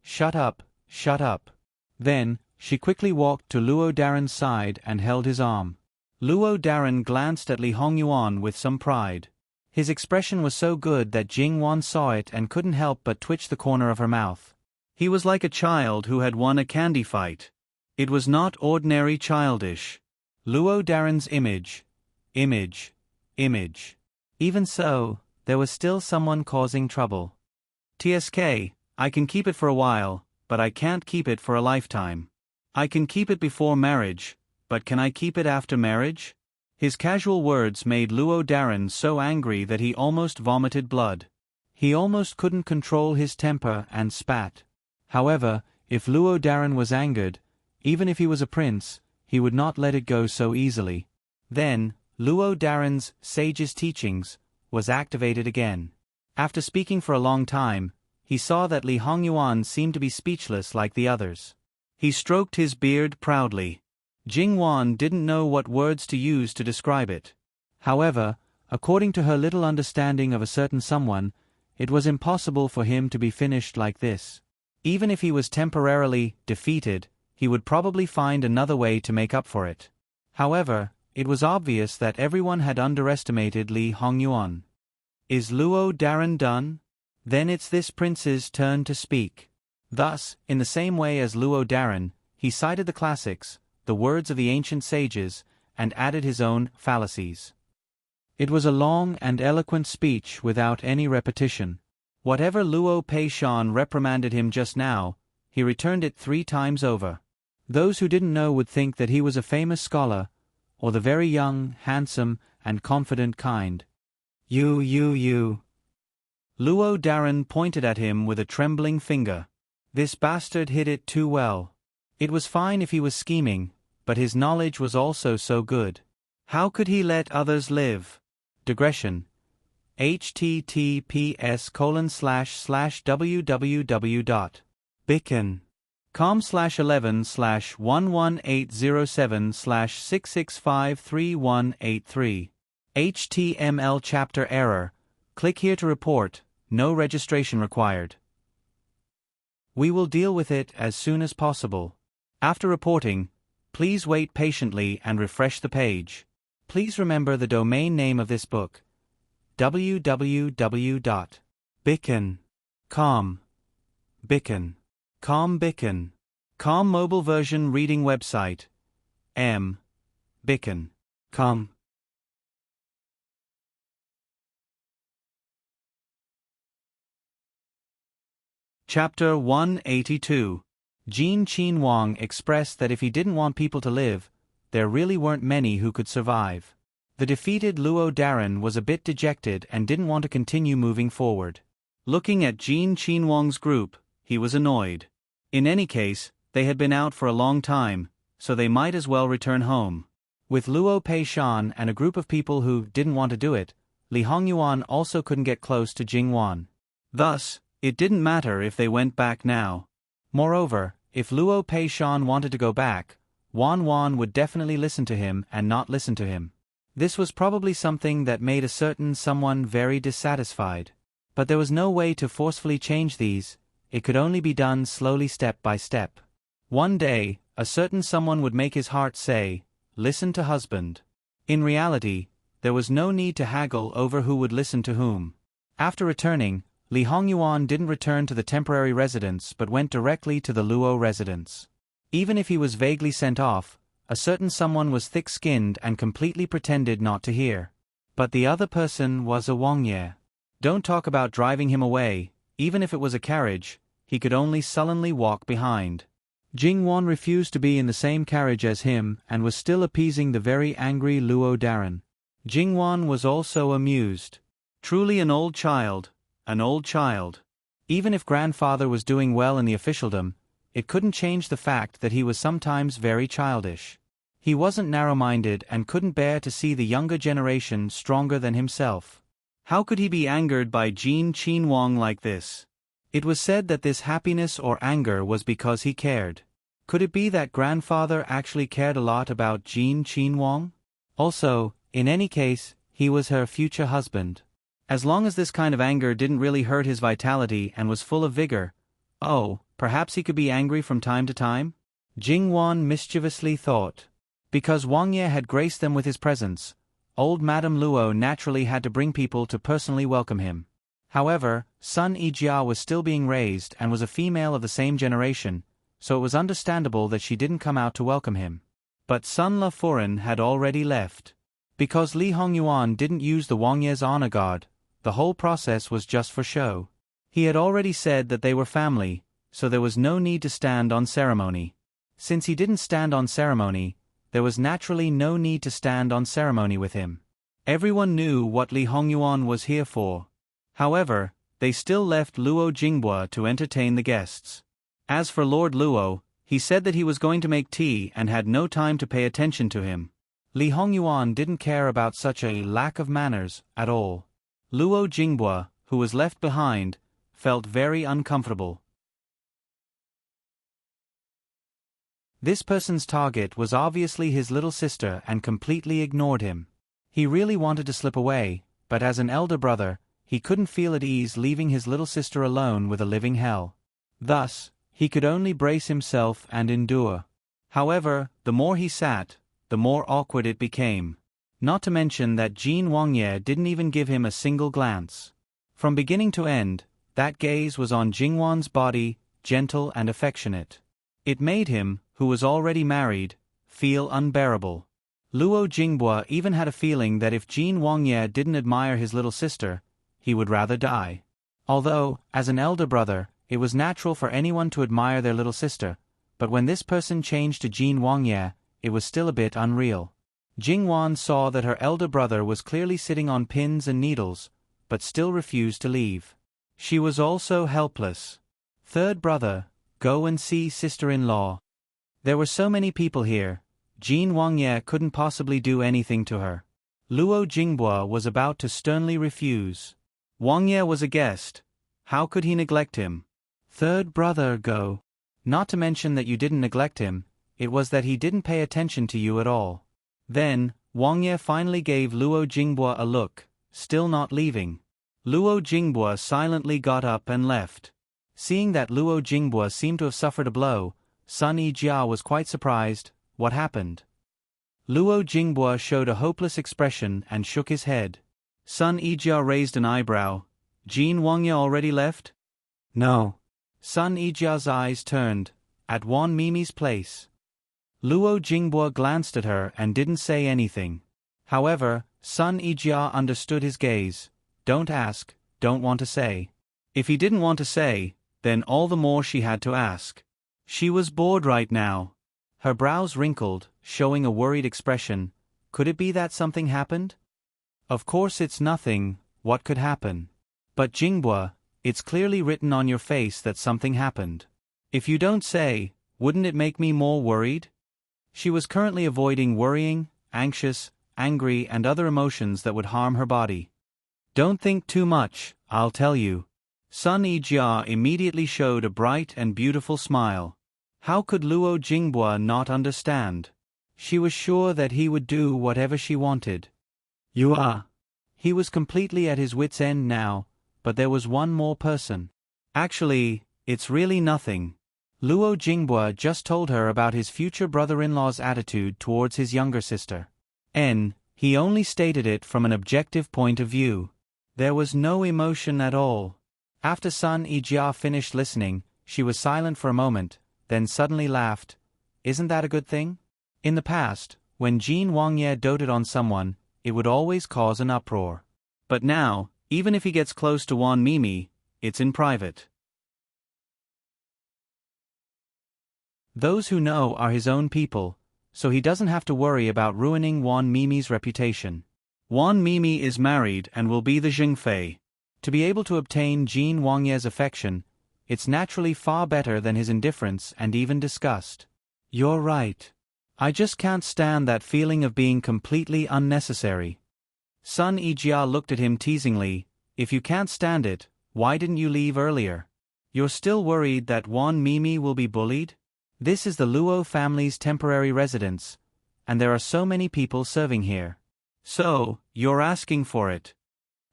Shut up, shut up. Then, She quickly walked to Luo Daren's side and held his arm. Luo Daren glanced at Li Hongyuan with some pride. His expression was so good that Jing Wan saw it and couldn't help but twitch the corner of her mouth. He was like a child who had won a candy fight. It was not ordinary childish. Luo Daren's image. Even so, there was still someone causing trouble. TSK, I can keep it for a while, but I can't keep it for a lifetime. I can keep it before marriage, but can I keep it after marriage? His casual words made Luo Daren so angry that he almost vomited blood. He almost couldn't control his temper and spat. However, if Luo Daren was angered, even if he was a prince, he would not let it go so easily. Then, Luo Daren's sage's teachings was activated again. After speaking for a long time, he saw that Li Hongyuan seemed to be speechless like the others. He stroked his beard proudly. Jing Wan didn't know what words to use to describe it. However, according to her little understanding of a certain someone, it was impossible for him to be finished like this. Even if he was temporarily defeated, he would probably find another way to make up for it. However, it was obvious that everyone had underestimated Li Hongyuan. Is Luo Daren done? Then it's this prince's turn to speak. Thus, in the same way as Luo Daren, he cited the classics, the words of the ancient sages, and added his own fallacies. It was a long and eloquent speech without any repetition. Whatever Luo Peishan reprimanded him just now, he returned it 3 times over. Those who didn't know would think that he was a famous scholar, or the very young, handsome, and confident kind. You. Luo Daren pointed at him with a trembling finger. This bastard hid it too well. It was fine if he was scheming, but his knowledge was also so good. How could he let others live? Digression. https://www.bicken.com/11/11807/6653183. HTML chapter error. Click here to report. No registration required. We will deal with it as soon as possible. After reporting, please wait patiently and refresh the page. Please remember the domain name of this book: www.bicken.com. Bicken. Com mobile version reading website. Bicken.com. Chapter 182. Jin Qin Wang expressed that if he didn't want people to live, there really weren't many who could survive. The defeated Luo Daren was a bit dejected and didn't want to continue moving forward. Looking at Jin Qin Wang's group, he was annoyed. In any case, they had been out for a long time, so they might as well return home. With Luo Peishan and a group of people who didn't want to do it, Li Hongyuan also couldn't get close to Jing Wan. Thus, it didn't matter if they went back now. Moreover, if Luo Peishan wanted to go back, Wan would definitely listen to him and not listen to him. This was probably something that made a certain someone very dissatisfied. But there was no way to forcefully change these, it could only be done slowly step by step. One day, a certain someone would make his heart say, "Listen to husband." In reality, there was no need to haggle over who would listen to whom. After returning, Li Hongyuan didn't return to the temporary residence but went directly to the Luo residence. Even if he was vaguely sent off, a certain someone was thick-skinned and completely pretended not to hear. But the other person was a Wangye. Don't talk about driving him away, even if it was a carriage, he could only sullenly walk behind. Jing Wan refused to be in the same carriage as him and was still appeasing the very angry Luo Daren. Jing Wan was also amused. Truly an old child. Even if grandfather was doing well in the officialdom, it couldn't change the fact that he was sometimes very childish. He wasn't narrow-minded and couldn't bear to see the younger generation stronger than himself. How could he be angered by Jin Qin Wang like this? It was said that this happiness or anger was because he cared. Could it be that grandfather actually cared a lot about Jin Qin Wang? Also, in any case, he was her future husband. As long as this kind of anger didn't really hurt his vitality and was full of vigor, perhaps he could be angry from time to time? Jingwan mischievously thought. Because Wang Ye had graced them with his presence, old Madame Luo naturally had to bring people to personally welcome him. However, Sun Yijia was still being raised and was a female of the same generation, so it was understandable that she didn't come out to welcome him. But Sun La Furen had already left. Because Li Hongyuan didn't use the Wang Ye's honor guard, the whole process was just for show. He had already said that they were family, so there was no need to stand on ceremony. Since he didn't stand on ceremony, there was naturally no need to stand on ceremony with him. Everyone knew what Li Hongyuan was here for. However, they still left Luo Jinghua to entertain the guests. As for Lord Luo, he said that he was going to make tea and had no time to pay attention to him. Li Hongyuan didn't care about such a lack of manners at all. Luo Jinghua, who was left behind, felt very uncomfortable. This person's target was obviously his little sister and completely ignored him. He really wanted to slip away, but as an elder brother, he couldn't feel at ease leaving his little sister alone with a living hell. Thus, he could only brace himself and endure. However, the more he sat, the more awkward it became. Not to mention that Jin Wangye didn't even give him a single glance. From beginning to end, that gaze was on Jingwan's body, gentle and affectionate. It made him, who was already married, feel unbearable. Luo Jinghua even had a feeling that if Jin Wangye didn't admire his little sister, he would rather die. Although, as an elder brother, it was natural for anyone to admire their little sister, but when this person changed to Jin Wangye, it was still a bit unreal. Jingwan saw that her elder brother was clearly sitting on pins and needles, but still refused to leave. She was also helpless. Third brother, go and see sister-in-law. There were so many people here, Jin Wangye couldn't possibly do anything to her. Luo Jinghua was about to sternly refuse. Wangye was a guest. How could he neglect him? Third brother, go. Not to mention that you didn't neglect him, it was that he didn't pay attention to you at all. Then, Wangye finally gave Luo Jinghua a look, still not leaving. Luo Jinghua silently got up and left. Seeing that Luo Jinghua seemed to have suffered a blow, Sun Yijia was quite surprised. What happened? Luo Jinghua showed a hopeless expression and shook his head. Sun Yijia raised an eyebrow. Jin Wangye already left? No. Sun Yijia's eyes turned, at Wan Mimi's place. Luo Jinghua glanced at her and didn't say anything. However, Sun Yijia understood his gaze. Don't ask, don't want to say. If he didn't want to say, then all the more she had to ask. She was bored right now. Her brows wrinkled, showing a worried expression. Could it be that something happened? Of course it's nothing, what could happen? But Jinghua, it's clearly written on your face that something happened. If you don't say, wouldn't it make me more worried? She was currently avoiding worrying, anxious, angry and other emotions that would harm her body. Don't think too much, I'll tell you. Sun Yijia immediately showed a bright and beautiful smile. How could Luo Jinghua not understand? She was sure that he would do whatever she wanted. You are. He was completely at his wits' end now, but there was one more person. Actually, it's really nothing. Luo Jinghua just told her about his future brother-in-law's attitude towards his younger sister. He only stated it from an objective point of view. There was no emotion at all. After Sun Yijia finished listening, she was silent for a moment, then suddenly laughed. Isn't that a good thing? In the past, when Jin Wangye doted on someone, it would always cause an uproar. But now, even if he gets close to Wan Mimi, it's in private. Those who know are his own people, so he doesn't have to worry about ruining Wan Mimi's reputation. Wan Mimi is married and will be the Zhengfei. To be able to obtain Jin Wangye's affection, it's naturally far better than his indifference and even disgust. You're right. I just can't stand that feeling of being completely unnecessary. Sun Yijia looked at him teasingly. If you can't stand it, why didn't you leave earlier? You're still worried that Wan Mimi will be bullied? This is the Luo family's temporary residence, and there are so many people serving here. So, you're asking for it.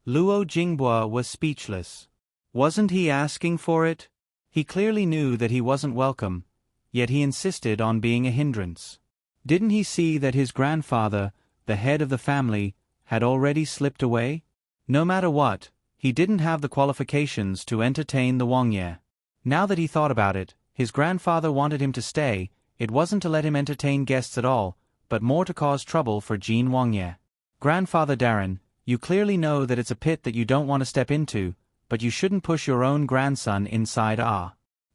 Luo Jinghua was speechless. Wasn't he asking for it? He clearly knew that he wasn't welcome, yet he insisted on being a hindrance. Didn't he see that his grandfather, the head of the family, had already slipped away? No matter what, he didn't have the qualifications to entertain the Wangye. Now that he thought about it, his grandfather wanted him to stay. It wasn't to let him entertain guests at all, but more to cause trouble for Jean Wangye. Grandfather Darren, you clearly know that it's a pit that you don't want to step into, but you shouldn't push your own grandson inside.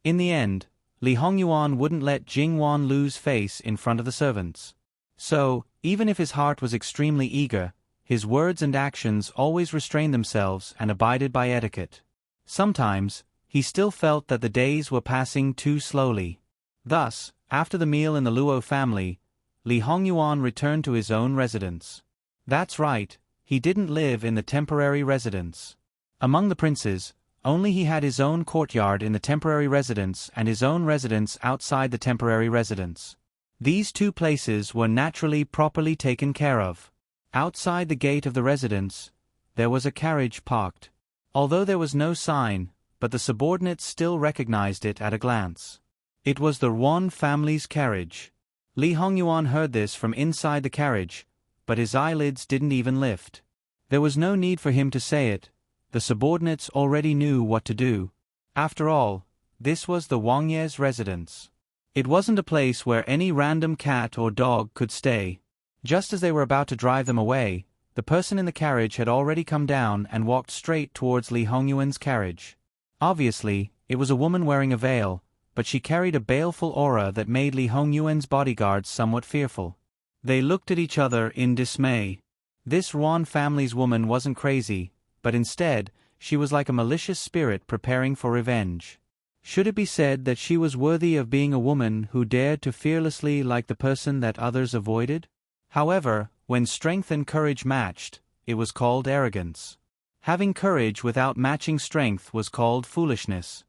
In the end, Li Hongyuan wouldn't let Jingwan lose face in front of the servants. So, even if his heart was extremely eager, his words and actions always restrained themselves and abided by etiquette. Sometimes, he still felt that the days were passing too slowly. Thus, after the meal in the Luo family, Li Hongyuan returned to his own residence. That's right, he didn't live in the temporary residence. Among the princes, only he had his own courtyard in the temporary residence and his own residence outside the temporary residence. These two places were naturally properly taken care of. Outside the gate of the residence, there was a carriage parked. Although there was no sign, but the subordinates still recognized it at a glance. It was the Ruan family's carriage. Li Hongyuan heard this from inside the carriage, but his eyelids didn't even lift. There was no need for him to say it. The subordinates already knew what to do. After all, this was the Wangye's residence. It wasn't a place where any random cat or dog could stay. Just as they were about to drive them away, the person in the carriage had already come down and walked straight towards Li Hongyuan's carriage. Obviously, it was a woman wearing a veil, but she carried a baleful aura that made Li Hongyuan's bodyguards somewhat fearful. They looked at each other in dismay. This Ruan family's woman wasn't crazy, but instead, she was like a malicious spirit preparing for revenge. Should it be said that she was worthy of being a woman who dared to fearlessly like the person that others avoided? However, when strength and courage matched, it was called arrogance. Having courage without matching strength was called foolishness.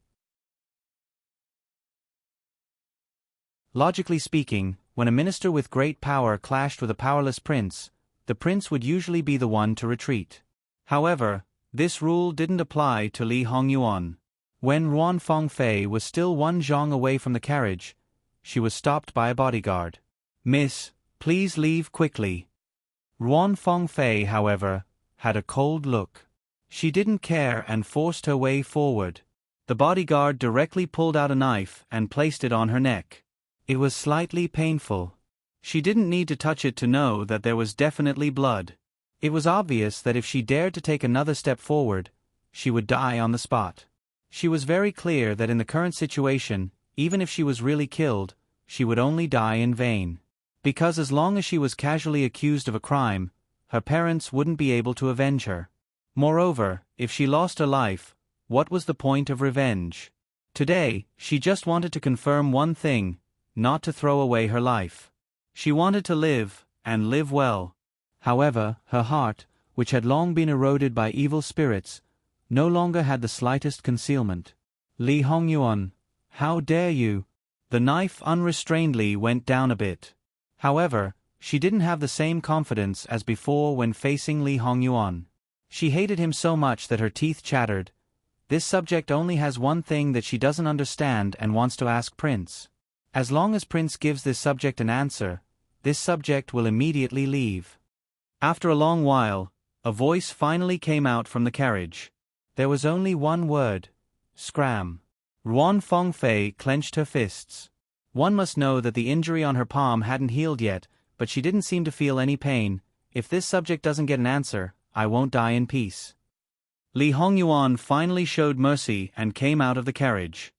Logically speaking, when a minister with great power clashed with a powerless prince, the prince would usually be the one to retreat. However, this rule didn't apply to Li Hongyuan. When Ruan Fengfei was still one zhang away from the carriage, she was stopped by a bodyguard. "Miss, please leave quickly." Ruan Fengfei, however, had a cold look. She didn't care and forced her way forward. The bodyguard directly pulled out a knife and placed it on her neck. It was slightly painful. She didn't need to touch it to know that there was definitely blood. It was obvious that if she dared to take another step forward, she would die on the spot. She was very clear that in the current situation, even if she was really killed, she would only die in vain. Because as long as she was casually accused of a crime, her parents wouldn't be able to avenge her. Moreover, if she lost her life, what was the point of revenge? Today, she just wanted to confirm one thing, not to throw away her life. She wanted to live, and live well. However, her heart, which had long been eroded by evil spirits, no longer had the slightest concealment. "Li Hongyuan, how dare you?" The knife unrestrainedly went down a bit. However, she didn't have the same confidence as before when facing Li Hongyuan. She hated him so much that her teeth chattered. This subject only has one thing that she doesn't understand and wants to ask Prince. As long as Prince gives this subject an answer, this subject will immediately leave. After a long while, a voice finally came out from the carriage. There was only one word: scram. Ruan Fengfei clenched her fists. One must know that the injury on her palm hadn't healed yet, but she didn't seem to feel any pain. If this subject doesn't get an answer, I won't die in peace. Li Hongyuan finally showed mercy and came out of the carriage.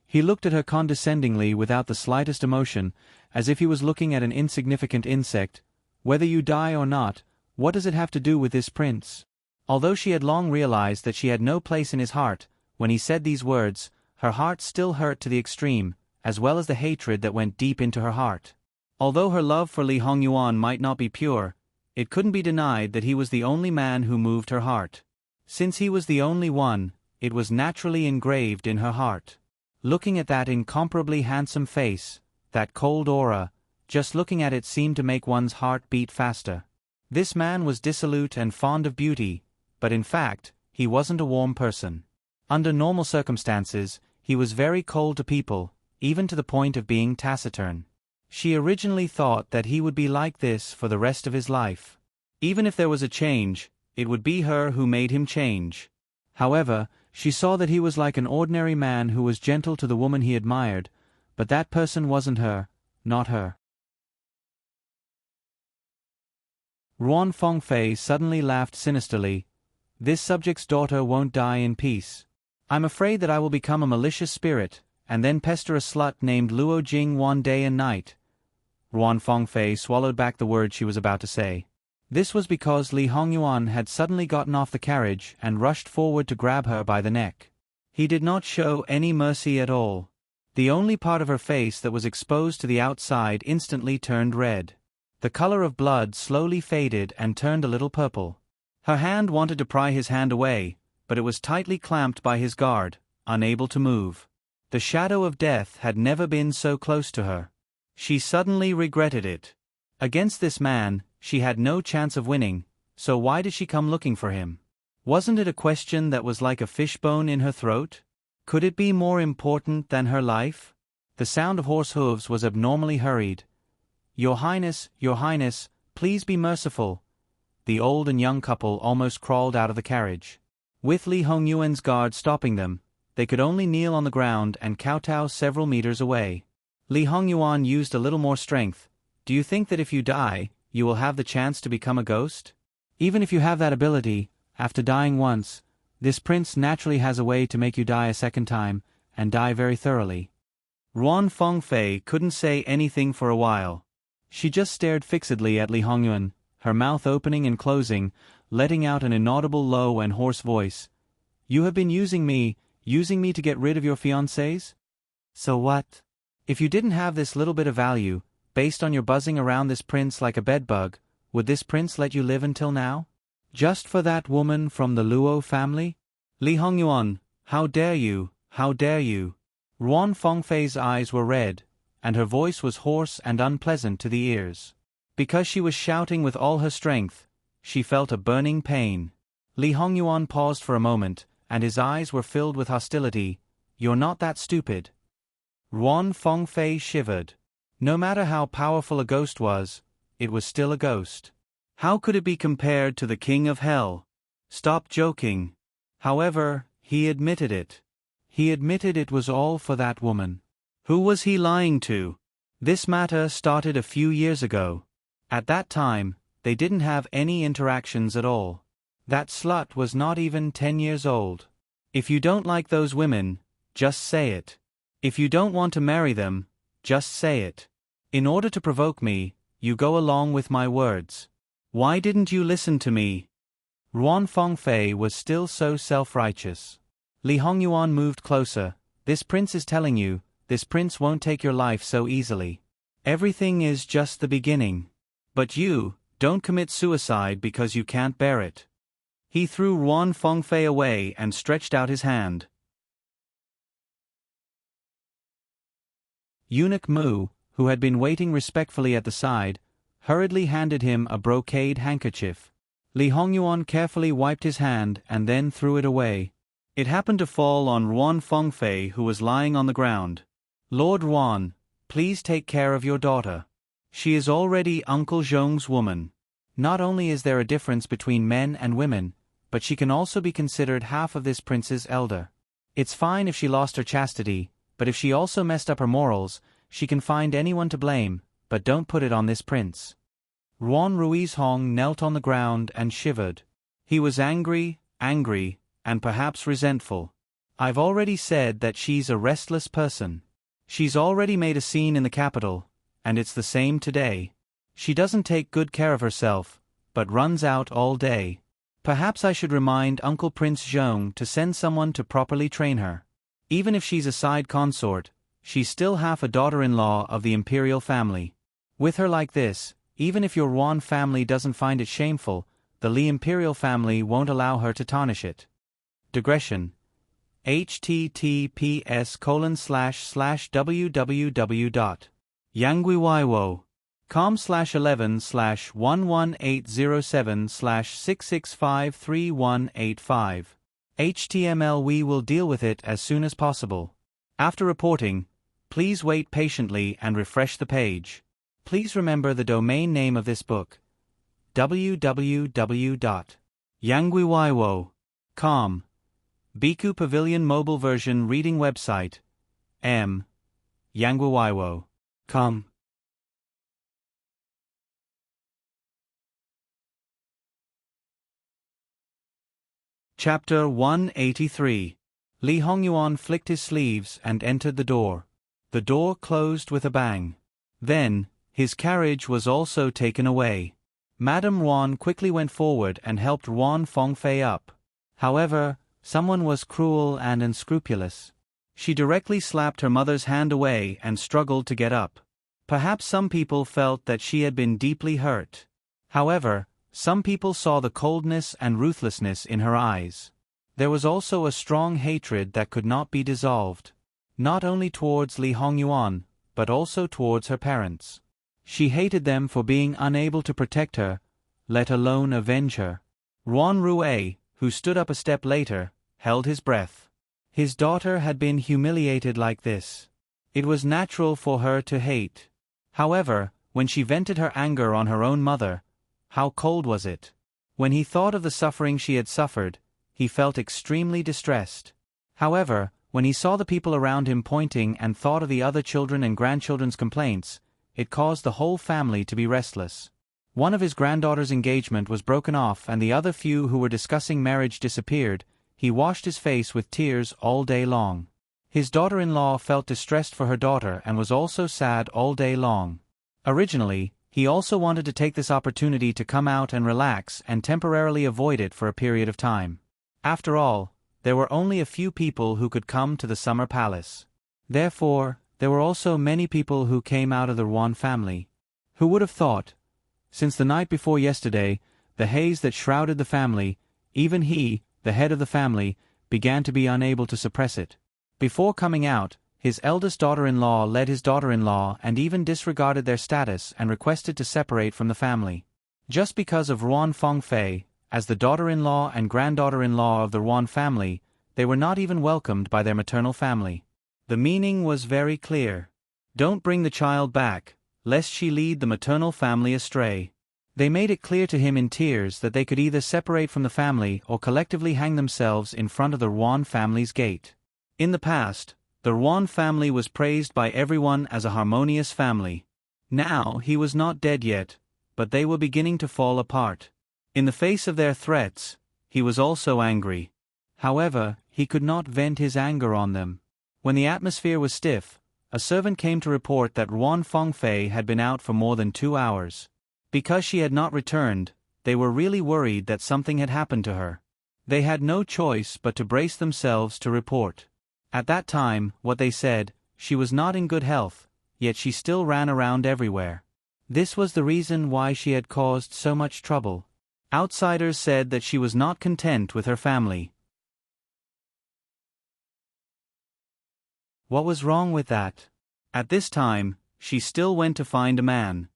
He looked at her condescendingly without the slightest emotion, as if he was looking at an insignificant insect. "Whether you die or not, what does it have to do with this prince?" Although she had long realized that she had no place in his heart, when he said these words, her heart still hurt to the extreme, as well as the hatred that went deep into her heart. Although her love for Li Hongyuan might not be pure, it couldn't be denied that he was the only man who moved her heart. Since he was the only one, it was naturally engraved in her heart. Looking at that incomparably handsome face, that cold aura, just looking at it seemed to make one's heart beat faster. This man was dissolute and fond of beauty, but in fact, he wasn't a warm person. Under normal circumstances, he was very cold to people, even to the point of being taciturn. She originally thought that he would be like this for the rest of his life. Even if there was a change, it would be her who made him change. However, she saw that he was like an ordinary man who was gentle to the woman he admired, but that person wasn't her, not her. Ruan Fengfei suddenly laughed sinisterly. This subject's daughter won't die in peace. I'm afraid that I will become a malicious spirit, and then pester a slut named Luo Jing one day and night. Ruan Fengfei swallowed back the words she was about to say. This was because Li Hongyuan had suddenly gotten off the carriage and rushed forward to grab her by the neck. He did not show any mercy at all. The only part of her face that was exposed to the outside instantly turned red. The color of blood slowly faded and turned a little purple. Her hand wanted to pry his hand away, but it was tightly clamped by his guard, unable to move. The shadow of death had never been so close to her. She suddenly regretted it. Against this man, she had no chance of winning, so why did she come looking for him? Wasn't it a question that was like a fishbone in her throat? Could it be more important than her life? The sound of horse hooves was abnormally hurried. Your Highness, please be merciful. The old and young couple almost crawled out of the carriage. With Li Hongyuan's guard stopping them, they could only kneel on the ground and kowtow several meters away. Li Hongyuan used a little more strength. Do you think that if you die, you will have the chance to become a ghost? Even if you have that ability, after dying once, this prince naturally has a way to make you die a second time, and die very thoroughly. Ruan Fengfei couldn't say anything for a while. She just stared fixedly at Li Hongyuan, her mouth opening and closing, letting out an inaudible low and hoarse voice. You have been using me to get rid of your fiancés? So what? If you didn't have this little bit of value, based on your buzzing around this prince like a bedbug, would this prince let you live until now? Just for that woman from the Luo family? Li Hongyuan, how dare you, how dare you? Ruan Fengfei's eyes were red, and her voice was hoarse and unpleasant to the ears. Because she was shouting with all her strength, she felt a burning pain. Li Hongyuan paused for a moment, and his eyes were filled with hostility. You're not that stupid. Ruan Fengfei shivered. No matter how powerful a ghost was, it was still a ghost. How could it be compared to the king of hell? Stop joking. However, he admitted it. He admitted it was all for that woman. Who was he lying to? This matter started a few years ago. At that time, they didn't have any interactions at all. That slut was not even 10 years old. If you don't like those women, just say it. If you don't want to marry them, just say it. In order to provoke me, you go along with my words. Why didn't you listen to me? Ruan Fengfei was still so self-righteous. Li Hongyuan moved closer. This prince is telling you, this prince won't take your life so easily. Everything is just the beginning. But you, don't commit suicide because you can't bear it. He threw Ruan Fengfei away and stretched out his hand. Eunuch Mu, who had been waiting respectfully at the side, hurriedly handed him a brocade handkerchief. Li Hongyuan carefully wiped his hand and then threw it away. It happened to fall on Ruan Fengfei, who was lying on the ground. Lord Ruan, please take care of your daughter. She is already Uncle Zhong's woman. Not only is there a difference between men and women, but she can also be considered half of this prince's elder. It's fine if she lost her chastity, but if she also messed up her morals, she can find anyone to blame, but don't put it on this prince. Ruan Ruizhong knelt on the ground and shivered. He was angry, and perhaps resentful. I've already said that she's a restless person. She's already made a scene in the capital, and it's the same today. She doesn't take good care of herself, but runs out all day. Perhaps I should remind Uncle Prince Zhong to send someone to properly train her. Even if she's a side consort, she's still half a daughter-in-law of the imperial family. With her like this, even if your Ruan family doesn't find it shameful, the Li imperial family won't allow her to tarnish it. Digression. https://www.yangguiwaiwo.com/11/11807/6653185. HTML. We will deal with it as soon as possible. After reporting, Please wait patiently and refresh the page. Please remember the domain name of this book: www.yanguiwaiwo.com. Biku Pavilion Mobile Version Reading Website: yanguiwaiwo.com. Chapter 183. Li Hongyuan flicked his sleeves and entered the door. The door closed with a bang. Then, his carriage was also taken away. Madame Ruan quickly went forward and helped Ruan Fengfei up. However, someone was cruel and unscrupulous. She directly slapped her mother's hand away and struggled to get up. Perhaps some people felt that she had been deeply hurt. However, some people saw the coldness and ruthlessness in her eyes. There was also a strong hatred that could not be dissolved. Not only towards Li Hongyuan, but also towards her parents. She hated them for being unable to protect her, let alone avenge her. Ruan Rue, who stood up a step later, held his breath. His daughter had been humiliated like this. It was natural for her to hate. However, when she vented her anger on her own mother, how cold was it? When he thought of the suffering she had suffered, he felt extremely distressed. However, when he saw the people around him pointing and thought of the other children and grandchildren's complaints, it caused the whole family to be restless. One of his granddaughter's engagement was broken off and the other few who were discussing marriage disappeared. He washed his face with tears all day long. His daughter-in-law felt distressed for her daughter and was also sad all day long. Originally, he also wanted to take this opportunity to come out and relax and temporarily avoid it for a period of time. After all, there were only a few people who could come to the summer palace. Therefore, there were also many people who came out of the Ruan family. Who would have thought? Since the night before yesterday, the haze that shrouded the family, even he, the head of the family, began to be unable to suppress it. Before coming out, his eldest daughter-in-law led his daughter-in-law and even disregarded their status and requested to separate from the family. Just because of Ruan Fengfei, as the daughter-in-law and granddaughter-in-law of the Ruan family, they were not even welcomed by their maternal family. The meaning was very clear. Don't bring the child back, lest she lead the maternal family astray. They made it clear to him in tears that they could either separate from the family or collectively hang themselves in front of the Ruan family's gate. In the past, the Ruan family was praised by everyone as a harmonious family. Now he was not dead yet, but they were beginning to fall apart. In the face of their threats, he was also angry. However, he could not vent his anger on them. When the atmosphere was stiff, a servant came to report that Ruan Fengfei had been out for more than 2 hours. Because she had not returned, they were really worried that something had happened to her. They had no choice but to brace themselves to report. At that time, what they said, she was not in good health, yet she still ran around everywhere. This was the reason why she had caused so much trouble. Outsiders said that she was not content with her family. What was wrong with that? At this time, she still went to find a man.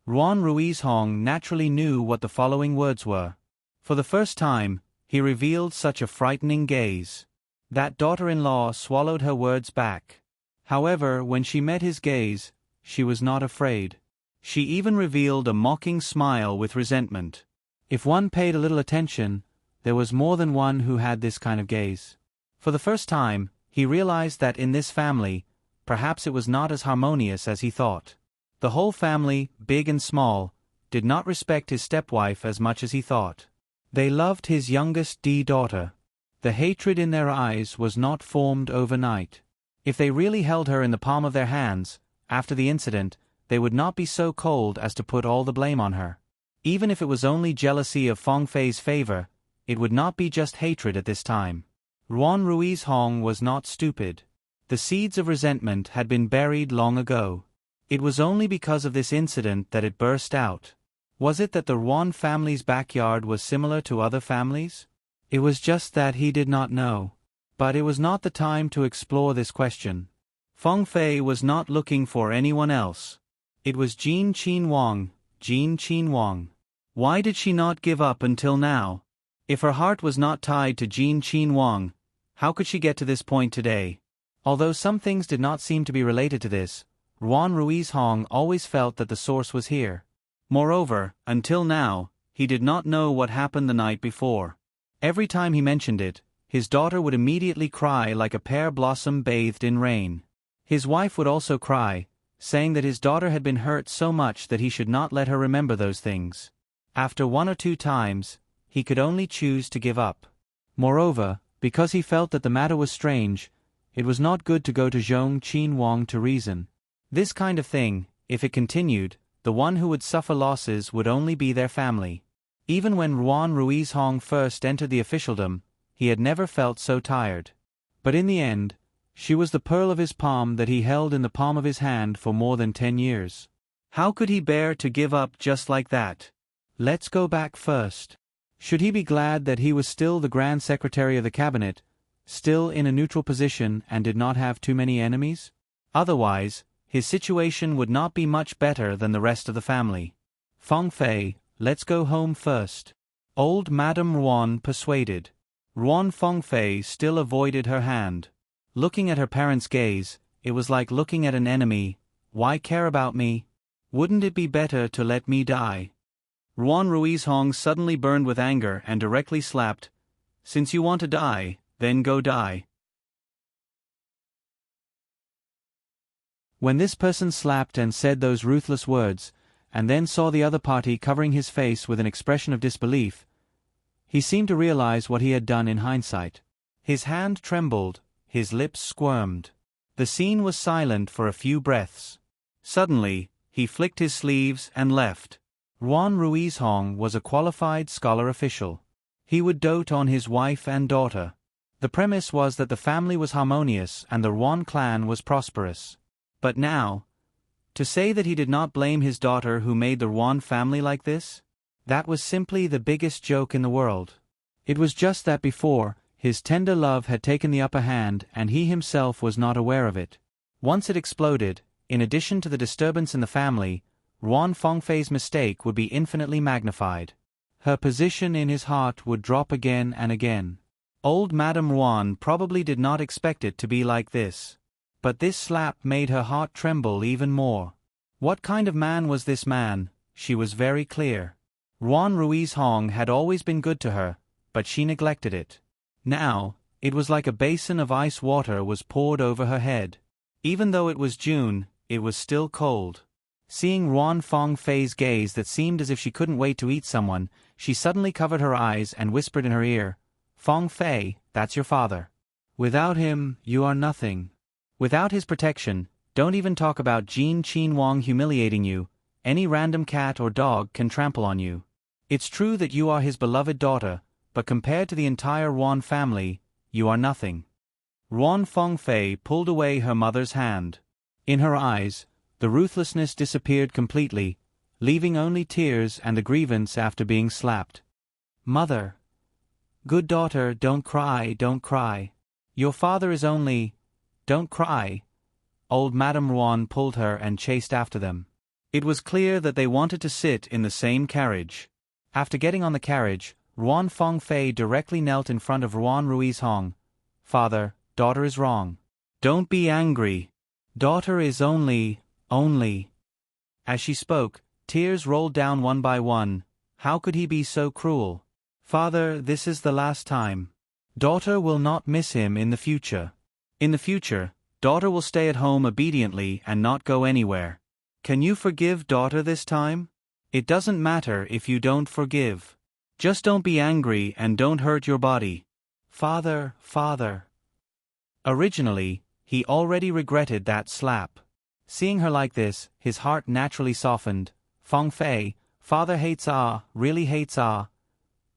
Ruan Ruizhong naturally knew what the following words were. For the first time, he revealed such a frightening gaze. That daughter-in-law swallowed her words back. However, when she met his gaze, she was not afraid. She even revealed a mocking smile with resentment. If one paid a little attention, there was more than one who had this kind of gaze. For the first time, he realized that in this family, perhaps it was not as harmonious as he thought. The whole family, big and small, did not respect his stepwife as much as he thought. They loved his youngest daughter. The hatred in their eyes was not formed overnight. If they really held her in the palm of their hands, after the incident, they would not be so cold as to put all the blame on her. Even if it was only jealousy of Fengfei's favor, it would not be just hatred at this time. Ruan Ruizhong was not stupid. The seeds of resentment had been buried long ago. It was only because of this incident that it burst out. Was it that the Ruan family's backyard was similar to other families? It was just that he did not know. But it was not the time to explore this question. Fengfei was not looking for anyone else. It was Jin Qinhuang. Why did she not give up until now? If her heart was not tied to Jin Qinhuang, how could she get to this point today? Although some things did not seem to be related to this, Ruan Ruiz Hong always felt that the source was here. Moreover, until now, he did not know what happened the night before. Every time he mentioned it, his daughter would immediately cry like a pear blossom bathed in rain. His wife would also cry, saying that his daughter had been hurt so much that he should not let her remember those things. After 1 or 2 times, he could only choose to give up. Moreover, because he felt that the matter was strange, it was not good to go to Zhong Qin Wang to reason. This kind of thing, if it continued, the one who would suffer losses would only be their family. Even when Ruan Ruiz Hong first entered the officialdom, he had never felt so tired. But in the end, she was the pearl of his palm that he held in the palm of his hand for more than 10 years. How could he bear to give up just like that? Let's go back first. Should he be glad that he was still the Grand Secretary of the Cabinet, still in a neutral position and did not have too many enemies? Otherwise, his situation would not be much better than the rest of the family. Feng Fei, let's go home first. Old Madame Ruan persuaded. Ruan Feng Fei still avoided her hand. Looking at her parents' gaze, it was like looking at an enemy. Why care about me? Wouldn't it be better to let me die? Ruan Ruiz Hong suddenly burned with anger and directly slapped. Since you want to die, then go die. When this person slapped and said those ruthless words, and then saw the other party covering his face with an expression of disbelief, he seemed to realize what he had done in hindsight. His hand trembled, his lips squirmed. The scene was silent for a few breaths. Suddenly, he flicked his sleeves and left. Ruan Ruiz Hong was a qualified scholar official. He would dote on his wife and daughter. The premise was that the family was harmonious and the Ruan clan was prosperous. But now, to say that he did not blame his daughter who made the Ruan family like this? That was simply the biggest joke in the world. It was just that before, his tender love had taken the upper hand and he himself was not aware of it. Once it exploded, in addition to the disturbance in the family, Ruan Fengfei's mistake would be infinitely magnified. Her position in his heart would drop again and again. Old Madame Ruan probably did not expect it to be like this. But this slap made her heart tremble even more. What kind of man was this man? She was very clear. Ruan Ruiz Hong had always been good to her, but she neglected it. Now, it was like a basin of ice water was poured over her head. Even though it was June, it was still cold. Seeing Ruan Fengfei's gaze that seemed as if she couldn't wait to eat someone, she suddenly covered her eyes and whispered in her ear, "Feng Fei, that's your father. Without him, you are nothing. Without his protection, don't even talk about Jin Qin Wang humiliating you, any random cat or dog can trample on you. It's true that you are his beloved daughter, but compared to the entire Ruan family, you are nothing." Ruan Fengfei pulled away her mother's hand. In her eyes, the ruthlessness disappeared completely, leaving only tears and a grievance after being slapped. "Mother. Good daughter, don't cry, don't cry. Your father is only... Don't cry." Old Madame Ruan pulled her and chased after them. It was clear that they wanted to sit in the same carriage. After getting on the carriage, Ruan Fengfei directly knelt in front of Ruan Ruiz Hong. "Father, daughter is wrong. Don't be angry. Daughter is only... As she spoke, tears rolled down one by one. How could he be so cruel? "Father, this is the last time. Daughter will not miss him in the future. In the future, daughter will stay at home obediently and not go anywhere. Can you forgive daughter this time? It doesn't matter if you don't forgive. Just don't be angry and don't hurt your body. Father, father." Originally, he already regretted that slap. Seeing her like this, his heart naturally softened. "Feng Fei, father hates really hates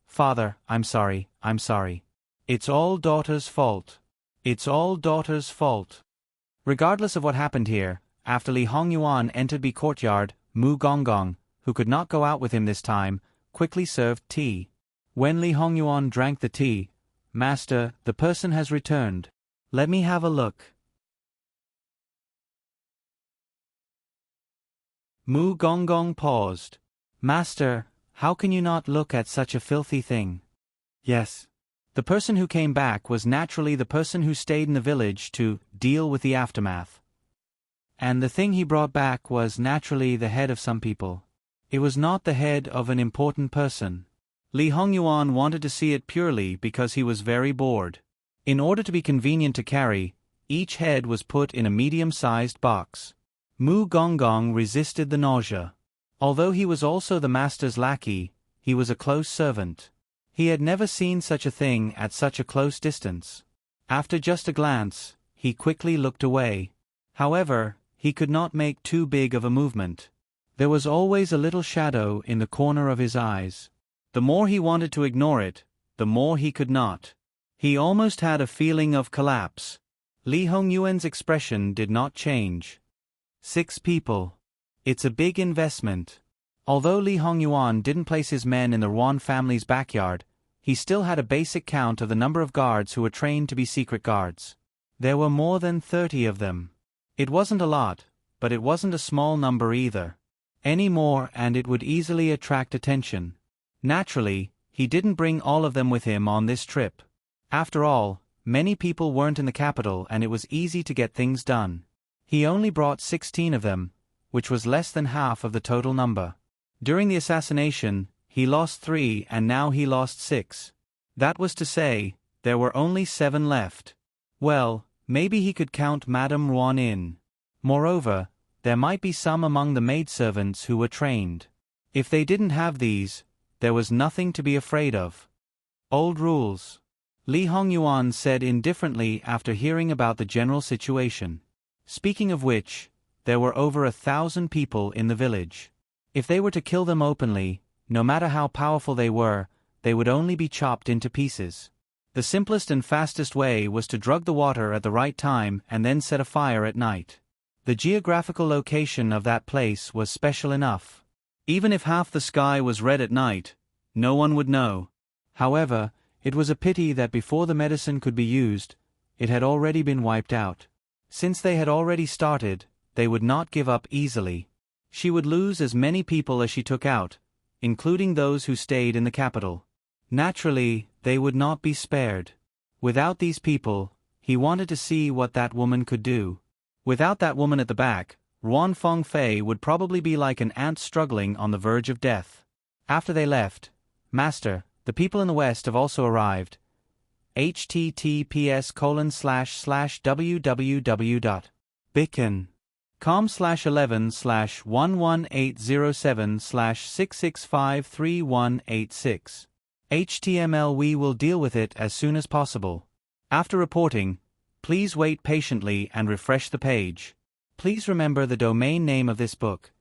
Father, I'm sorry. It's all daughter's fault. It's all daughter's fault." Regardless of what happened here, after Li Hongyuan entered the courtyard, Mu Gonggong, who could not go out with him this time, quickly served tea. When Li Hongyuan drank the tea, "Master, the person has returned. Let me have a look." Mu Gonggong paused. "Master, how can you not look at such a filthy thing?" "Yes. The person who came back was naturally the person who stayed in the village to deal with the aftermath. And the thing he brought back was naturally the head of some people. It was not the head of an important person. Li Hongyuan wanted to see it purely because he was very bored. In order to be convenient to carry, each head was put in a medium-sized box. Mu Gonggong resisted the nausea. Although he was also the master's lackey, he was a close servant. He had never seen such a thing at such a close distance. After just a glance, he quickly looked away. However, he could not make too big of a movement. There was always a little shadow in the corner of his eyes. The more he wanted to ignore it, the more he could not. He almost had a feeling of collapse. Li Hongyuan's expression did not change. 6 people. It's a big investment. Although Li Hongyuan didn't place his men in the Ruan family's backyard, he still had a basic count of the number of guards who were trained to be secret guards. There were more than 30 of them. It wasn't a lot, but it wasn't a small number either. Any more and it would easily attract attention. Naturally, he didn't bring all of them with him on this trip. After all, many people weren't in the capital and it was easy to get things done. He only brought 16 of them, which was less than half of the total number. During the assassination, he lost 3 and now he lost 6. That was to say, there were only 7 left. Well, maybe he could count Madame Ruan in. Moreover, there might be some among the maidservants who were trained. If they didn't have these, there was nothing to be afraid of. Old rules. Li Hongyuan said indifferently after hearing about the general situation. Speaking of which, there were over 1,000 people in the village. If they were to kill them openly, no matter how powerful they would only be chopped into pieces. The simplest and fastest way was to drug the water at the right time and then set a fire at night. The geographical location of that place was special enough. Even if half the sky was red at night, no one would know. However, it was a pity that before the medicine could be used, it had already been wiped out. Since they had already started, they would not give up easily. She would lose as many people as she took out, including those who stayed in the capital. Naturally, they would not be spared. Without these people, he wanted to see what that woman could do. Without that woman at the back, Ruan Fengfei would probably be like an ant struggling on the verge of death. After they left, Master, the people in the west have also arrived. https://www.bicken.com/11/11807/6653186. HTML. We will deal with it as soon as possible. After reporting, please wait patiently and refresh the page. Please remember the domain name of this book.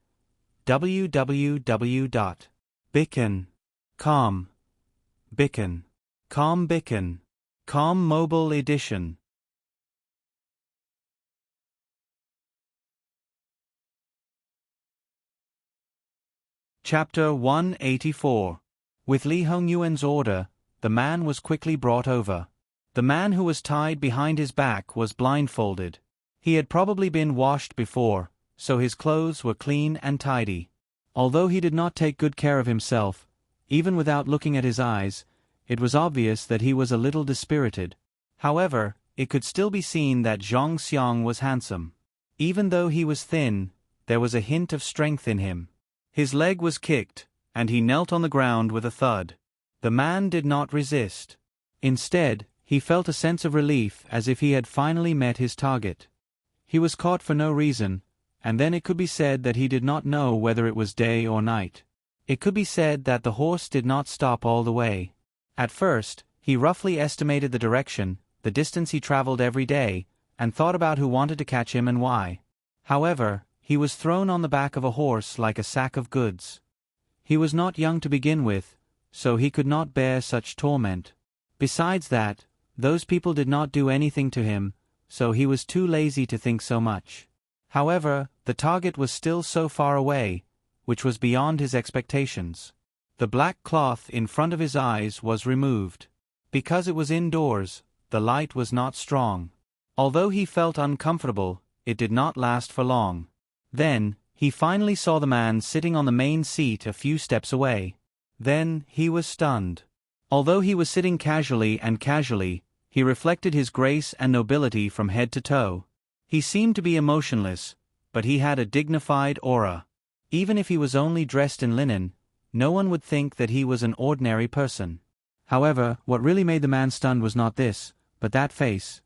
www.bicken.com. Bicken.com. Bicken.com Mobile Edition. Chapter 184. With Li Hongyuan's order, the man was quickly brought over. The man who was tied behind his back was blindfolded. He had probably been washed before, so his clothes were clean and tidy. Although he did not take good care of himself, even without looking at his eyes, it was obvious that he was a little dispirited. However, it could still be seen that Zhang Xiang was handsome. Even though he was thin, there was a hint of strength in him. His leg was kicked, and he knelt on the ground with a thud. The man did not resist. Instead, he felt a sense of relief as if he had finally met his target. He was caught for no reason, and then it could be said that he did not know whether it was day or night. It could be said that the horse did not stop all the way. At first, he roughly estimated the direction, the distance he traveled every day, and thought about who wanted to catch him and why. However, he was thrown on the back of a horse like a sack of goods. He was not young to begin with, so he could not bear such torment. Besides that, those people did not do anything to him, so he was too lazy to think so much. However, the target was still so far away, which was beyond his expectations. The black cloth in front of his eyes was removed. Because it was indoors, the light was not strong. Although he felt uncomfortable, it did not last for long. Then, he finally saw the man sitting on the main seat a few steps away. Then, he was stunned. Although he was sitting casually, he reflected his grace and nobility from head to toe. He seemed to be emotionless, but he had a dignified aura. Even if he was only dressed in linen, no one would think that he was an ordinary person. However, what really made the man stunned was not this, but that face.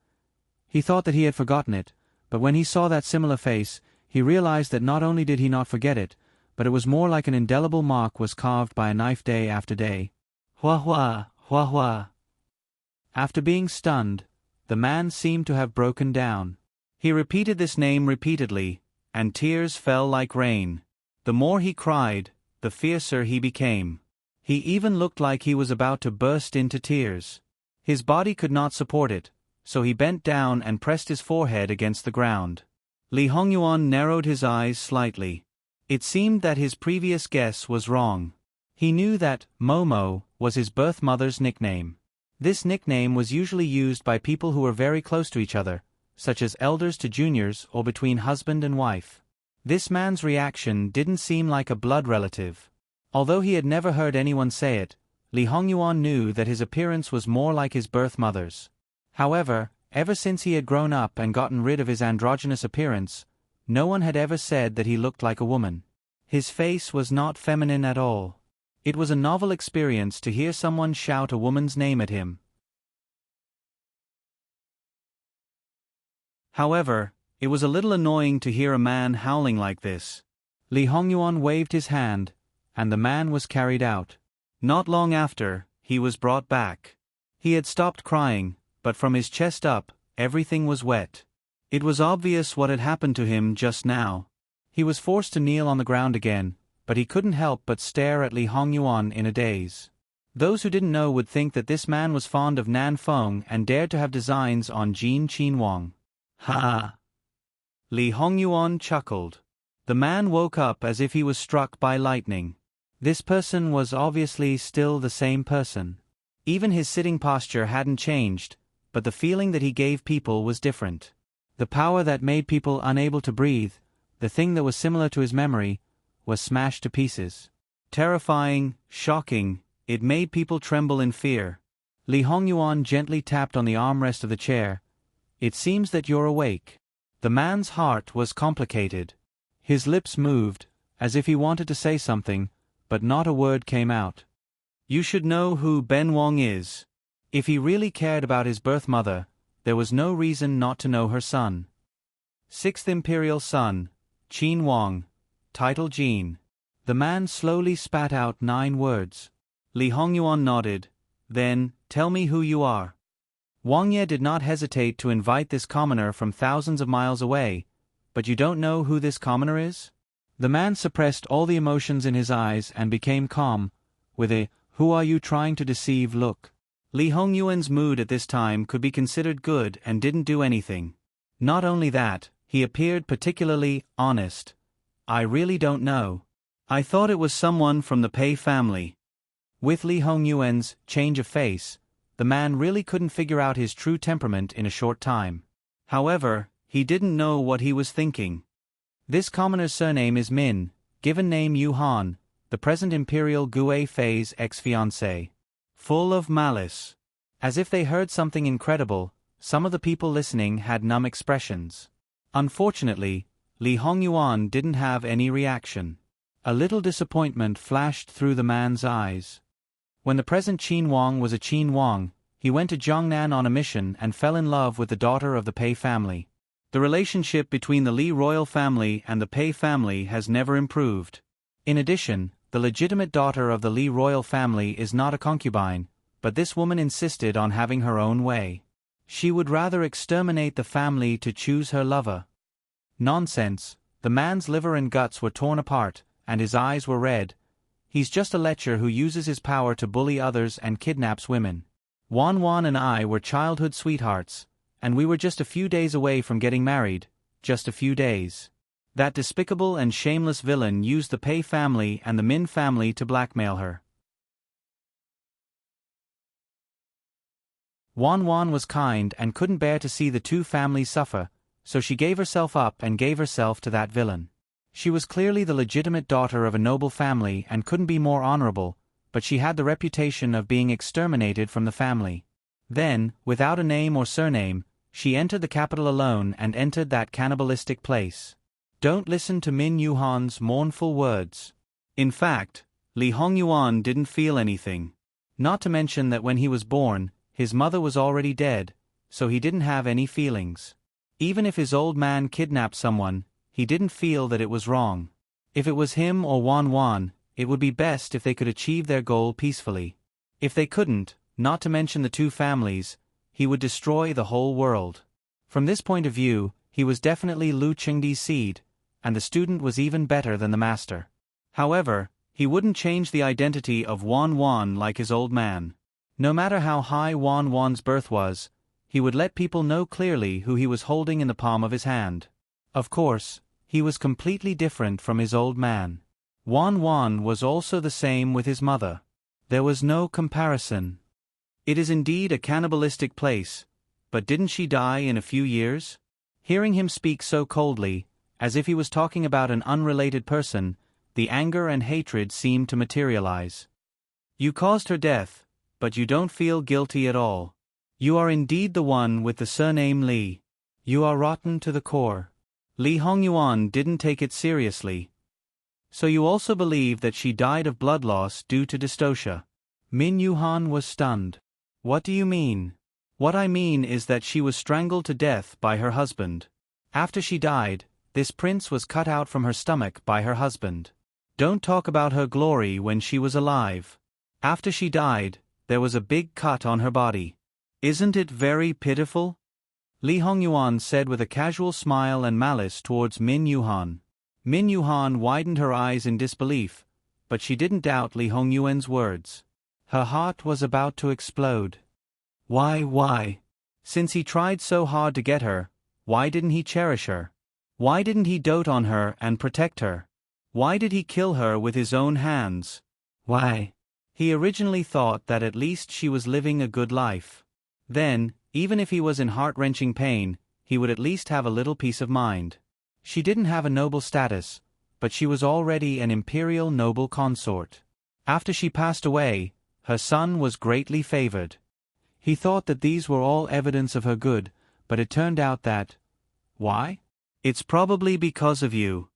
He thought that he had forgotten it, but when he saw that similar face, he realized that not only did he not forget it, but it was more like an indelible mark was carved by a knife day after day. Hua hua, hua hua. After being stunned, the man seemed to have broken down. He repeated this name repeatedly, and tears fell like rain. The more he cried, the fiercer he became. He even looked like he was about to burst into tears. His body could not support it, so he bent down and pressed his forehead against the ground. Li Hongyuan narrowed his eyes slightly. It seemed that his previous guess was wrong. He knew that Momo was his birth mother's nickname. This nickname was usually used by people who were very close to each other, such as elders to juniors or between husband and wife. This man's reaction didn't seem like a blood relative. Although he had never heard anyone say it, Li Hongyuan knew that his appearance was more like his birth mother's. However, ever since he had grown up and gotten rid of his androgynous appearance, no one had ever said that he looked like a woman. His face was not feminine at all. It was a novel experience to hear someone shout a woman's name at him. However, it was a little annoying to hear a man howling like this. Li Hongyuan waved his hand, and the man was carried out. Not long after, he was brought back. He had stopped crying, but from his chest up, everything was wet. It was obvious what had happened to him just now. He was forced to kneel on the ground again, but he couldn't help but stare at Li Hongyuan in a daze. Those who didn't know would think that this man was fond of Nan Feng and dared to have designs on Jin Qinhuang. Ha! Li Hongyuan chuckled. The man woke up as if he was struck by lightning. This person was obviously still the same person. Even his sitting posture hadn't changed, but the feeling that he gave people was different. The power that made people unable to breathe, the thing that was similar to his memory, was smashed to pieces. Terrifying, shocking, it made people tremble in fear. Li Hongyuan gently tapped on the armrest of the chair. It seems that you're awake. The man's heart was complicated. His lips moved, as if he wanted to say something, but not a word came out. You should know who Ben Wong is. If he really cared about his birth mother, there was no reason not to know her son. 6th Imperial Son, Qin Wang, title Jin. The man slowly spat out 9 words. Li Hongyuan nodded. Then, tell me who you are. Wang Ye did not hesitate to invite this commoner from thousands of miles away. But you don't know who this commoner is? The man suppressed all the emotions in his eyes and became calm, with a, "Who are you trying to deceive?" look. Li Hongyuan's mood at this time could be considered good and didn't do anything. Not only that, he appeared particularly honest. I really don't know. I thought it was someone from the Pei family. With Li Hongyuan's change of face, the man really couldn't figure out his true temperament in a short time. However, he didn't know what he was thinking. This commoner's surname is Min, given name Yu Han, the present Imperial Gue Fei's ex-fiancé. Full of malice. As if they heard something incredible, some of the people listening had numb expressions. Unfortunately, Li Hongyuan didn't have any reaction. A little disappointment flashed through the man's eyes. When the present Qin Wang was a Qin Wang, he went to Jiangnan on a mission and fell in love with the daughter of the Pei family. The relationship between the Li royal family and the Pei family has never improved. In addition, the legitimate daughter of the Li royal family is not a concubine, but this woman insisted on having her own way. She would rather exterminate the family to choose her lover. Nonsense, the man's liver and guts were torn apart, and his eyes were red. He's just a lecher who uses his power to bully others and kidnaps women. Wan Wan and I were childhood sweethearts, and we were just a few days away from getting married, just a few days. That despicable and shameless villain used the Pei family and the Min family to blackmail her. Wan Wan was kind and couldn't bear to see the two families suffer, so she gave herself up and gave herself to that villain. She was clearly the legitimate daughter of a noble family and couldn't be more honorable, but she had the reputation of being exterminated from the family. Then, without a name or surname, she entered the capital alone and entered that cannibalistic place. Don't listen to Min Yuhan's mournful words. In fact, Li Hongyuan didn't feel anything. Not to mention that when he was born, his mother was already dead, so he didn't have any feelings. Even if his old man kidnapped someone, he didn't feel that it was wrong. If it was him or Wan Wan, it would be best if they could achieve their goal peacefully. If they couldn't, not to mention the two families, he would destroy the whole world. From this point of view, he was definitely Lu Chengdi's seed, and the student was even better than the master. However, he wouldn't change the identity of Wan Wan like his old man. No matter how high Wan Wan's birth was, he would let people know clearly who he was holding in the palm of his hand. Of course, he was completely different from his old man. Wan Wan was also the same with his mother. There was no comparison. It is indeed a cannibalistic place, but didn't she die in a few years? Hearing him speak so coldly, as if he was talking about an unrelated person, the anger and hatred seemed to materialize. You caused her death, but you don't feel guilty at all. You are indeed the one with the surname Li. You are rotten to the core. Li Hongyuan didn't take it seriously. So you also believe that she died of blood loss due to dystocia? Min Yuhan was stunned. What do you mean? What I mean is that she was strangled to death by her husband. After she died, this prince was cut out from her stomach by her husband. Don't talk about her glory when she was alive. After she died, there was a big cut on her body. Isn't it very pitiful? Li Hongyuan said with a casual smile and malice towards Min Yuhan. Min Yuhan widened her eyes in disbelief, but she didn't doubt Li Hongyuan's words. Her heart was about to explode. Why? Since he tried so hard to get her, why didn't he cherish her? Why didn't he dote on her and protect her? Why did he kill her with his own hands? Why? He originally thought that at least she was living a good life. Then, even if he was in heart-wrenching pain, he would at least have a little peace of mind. She didn't have a noble status, but she was already an imperial noble consort. After she passed away, her son was greatly favored. He thought that these were all evidence of her good, but it turned out that... Why? It's probably because of you.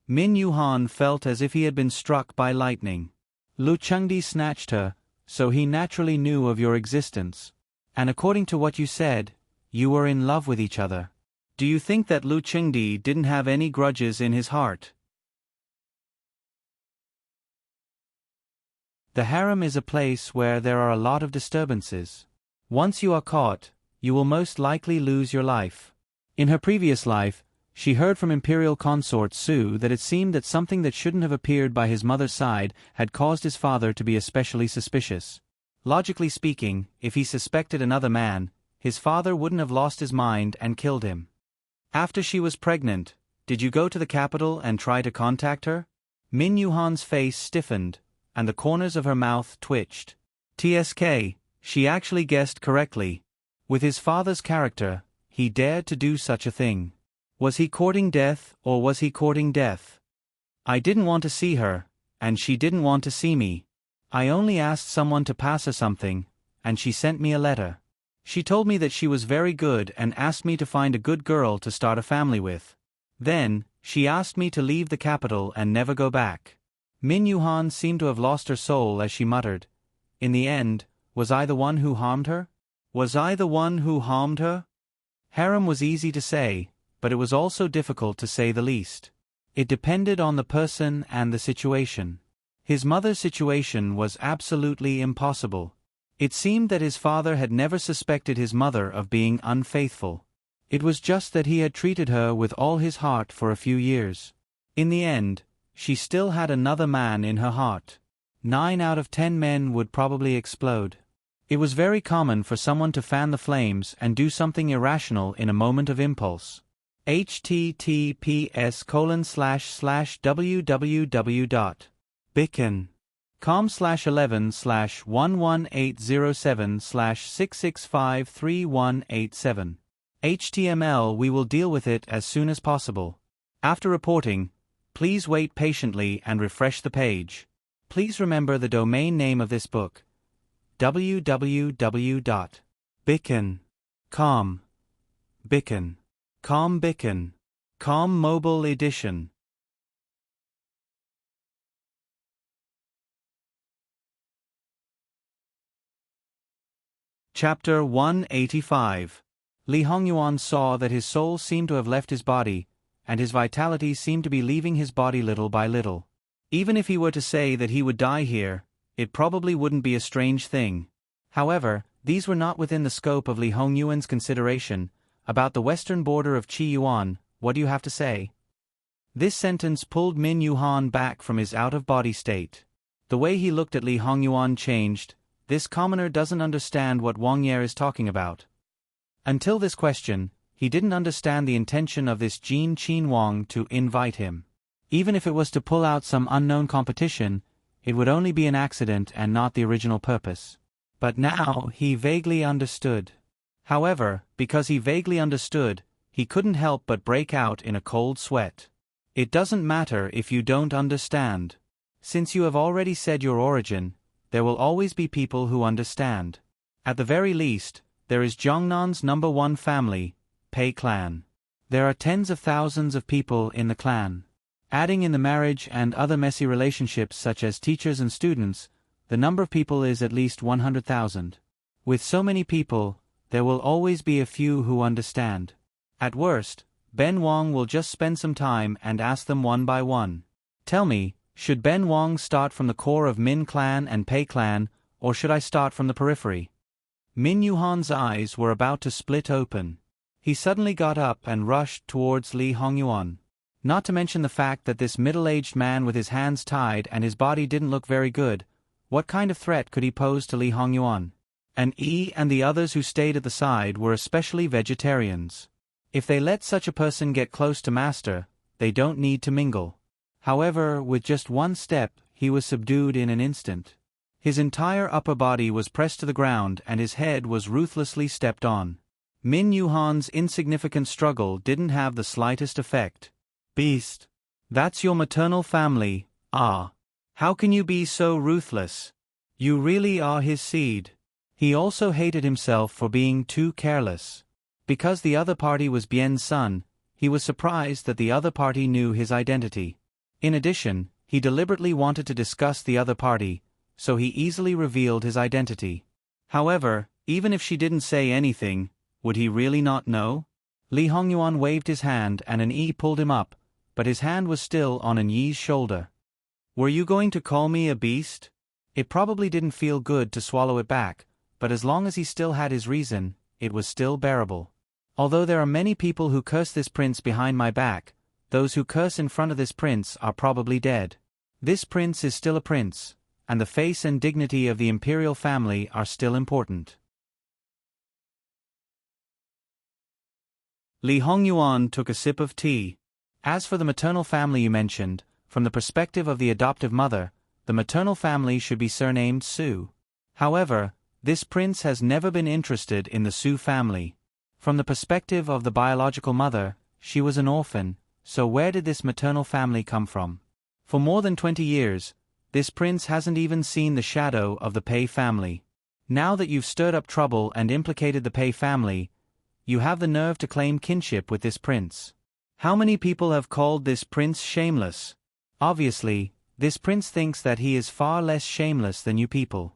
Min Yuhan felt as if he had been struck by lightning. Lu Chengdi snatched her, so he naturally knew of your existence. And according to what you said, you were in love with each other. Do you think that Lu Chengdi didn't have any grudges in his heart? The harem is a place where there are a lot of disturbances. Once you are caught, you will most likely lose your life. In her previous life, she heard from Imperial Consort Su that it seemed that something that shouldn't have appeared by his mother's side had caused his father to be especially suspicious. Logically speaking, if he suspected another man, his father wouldn't have lost his mind and killed him. After she was pregnant, did you go to the capital and try to contact her? Min Yuhan's face stiffened, and the corners of her mouth twitched. TSK, she actually guessed correctly. With his father's character, he dared to do such a thing. Was he courting death, or was he courting death? I didn't want to see her, and she didn't want to see me. I only asked someone to pass her something, and she sent me a letter. She told me that she was very good and asked me to find a good girl to start a family with. Then, she asked me to leave the capital and never go back. Min Yuhan seemed to have lost her soul as she muttered. In the end, was I the one who harmed her? Was I the one who harmed her? Harem was easy to say, but it was also difficult to say the least. It depended on the person and the situation. His mother's situation was absolutely impossible. It seemed that his father had never suspected his mother of being unfaithful. It was just that he had treated her with all his heart for a few years. In the end, she still had another man in her heart. 9 out of 10 men would probably explode. It was very common for someone to fan the flames and do something irrational in a moment of impulse. https://www.beacon.com/11/11807/6653187. HTML. We will deal with it as soon as possible. After reporting, please wait patiently and refresh the page. Please remember the domain name of this book: www.bicken.com. Bicken. Bicken. Mobile Edition. Chapter 185. Li Hongyuan saw that his soul seemed to have left his body, and his vitality seemed to be leaving his body little by little. Even if he were to say that he would die here, it probably wouldn't be a strange thing. However, these were not within the scope of Li Hongyuan's consideration. About the western border of Qi Yuan, what do you have to say? This sentence pulled Min Yuhan back from his out-of-body state. The way he looked at Li Hongyuan changed. This commoner doesn't understand what Wang Ye is talking about. Until this question, he didn't understand the intention of this Jin Qin Wang to invite him. Even if it was to pull out some unknown competition, it would only be an accident and not the original purpose. But now he vaguely understood. However, because he vaguely understood, he couldn't help but break out in a cold sweat. It doesn't matter if you don't understand. Since you have already said your origin, there will always be people who understand. At the very least, there is Zhongnan's #1 family, Pei clan. There are tens of thousands of people in the clan. Adding in the marriage and other messy relationships such as teachers and students, the number of people is at least 100,000. With so many people, there will always be a few who understand. At worst, Ben Wang will just spend some time and ask them one by one. Tell me, should Ben Wang start from the core of Min clan and Pei clan, or should I start from the periphery? Min Yuhan's eyes were about to split open. He suddenly got up and rushed towards Li Hongyuan. Not to mention the fact that this middle-aged man with his hands tied and his body didn't look very good, what kind of threat could he pose to Li Hongyuan? And the others who stayed at the side were especially vegetarians. If they let such a person get close to Master, they don't need to mingle. However, with just one step, he was subdued in an instant. His entire upper body was pressed to the ground and his head was ruthlessly stepped on. Min Yuhan's insignificant struggle didn't have the slightest effect. Beast! That's your maternal family, ah! How can you be so ruthless? You really are his seed. He also hated himself for being too careless. Because the other party was Bien's son, he was surprised that the other party knew his identity. In addition, he deliberately wanted to discuss the other party, so he easily revealed his identity. However, even if she didn't say anything, would he really not know? Li Hongyuan waved his hand and an Yi pulled him up, but his hand was still on an Yi's shoulder. Were you going to call me a beast? It probably didn't feel good to swallow it back, but as long as he still had his reason, it was still bearable. Although there are many people who curse this prince behind my back, those who curse in front of this prince are probably dead. This prince is still a prince, and the face and dignity of the imperial family are still important. Li Hongyuan took a sip of tea. As for the maternal family you mentioned, from the perspective of the adoptive mother, the maternal family should be surnamed Su. However, this prince has never been interested in the Su family. From the perspective of the biological mother, she was an orphan, so where did this maternal family come from? For more than 20 years, this prince hasn't even seen the shadow of the Pei family. Now that you've stirred up trouble and implicated the Pei family, you have the nerve to claim kinship with this prince. How many people have called this prince shameless? Obviously, this prince thinks that he is far less shameless than you people.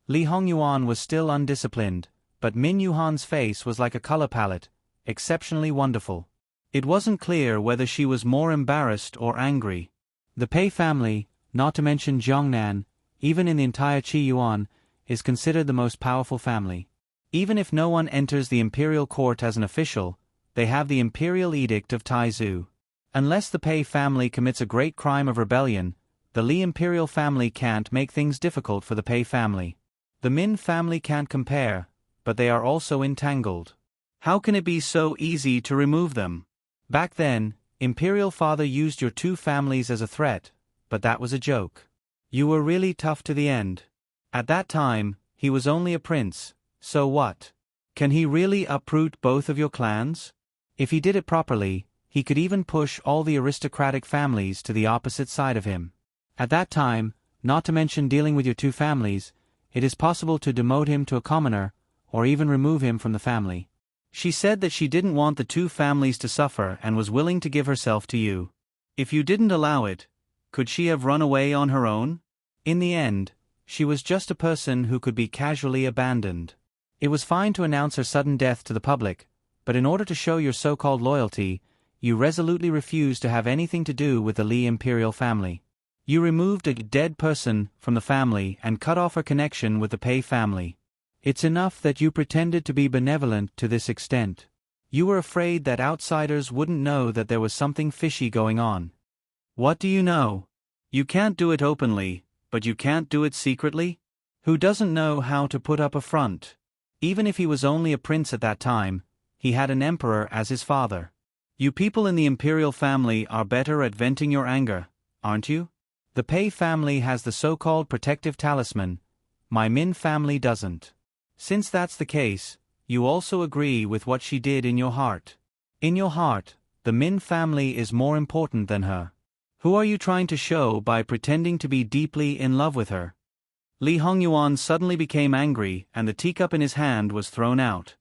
Li Hongyuan was still undisciplined, but Min Yuhan's face was like a color palette, exceptionally wonderful. It wasn't clear whether she was more embarrassed or angry. The Pei family, not to mention Zhongnan, even in the entire Qi Yuan, is considered the most powerful family. Even if no one enters the imperial court as an official, they have the imperial edict of Taizu. Unless the Pei family commits a great crime of rebellion, the Li imperial family can't make things difficult for the Pei family. The Min family can't compare, but they are also entangled. How can it be so easy to remove them? Back then, Imperial Father used your two families as a threat, but that was a joke. You were really tough to the end. At that time, he was only a prince, so what? Can he really uproot both of your clans? If he did it properly, he could even push all the aristocratic families to the opposite side of him. At that time, not to mention dealing with your two families, it is possible to demote him to a commoner, or even remove him from the family. She said that she didn't want the two families to suffer and was willing to give herself to you. If you didn't allow it, could she have run away on her own? In the end, she was just a person who could be casually abandoned. It was fine to announce her sudden death to the public, but in order to show your so-called loyalty, you resolutely refused to have anything to do with the Li imperial family. You removed a dead person from the family and cut off her connection with the Pei family. It's enough that you pretended to be benevolent to this extent. You were afraid that outsiders wouldn't know that there was something fishy going on. What do you know? You can't do it openly, but you can't do it secretly? Who doesn't know how to put up a front? Even if he was only a prince at that time, he had an emperor as his father. You people in the imperial family are better at venting your anger, aren't you? The Pei family has the so-called protective talisman. My Min family doesn't. Since that's the case, you also agree with what she did in your heart. In your heart, the Min family is more important than her. Who are you trying to show by pretending to be deeply in love with her? Li Hongyuan suddenly became angry and the teacup in his hand was thrown out.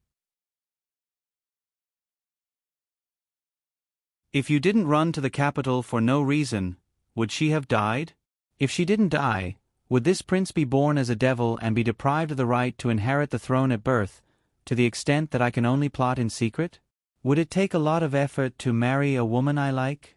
If you didn't run to the capital for no reason, would she have died? If she didn't die, would this prince be born as a devil and be deprived of the right to inherit the throne at birth, to the extent that I can only plot in secret? Would it take a lot of effort to marry a woman I like?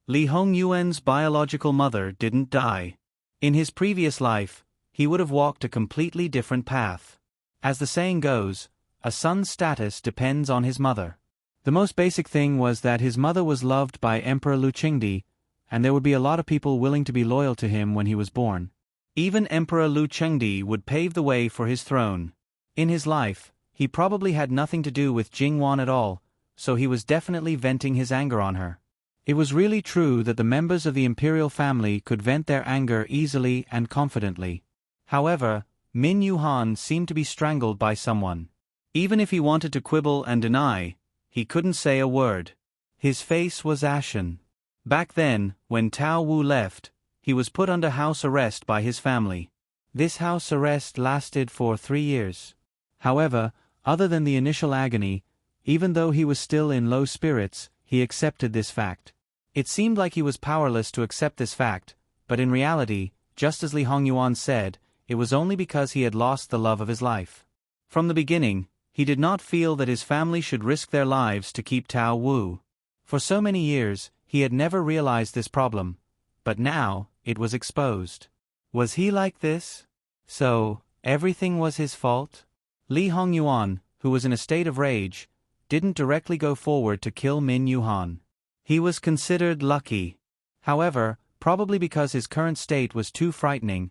Li Hongyuan's biological mother didn't die. In his previous life, he would have walked a completely different path. As the saying goes, a son's status depends on his mother. The most basic thing was that his mother was loved by Emperor Lu Qingdi, and there would be a lot of people willing to be loyal to him when he was born. Even Emperor Lu Qingdi would pave the way for his throne. In his life, he probably had nothing to do with Jingwan at all, so he was definitely venting his anger on her. It was really true that the members of the imperial family could vent their anger easily and confidently. However, Min Yuhan seemed to be strangled by someone. Even if he wanted to quibble and deny, he couldn't say a word. His face was ashen. Back then, when Tao Wu left, he was put under house arrest by his family. This house arrest lasted for 3 years. However, other than the initial agony, even though he was still in low spirits, he accepted this fact. It seemed like he was powerless to accept this fact, but in reality, just as Li Hongyuan said, it was only because he had lost the love of his life. From the beginning, he did not feel that his family should risk their lives to keep Tao Wu. For so many years, he had never realized this problem, but now, it was exposed. Was he like this? So, everything was his fault? Li Hongyuan, who was in a state of rage, didn't directly go forward to kill Min Yuhan. He was considered lucky. However, probably because his current state was too frightening,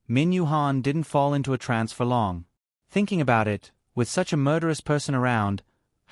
Min Yuhan didn't fall into a trance for long. Thinking about it, with such a murderous person around,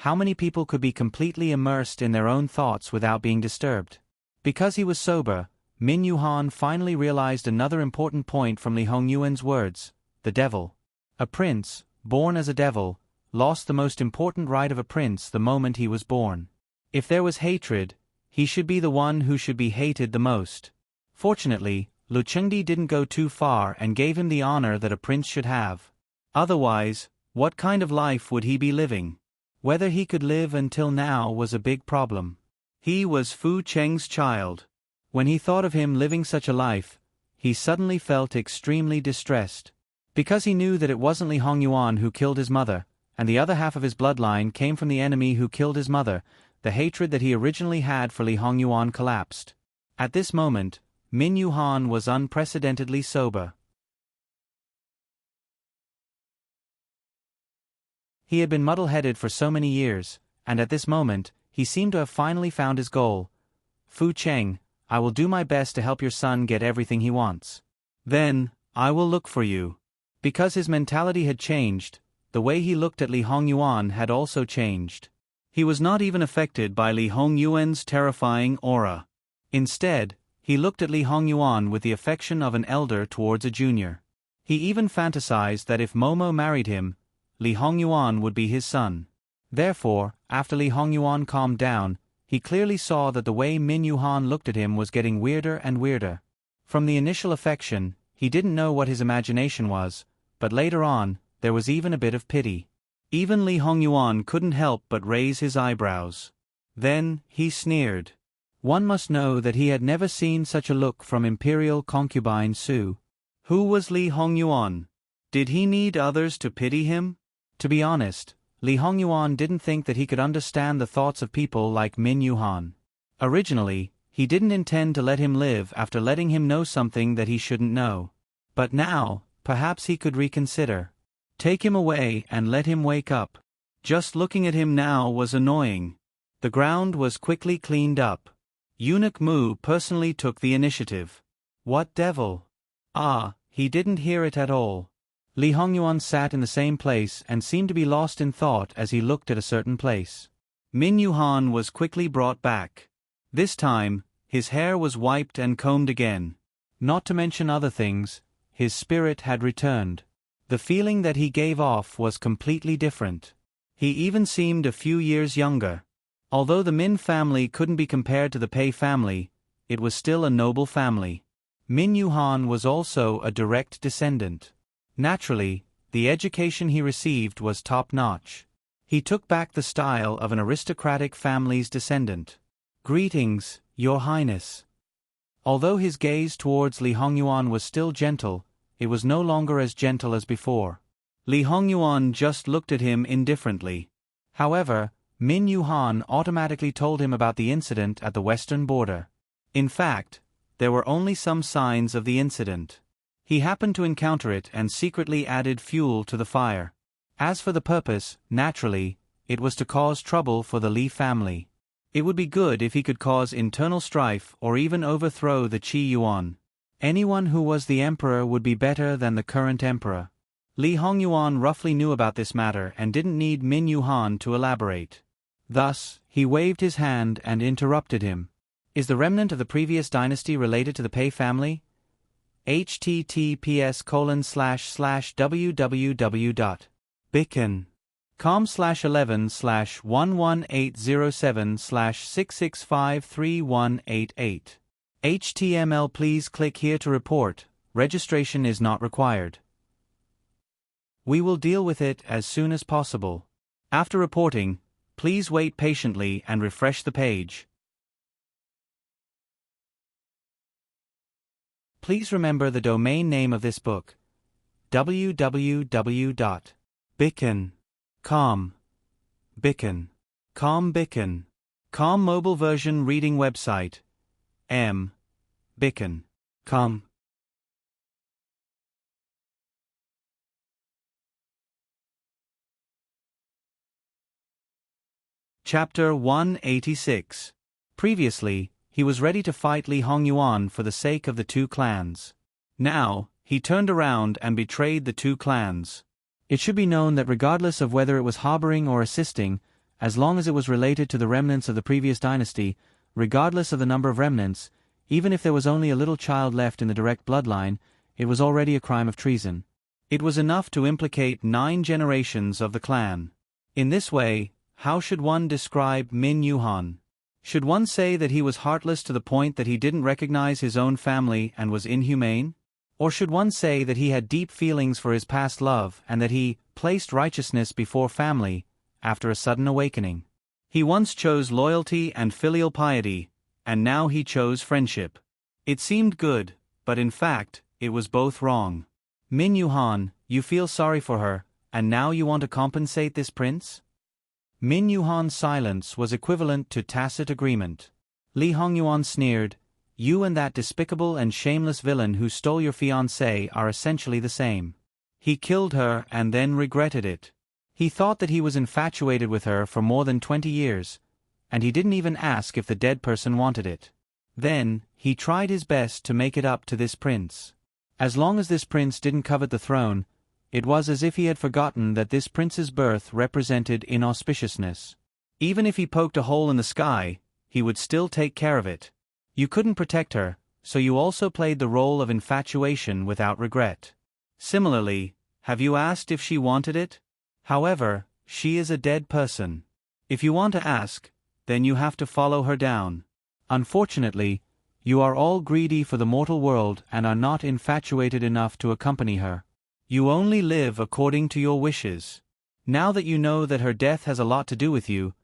how many people could be completely immersed in their own thoughts without being disturbed? Because he was sober, Min Yuhan finally realized another important point from Li Hongyuan's words: the devil. A prince, born as a devil, lost the most important right of a prince the moment he was born. If there was hatred, he should be the one who should be hated the most. Fortunately, Lu Qingdi didn't go too far and gave him the honor that a prince should have. Otherwise, what kind of life would he be living? Whether he could live until now was a big problem. He was Fu Cheng's child. When he thought of him living such a life, he suddenly felt extremely distressed. Because he knew that it wasn't Li Hongyuan who killed his mother, and the other half of his bloodline came from the enemy who killed his mother, the hatred that he originally had for Li Hongyuan collapsed. At this moment, Min Yuhan was unprecedentedly sober. He had been muddle-headed for so many years, and at this moment, he seemed to have finally found his goal. Fu Cheng, I will do my best to help your son get everything he wants. Then, I will look for you. Because his mentality had changed, the way he looked at Li Hongyuan had also changed. He was not even affected by Li Hongyuan's terrifying aura. Instead, he looked at Li Hongyuan with the affection of an elder towards a junior. He even fantasized that if Momo married him, Li Hongyuan would be his son. Therefore, after Li Hongyuan calmed down, he clearly saw that the way Min Yuhan looked at him was getting weirder and weirder. From the initial affection, he didn't know what his imagination was, but later on, there was even a bit of pity. Even Li Hongyuan couldn't help but raise his eyebrows. Then, he sneered. One must know that he had never seen such a look from imperial concubine Su. Who was Li Hongyuan? Did he need others to pity him? To be honest, Li Hongyuan didn't think that he could understand the thoughts of people like Min Yuhan. Originally, he didn't intend to let him live after letting him know something that he shouldn't know. But now, perhaps he could reconsider. Take him away and let him wake up. Just looking at him now was annoying. The ground was quickly cleaned up. Eunuch Mu personally took the initiative. What devil? Ah, he didn't hear it at all. Li Hongyuan sat in the same place and seemed to be lost in thought as he looked at a certain place. Min Yuhan was quickly brought back. This time, his hair was wiped and combed again. Not to mention other things, his spirit had returned. The feeling that he gave off was completely different. He even seemed a few years younger. Although the Min family couldn't be compared to the Pei family, it was still a noble family. Min Yuhan was also a direct descendant. Naturally, the education he received was top-notch. He took back the style of an aristocratic family's descendant. Greetings, Your Highness. Although his gaze towards Li Hongyuan was still gentle, it was no longer as gentle as before. Li Hongyuan just looked at him indifferently. However, Min Yuhan automatically told him about the incident at the western border. In fact, there were only some signs of the incident. He happened to encounter it and secretly added fuel to the fire. As for the purpose, naturally, it was to cause trouble for the Li family. It would be good if he could cause internal strife or even overthrow the Qi Yuan. Anyone who was the emperor would be better than the current emperor. Li Hongyuan roughly knew about this matter and didn't need Min Yuhan to elaborate. Thus, he waved his hand and interrupted him. Is the remnant of the previous dynasty related to the Pei family? https://www.bicken.com/11/11807/6653188. HTML. Please click here to report. Registration is not required. We will deal with it as soon as possible. After reporting, please wait patiently and refresh the page. Please remember the domain name of this book: www.bicken.com. Bicken.com mobile version reading website: bicken.com. Chapter 186. Previously, he was ready to fight Li Hongyuan for the sake of the two clans. Now, he turned around and betrayed the two clans. It should be known that regardless of whether it was harboring or assisting, as long as it was related to the remnants of the previous dynasty, regardless of the number of remnants, even if there was only a little child left in the direct bloodline, it was already a crime of treason. It was enough to implicate 9 generations of the clan. In this way, how should one describe Min Yuhan? Should one say that he was heartless to the point that he didn't recognize his own family and was inhumane? Or should one say that he had deep feelings for his past love and that he placed righteousness before family after a sudden awakening? He once chose loyalty and filial piety, and now he chose friendship. It seemed good, but in fact, it was both wrong. Min Yuhan, you feel sorry for her, and now you want to compensate this prince? Min Yuhan's silence was equivalent to tacit agreement. Li Hongyuan sneered, "You and that despicable and shameless villain who stole your fiancée are essentially the same. He killed her and then regretted it. He thought that he was infatuated with her for more than 20 years, and he didn't even ask if the dead person wanted it. Then, he tried his best to make it up to this prince. As long as this prince didn't covet the throne, it was as if he had forgotten that this prince's birth represented inauspiciousness. Even if he poked a hole in the sky, he would still take care of it. You couldn't protect her, so you also played the role of infatuation without regret. Similarly, have you asked if she wanted it? However, she is a dead person. If you want to ask, then you have to follow her down. Unfortunately, You are all greedy for the mortal world and are not infatuated enough to accompany her. You only live according to your wishes. Now that you know that her death has a lot to do with you,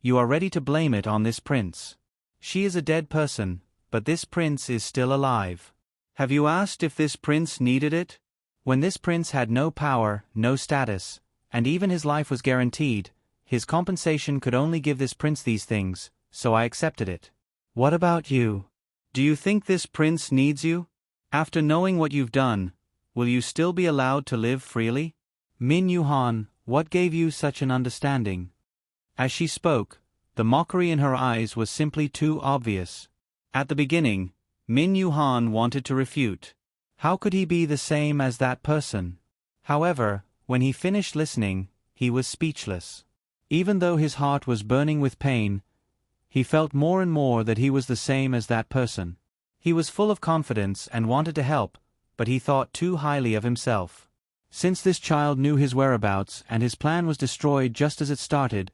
you are ready to blame it on this prince. She is a dead person, but this prince is still alive. Have you asked if this prince needed it? When this prince had no power, no status, and even his life was guaranteed, his compensation could only give this prince these things, so I accepted it. What about you? Do you think this prince needs you? After knowing what you've done, will you still be allowed to live freely? Min Yuhan, what gave you such an understanding? As she spoke, the mockery in her eyes was simply too obvious. At the beginning, Min Yuhan wanted to refute. How could he be the same as that person? However, when he finished listening, he was speechless. Even though his heart was burning with pain, he felt more and more that he was the same as that person. He was full of confidence and wanted to help, but he thought too highly of himself. Since this child knew his whereabouts and his plan was destroyed just as it started,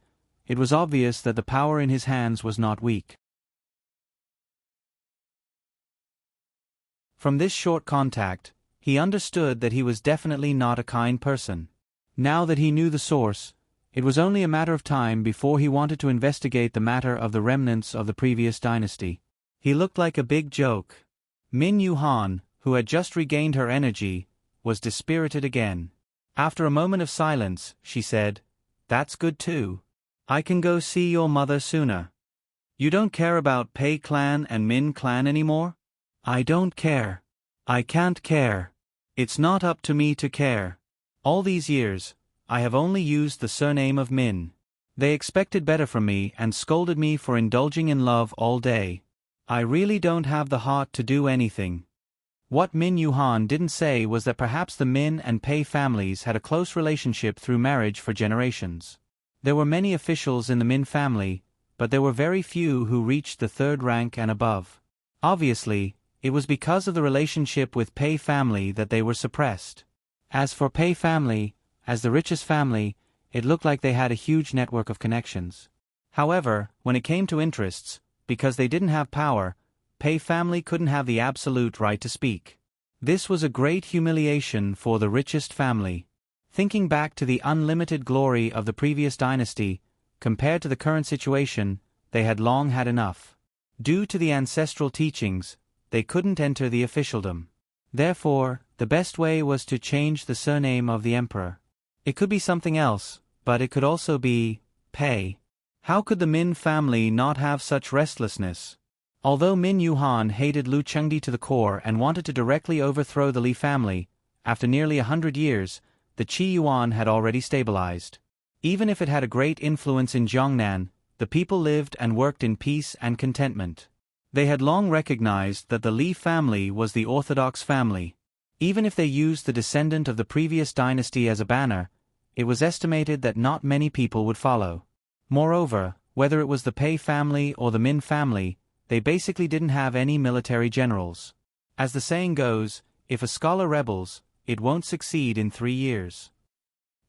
it was obvious that the power in his hands was not weak. From this short contact, he understood that he was definitely not a kind person. Now that he knew the source, it was only a matter of time before he wanted to investigate the matter of the remnants of the previous dynasty. He looked like a big joke. Min Yuhan, who had just regained her energy, was dispirited again. After a moment of silence, she said, "That's good too. I can go see your mother sooner. You don't care about Pei clan and Min clan anymore?" "I don't care. I can't care. It's not up to me to care. All these years, I have only used the surname of Min. They expected better from me and scolded me for indulging in love all day. I really don't have the heart to do anything." What Min Yuhan didn't say was that perhaps the Min and Pei families had a close relationship through marriage for generations. There were many officials in the Min family, but there were very few who reached the third rank and above. Obviously, it was because of the relationship with Pei family that they were suppressed. As for Pei family, as the richest family, it looked like they had a huge network of connections. However, when it came to interests, because they didn't have power, Pei family couldn't have the absolute right to speak. This was a great humiliation for the richest family. Thinking back to the unlimited glory of the previous dynasty, compared to the current situation, they had long had enough. Due to the ancestral teachings, they couldn't enter the officialdom. Therefore, the best way was to change the surname of the emperor. It could be something else, but it could also be Pei. How could the Min family not have such restlessness? Although Min Yuhan hated Lu Chengdi to the core and wanted to directly overthrow the Li family, after nearly 100 years, the Qi Yuan had already stabilized. Even if it had a great influence in Jiangnan, the people lived and worked in peace and contentment. They had long recognized that the Li family was the orthodox family. Even if they used the descendant of the previous dynasty as a banner, it was estimated that not many people would follow. Moreover, whether it was the Pei family or the Min family, they basically didn't have any military generals. As the saying goes, if a scholar rebels, it won't succeed in 3 years.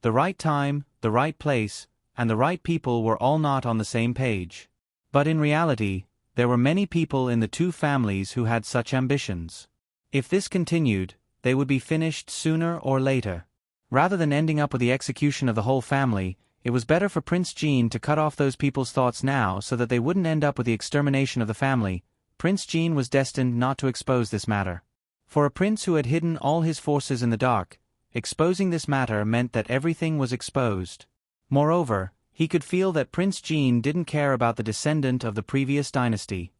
The right time, the right place, and the right people were all not on the same page. But in reality, there were many people in the two families who had such ambitions. If this continued, they would be finished sooner or later. Rather than ending up with the execution of the whole family, it was better for Prince Jean to cut off those people's thoughts now so that they wouldn't end up with the extermination of the family. Prince Jean was destined not to expose this matter. For a prince who had hidden all his forces in the dark, exposing this matter meant that everything was exposed. Moreover, he could feel that Prince Jean didn't care about the descendant of the previous dynasty.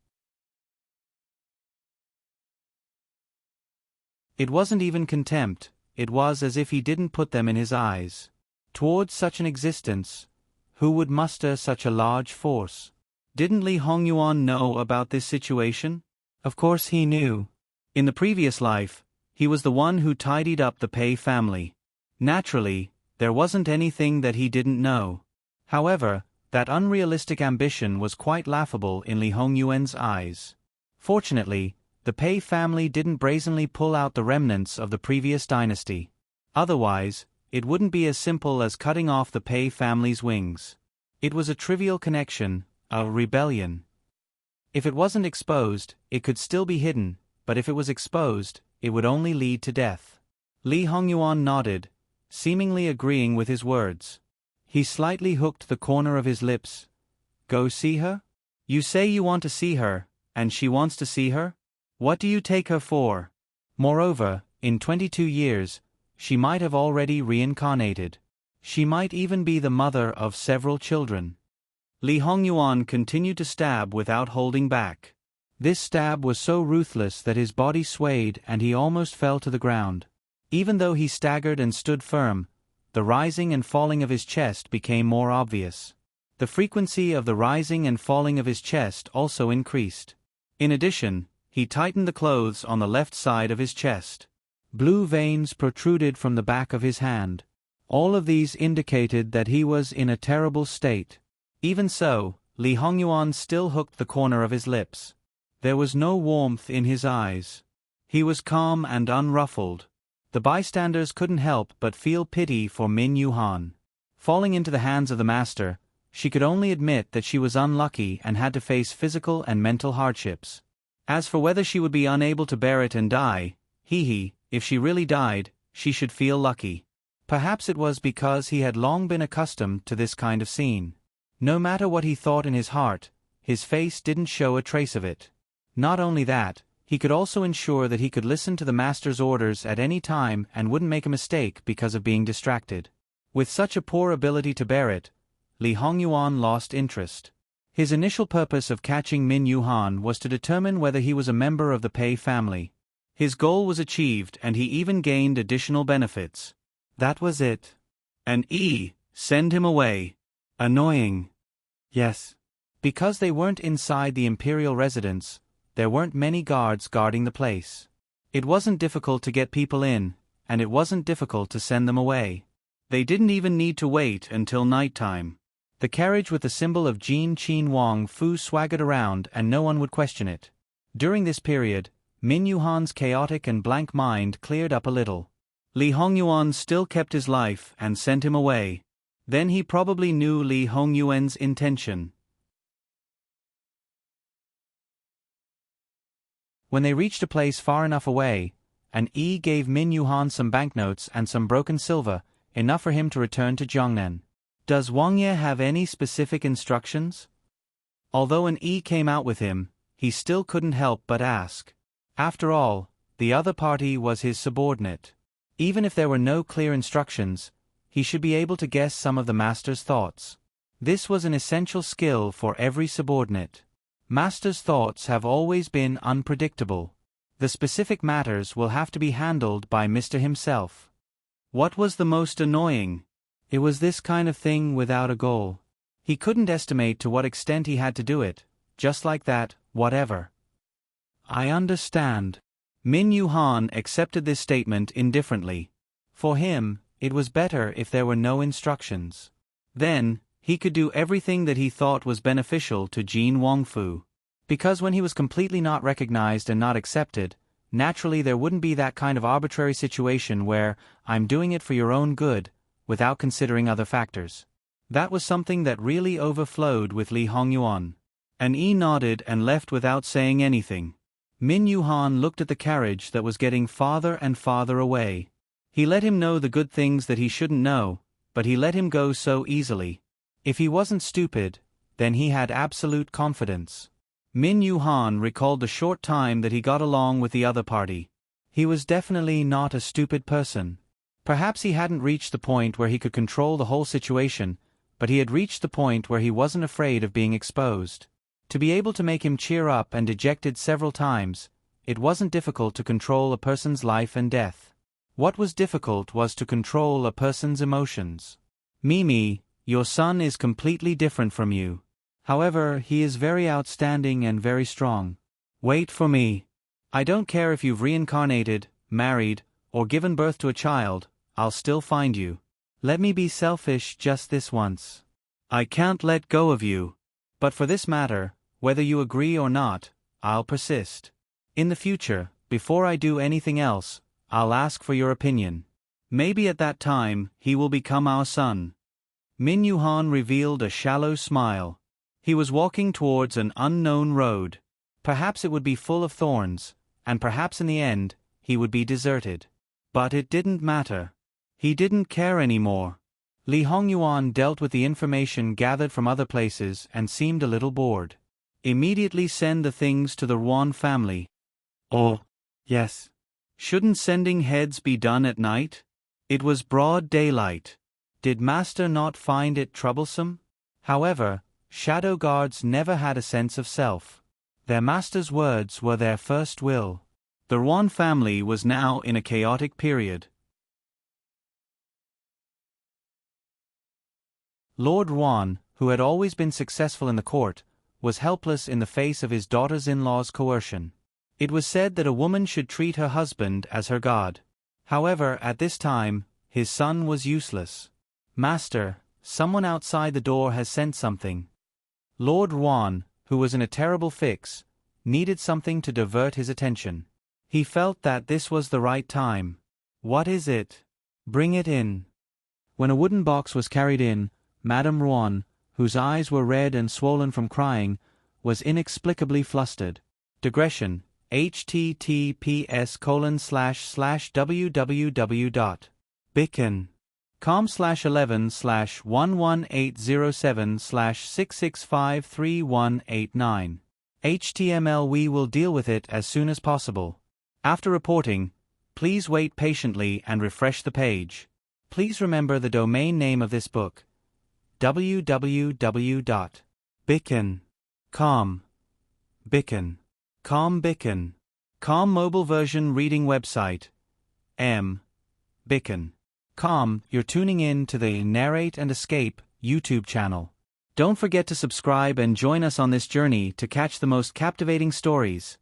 It wasn't even contempt, it was as if he didn't put them in his eyes. Towards such an existence, who would muster such a large force? Didn't Li Hongyuan know about this situation? Of course he knew. In the previous life, he was the one who tidied up the Pei family. Naturally, there wasn't anything that he didn't know. However, that unrealistic ambition was quite laughable in Li Hongyuan's eyes. Fortunately, the Pei family didn't brazenly pull out the remnants of the previous dynasty. Otherwise, it wouldn't be as simple as cutting off the Pei family's wings. It was a trivial connection, a rebellion. If it wasn't exposed, it could still be hidden, but if it was exposed, it would only lead to death. Li Hongyuan nodded, seemingly agreeing with his words. He slightly hooked the corner of his lips. Go see her? You say you want to see her, and she wants to see her? What do you take her for? Moreover, in 22 years, she might have already reincarnated. She might even be the mother of several children. Li Hongyuan continued to stab without holding back. This stab was so ruthless that his body swayed and he almost fell to the ground. Even though he staggered and stood firm, the rising and falling of his chest became more obvious. The frequency of the rising and falling of his chest also increased. In addition, he tightened the clothes on the left side of his chest. Blue veins protruded from the back of his hand. All of these indicated that he was in a terrible state. Even so, Li Hongyuan still hooked the corner of his lips. There was no warmth in his eyes. He was calm and unruffled. The bystanders couldn't help but feel pity for Min Yuhan. Falling into the hands of the master, she could only admit that she was unlucky and had to face physical and mental hardships. As for whether she would be unable to bear it and die, if she really died, she should feel lucky. Perhaps it was because he had long been accustomed to this kind of scene. No matter what he thought in his heart, his face didn't show a trace of it. Not only that, he could also ensure that he could listen to the master's orders at any time and wouldn't make a mistake because of being distracted. With such a poor ability to bear it, Li Hongyuan lost interest. His initial purpose of catching Min Yuhan was to determine whether he was a member of the Pei family. His goal was achieved and he even gained additional benefits. That was it. Send him away. Annoying. Yes. Because they weren't inside the imperial residence, there weren't many guards guarding the place. It wasn't difficult to get people in, and it wasn't difficult to send them away. They didn't even need to wait until nighttime. The carriage with the symbol of Jin Qin Wang Fu swaggered around and no one would question it. During this period, Min Yuhan's chaotic and blank mind cleared up a little. Li Hongyuan still kept his life and sent him away. Then he probably knew Li Hongyuan's intention. When they reached a place far enough away, An Yi gave Min Yuhan some banknotes and some broken silver, enough for him to return to Jiangnan. Does Wang Ye have any specific instructions? Although An Yi came out with him, he still couldn't help but ask. After all, the other party was his subordinate. Even if there were no clear instructions, he should be able to guess some of the master's thoughts. This was an essential skill for every subordinate. Master's thoughts have always been unpredictable. The specific matters will have to be handled by Mr. himself. What was the most annoying? It was this kind of thing without a goal. He couldn't estimate to what extent he had to do it, just like that, whatever. I understand. Min Yuhan accepted this statement indifferently. For him, it was better if there were no instructions. Then, he could do everything that he thought was beneficial to Jin Wangfu. Because when he was completely not recognized and not accepted, naturally there wouldn't be that kind of arbitrary situation where, I'm doing it for your own good, without considering other factors. That was something that really overflowed with Li Hongyuan. An Yi nodded and left without saying anything. Min Yuhan looked at the carriage that was getting farther and farther away. He let him know the good things that he shouldn't know, but he let him go so easily. If he wasn't stupid, then he had absolute confidence. Min Yuhan recalled the short time that he got along with the other party. He was definitely not a stupid person. Perhaps he hadn't reached the point where he could control the whole situation, but he had reached the point where he wasn't afraid of being exposed. To be able to make him cheer up and dejected several times, it wasn't difficult to control a person's life and death. What was difficult was to control a person's emotions. Mimi, your son is completely different from you. However, he is very outstanding and very strong. Wait for me. I don't care if you've reincarnated, married, or given birth to a child, I'll still find you. Let me be selfish just this once. I can't let go of you. But for this matter, whether you agree or not, I'll persist. In the future, before I do anything else, I'll ask for your opinion. Maybe at that time, he will become our son. Min Yuhan revealed a shallow smile. He was walking towards an unknown road. Perhaps it would be full of thorns, and perhaps in the end, he would be deserted. But it didn't matter. He didn't care anymore. Li Hongyuan dealt with the information gathered from other places and seemed a little bored. Immediately send the things to the Ruan family. Oh, yes. Shouldn't sending heads be done at night? It was broad daylight. Did Master not find it troublesome? However, shadow guards never had a sense of self. Their master's words were their first will. The Ruan family was now in a chaotic period. Lord Ruan, who had always been successful in the court, was helpless in the face of his daughters-in-law's coercion. It was said that a woman should treat her husband as her god. However, at this time, his son was useless. Master, someone outside the door has sent something. Lord Ruan, who was in a terrible fix, needed something to divert his attention. He felt that this was the right time. What is it? Bring it in. When a wooden box was carried in, Madame Ruan, whose eyes were red and swollen from crying, was inexplicably flustered. Digression: https://www.bicon.com/11/11807/6653189. HTML. We will deal with it as soon as possible. After reporting, please wait patiently and refresh the page. Please remember the domain name of this book: www.bicon.com. Bicon. Mobile version reading website. Bicon.com. You're tuning in to the Narrate and Escape YouTube channel. Don't forget to subscribe and join us on this journey to catch the most captivating stories.